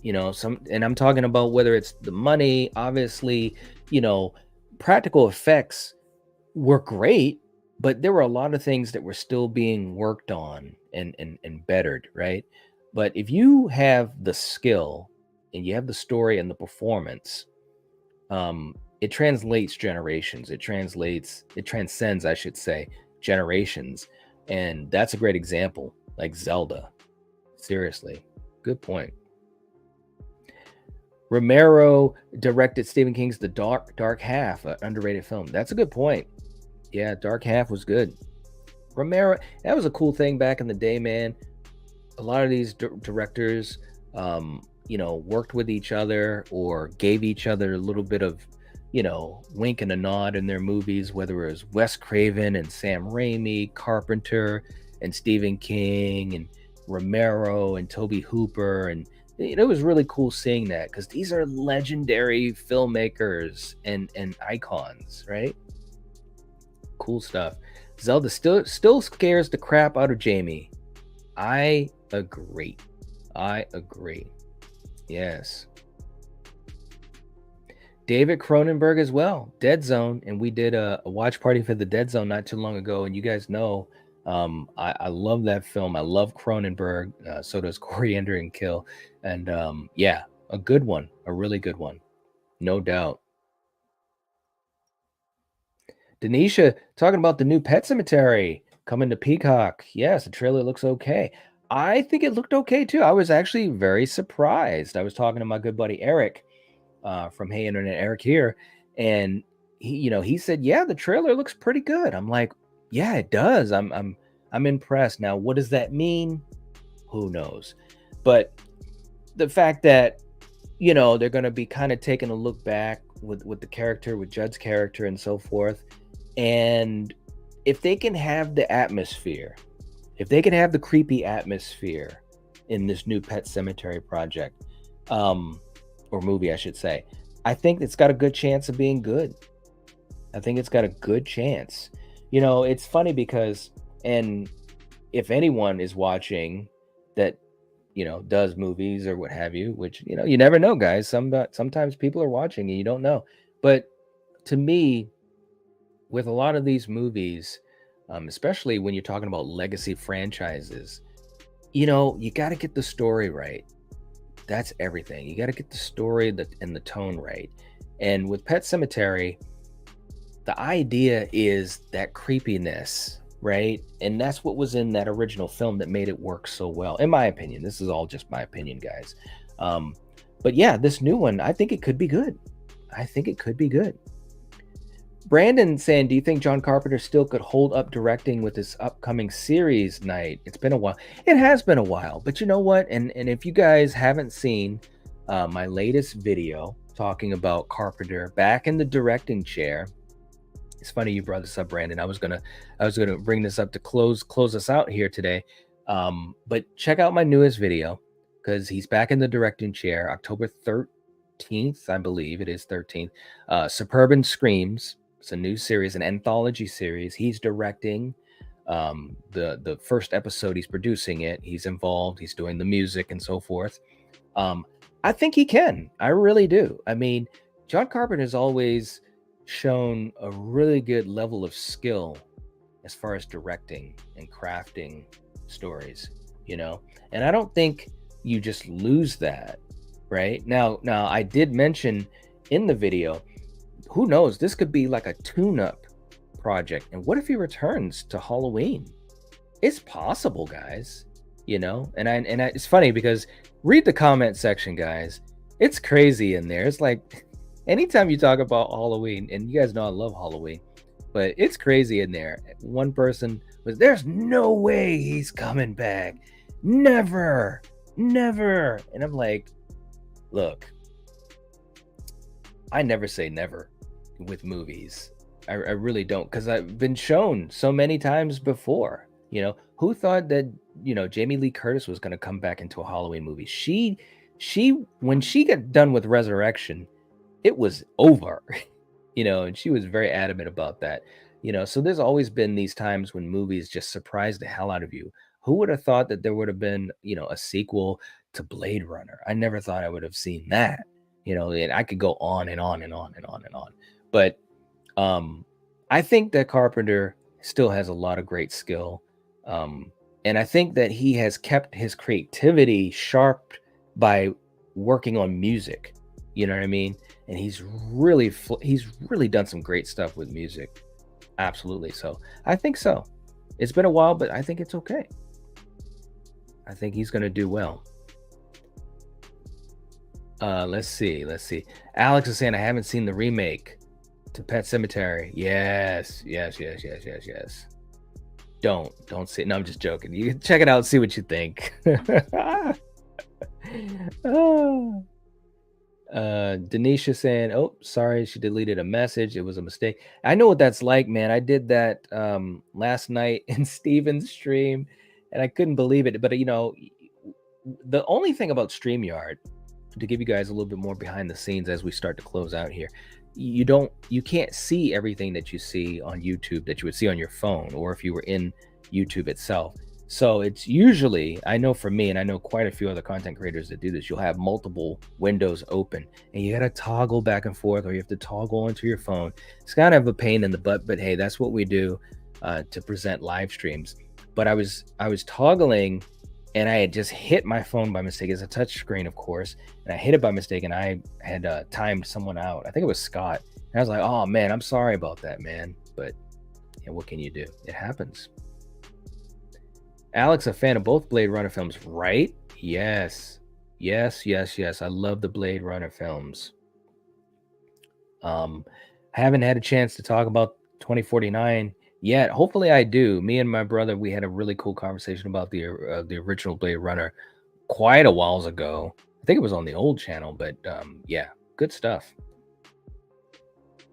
and I'm talking about whether it's the money, obviously, practical effects were great, but there were a lot of things that were still being worked on and bettered, right? But if you have the skill and you have the story and the performance, it translates generations. It transcends, I should say, generations. And that's a great example, like Zelda. Seriously, good point. Romero directed Stephen King's The Dark Half, an underrated film. That's a good point. Yeah, Dark Half was good. Romero, that was a cool thing back in the day, man. A lot of these directors, worked with each other or gave each other a little bit of, wink and a nod in their movies, whether it was Wes Craven and Sam Raimi, Carpenter and Stephen King and Romero and Tobe Hooper. And it was really cool seeing that because these are legendary filmmakers and icons, right? Cool stuff. Zelda still scares the crap out of Jamie. I agree. Yes. David Cronenberg as well. Dead Zone, and we did a watch party for the Dead Zone not too long ago, and you guys know I love that film. I love Cronenberg. So does Coriander and Kill, and a good one, a really good one, no doubt. Denisha talking about the new Pet Sematary coming to Peacock. Yes, the trailer looks okay. I think it looked okay too. I was actually very surprised. I was talking to my good buddy Eric from Hey Internet, Eric here, and he said, yeah, the trailer looks pretty good. I'm like, yeah, it does. I'm impressed. Now, what does that mean? Who knows? But the fact that they're going to be kind of taking a look back with the character, with Judd's character, and so forth. And if they can have the atmosphere, if they can have the creepy atmosphere in this new Pet Sematary project, or movie, I should say, I think it's got a good chance of being good. I think it's got a good chance. It's funny because, and if anyone is watching that, does movies or what have you, which, you never know, guys. Sometimes people are watching and you don't know. But to me, with a lot of these movies, especially when you're talking about legacy franchises, you got to get the story right. That's everything. You got to get the story and the tone right. And with Pet Sematary, the idea is that creepiness, right? And that's what was in that original film that made it work so well, in my opinion. This is all just my opinion, guys. But yeah, this new one, I think it could be good. I think it could be good. Brandon saying, do you think John Carpenter still could hold up directing with this upcoming series night? It's been a while. It has been a while, but you know what? And if you guys haven't seen my latest video talking about Carpenter back in the directing chair, it's funny you brought this up, Brandon. I was gonna bring this up to close us out here today. But check out my newest video because he's back in the directing chair, October 13th, I believe it is 13th. Suburban Screams. It's a new series, an anthology series. He's directing the first episode. He's producing it. He's involved. He's doing the music and so forth. I think he can. I really do. I mean, John Carpenter has always shown a really good level of skill as far as directing and crafting stories, and I don't think you just lose that. Right now I did mention in the video, who knows, this could be like a tune-up project. And what if he returns to Halloween? It's possible, guys, and it's funny because read the comment section, guys. It's crazy in there. It's like anytime you talk about Halloween, and you guys know I love Halloween, but it's crazy in there. One person was, there's no way he's coming back. Never. And I'm like, look, I never say never with movies. I really don't, because I've been shown so many times before. Who thought that Jamie Lee Curtis was going to come back into a Halloween movie? She when she got done with Resurrection, it was over. And she was very adamant about that. So there's always been these times when movies just surprise the hell out of you. Who would have thought that there would have been a sequel to Blade Runner? I never thought I would have seen that. And I could go on and on and on and on and on. But I think that Carpenter still has a lot of great skill. And I think that he has kept his creativity sharp by working on music. You know what I mean? And he's really done some great stuff with music. Absolutely. So I think so. It's been a while, but I think it's okay. I think he's going to do well. Let's see. Alex is saying, I haven't seen the remake to Pet Sematary. Yes. Don't see it. No, I'm just joking. You can check it out and see what you think. Denisha saying, oh, sorry, she deleted a message. It was a mistake. I know what that's like, man. I did that last night in Steven's stream, and I couldn't believe it. But the only thing about StreamYard, to give you guys a little bit more behind the scenes as we start to close out here, you can't see everything that you see on YouTube that you would see on your phone, or if you were in YouTube itself. So it's usually, I know for me, and I know quite a few other content creators that do this, you'll have multiple windows open and you got to toggle back and forth, or you have to toggle onto your phone. It's kind of a pain in the butt, but hey, that's what we do to present live streams. But I was toggling, and I had just hit my phone by mistake. It's a touch screen, of course, and I hit it by mistake, and I had timed someone out. I think it was Scott. And I was like, oh man, I'm sorry about that, man. But yeah, what can you do? It happens. Alex, a fan of both Blade Runner films, right? Yes. I love the Blade Runner films. Haven't had a chance to talk about 2049 yet. Hopefully I do. Me and my brother, we had a really cool conversation about the original Blade Runner quite a while ago. I think it was on the old channel, but yeah, good stuff.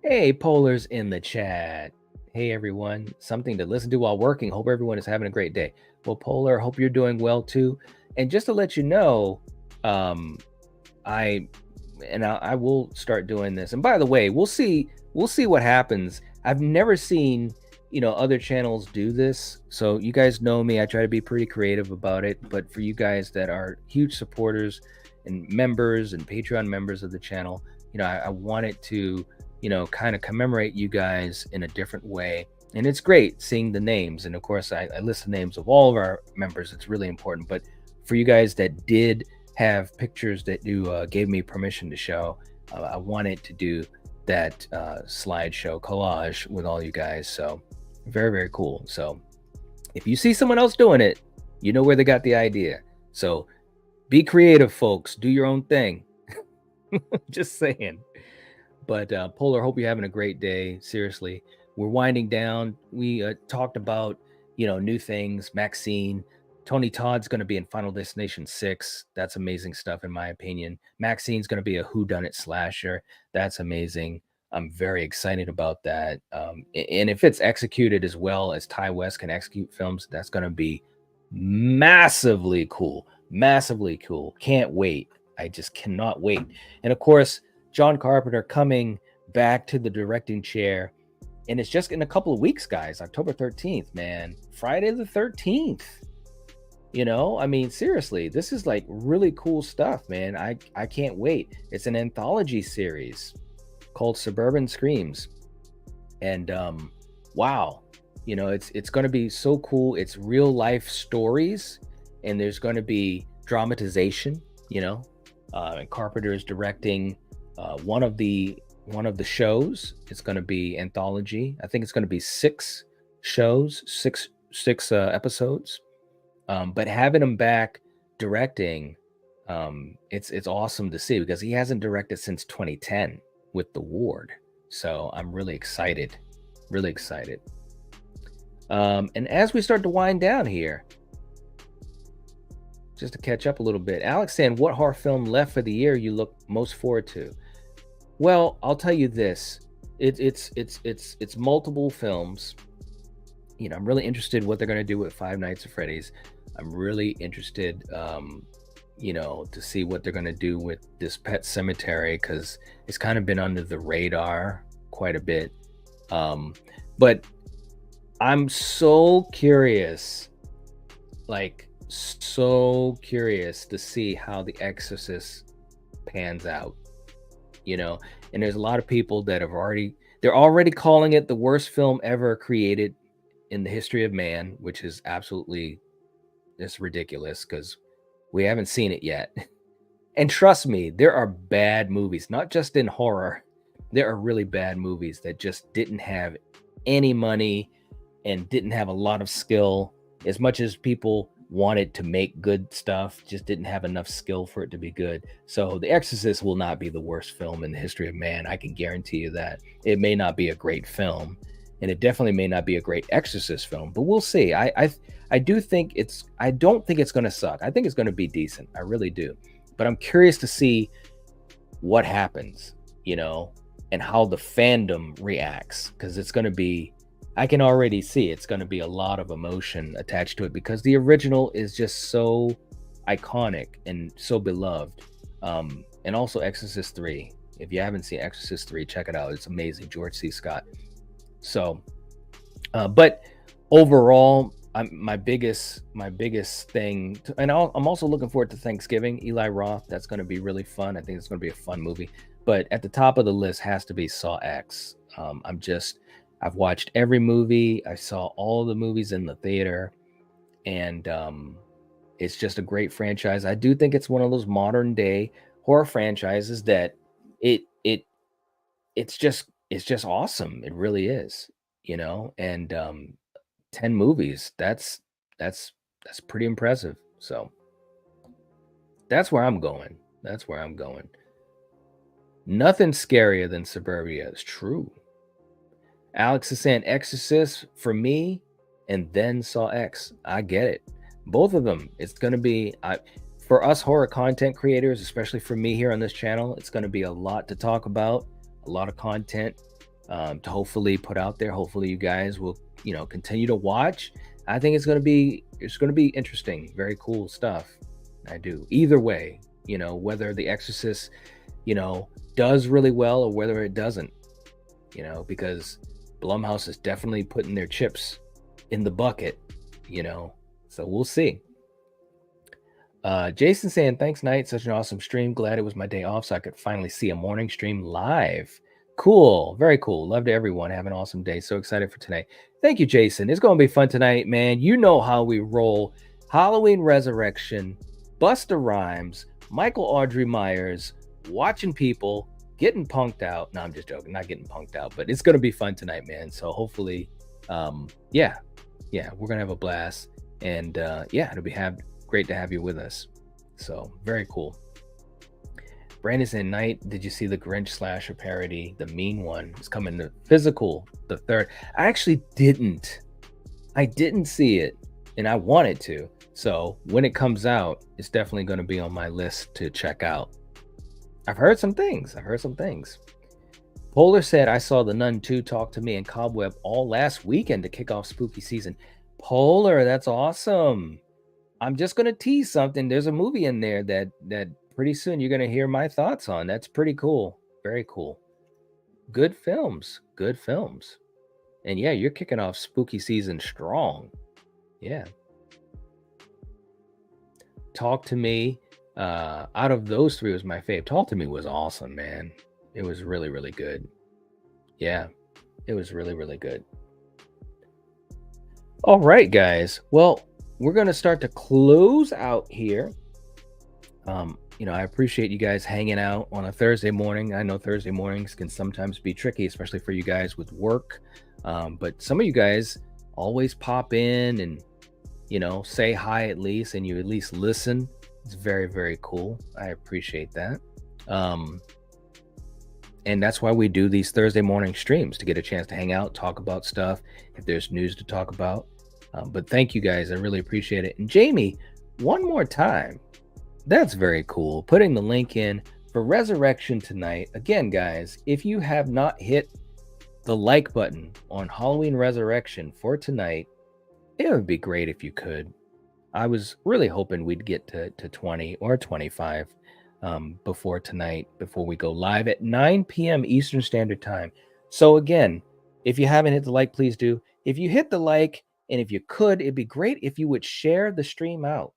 Hey, Polar's in the chat. Hey everyone, something to listen to while working. Hope everyone is having a great day. Well, Polar, hope you're doing well too. And just to let you know, I will start doing this. And by the way, we'll see what happens. I've never seen other channels do this. So you guys know me. I try to be pretty creative about it. But for you guys that are huge supporters and members and Patreon members of the channel, I want it to kind of commemorate you guys in a different way. And it's great seeing the names. And of course, I list the names of all of our members. It's really important. But for you guys that did have pictures that you gave me permission to show, I wanted to do that slideshow collage with all you guys. So very, very cool. So if you see someone else doing it, you know where they got the idea. So be creative, folks. Do your own thing. Just saying. But Polar, hope you're having a great day. Seriously, we're winding down. We talked about, new things. Maxxxine. Tony Todd's going to be in Final Destination 6. That's amazing stuff, in my opinion. Maxxine's going to be a whodunit slasher. That's amazing. I'm very excited about that. And if it's executed as well as Ty West can execute films, that's going to be massively cool. Massively cool. Can't wait. I just cannot wait. And of course, John Carpenter coming back to the directing chair. And it's just in a couple of weeks, guys. October 13th, man. Friday the 13th. Seriously, this is like really cool stuff, man. I can't wait. It's an anthology series called Suburban Screams. And wow, it's going to be so cool. It's real life stories, and there's going to be dramatization, and Carpenter is directing one of the shows. It's going to be anthology. I think it's going to be 6 shows, six episodes. But having him back directing, it's awesome to see, because he hasn't directed since 2010 with The Ward. So I'm really excited, really excited. And as we start to wind down here, just to catch up a little bit, Alex saying, what horror film left for the year you look most forward to? Well, I'll tell you this, it's multiple films. I'm really interested what they're going to do with Five Nights at Freddy's. I'm really interested, to see what they're going to do with this Pet Sematary, because it's kind of been under the radar quite a bit. But I'm so curious, to see how The Exorcist pans out, and there's a lot of people that they're already calling it the worst film ever created in the history of man, which is absolutely just ridiculous, because we haven't seen it yet. And trust me, there are bad movies, not just in horror. There are really bad movies that just didn't have any money and didn't have a lot of skill. As much as people wanted to make good stuff, just didn't have enough skill for it to be good. So The Exorcist will not be the worst film in the history of man. I can guarantee you that. It may not be a great film, and it definitely may not be a great Exorcist film, but we'll see. I don't think it's going to suck. I think it's going to be decent. I really do. But I'm curious to see what happens, and how the fandom reacts, because it's going to be, I can already see it's going to be a lot of emotion attached to it, because the original is just so iconic and so beloved. And also Exorcist 3. If you haven't seen Exorcist 3, check it out. It's amazing. George C. Scott. So, but overall, my biggest thing, and I'm also looking forward to Thanksgiving. Eli Roth, that's going to be really fun. I think it's going to be a fun movie. But at the top of the list has to be Saw X. I've watched every movie. I saw all the movies in the theater, and it's just a great franchise. I do think it's one of those modern day horror franchises that it's just awesome. It really is, and 10 movies. That's pretty impressive. So that's where I'm going. Nothing scarier than Suburbia. It's true. Alex is saying Exorcist for me, and then Saw X. I get it. Both of them. It's going to be, for us horror content creators, especially for me here on this channel, it's going to be a lot to talk about, a lot of content to hopefully put out there. Hopefully you guys will, continue to watch. I think it's going to be interesting. Very cool stuff. I do. Either way, whether The Exorcist, does really well or whether it doesn't, because Blumhouse is definitely putting their chips in the bucket, so we'll see. Jason saying, thanks, Night. Such an awesome stream. Glad it was my day off so I could finally see a morning stream live. Cool. Very cool. Love to everyone. Have an awesome day. So excited for tonight. Thank you, Jason. It's going to be fun tonight, man. You know how we roll. Halloween Resurrection, Busta Rhymes, Michael Audrey Myers, watching people, getting punked out. No, I'm just joking. Not getting punked out, but it's going to be fun tonight, man. So hopefully, yeah, we're going to have a blast. And yeah, it'll be great to have you with us. So very cool. Brandon said, Night, did you see the Grinch slasher parody? The mean one is coming to physical, the 3rd. I actually didn't. I didn't see it, and I wanted to. So when it comes out, it's definitely going to be on my list to check out. I've heard some things. Polar said, I saw The Nun 2 Talk to Me and Cobweb all last weekend to kick off spooky season. Polar, that's awesome. I'm just going to tease something. There's a movie in there that pretty soon you're going to hear my thoughts on. That's pretty cool. Very cool. Good films. And yeah, you're kicking off spooky season strong. Yeah. Talk to Me. Out of those 3 was my fave. Talk to Me was awesome, man. It was really, really good. Yeah, it was really, really good. All right, guys. Well, we're going to start to close out here. I appreciate you guys hanging out on a Thursday morning. I know Thursday mornings can sometimes be tricky, especially for you guys with work. But some of you guys always pop in and, say hi at least, and you at least listen. It's very, very cool. I appreciate that. And that's why we do these Thursday morning streams, to get a chance to hang out, talk about stuff, if there's news to talk about. But thank you guys. I really appreciate it. And Jamie, one more time. That's very cool. Putting the link in for Resurrection tonight. Again, guys, if you have not hit the like button on Halloween Resurrection for tonight, it would be great if you could. I was really hoping we'd get to 20 or 25 before tonight, before we go live at 9 p.m. Eastern Standard Time. So again, if you haven't hit the like, please do. If you hit the like, and if you could, it'd be great if you would share the stream out.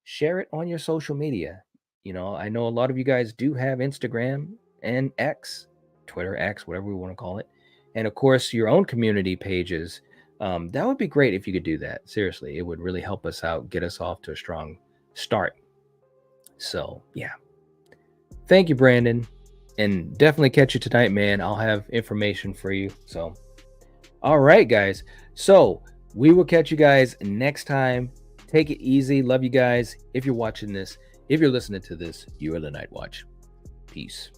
Share it on your social media. I know a lot of you guys do have Instagram and X, Twitter, X, whatever we want to call it. And of course, your own community pages. That would be great if you could do that. Seriously, it would really help us out, get us off to a strong start. So, yeah. Thank you, Brandon. And definitely catch you tonight, man. I'll have information for you. So, all right, guys. So, we will catch you guys next time. Take it easy. Love you guys. If you're watching this, if you're listening to this, you are the Night Watch. Peace.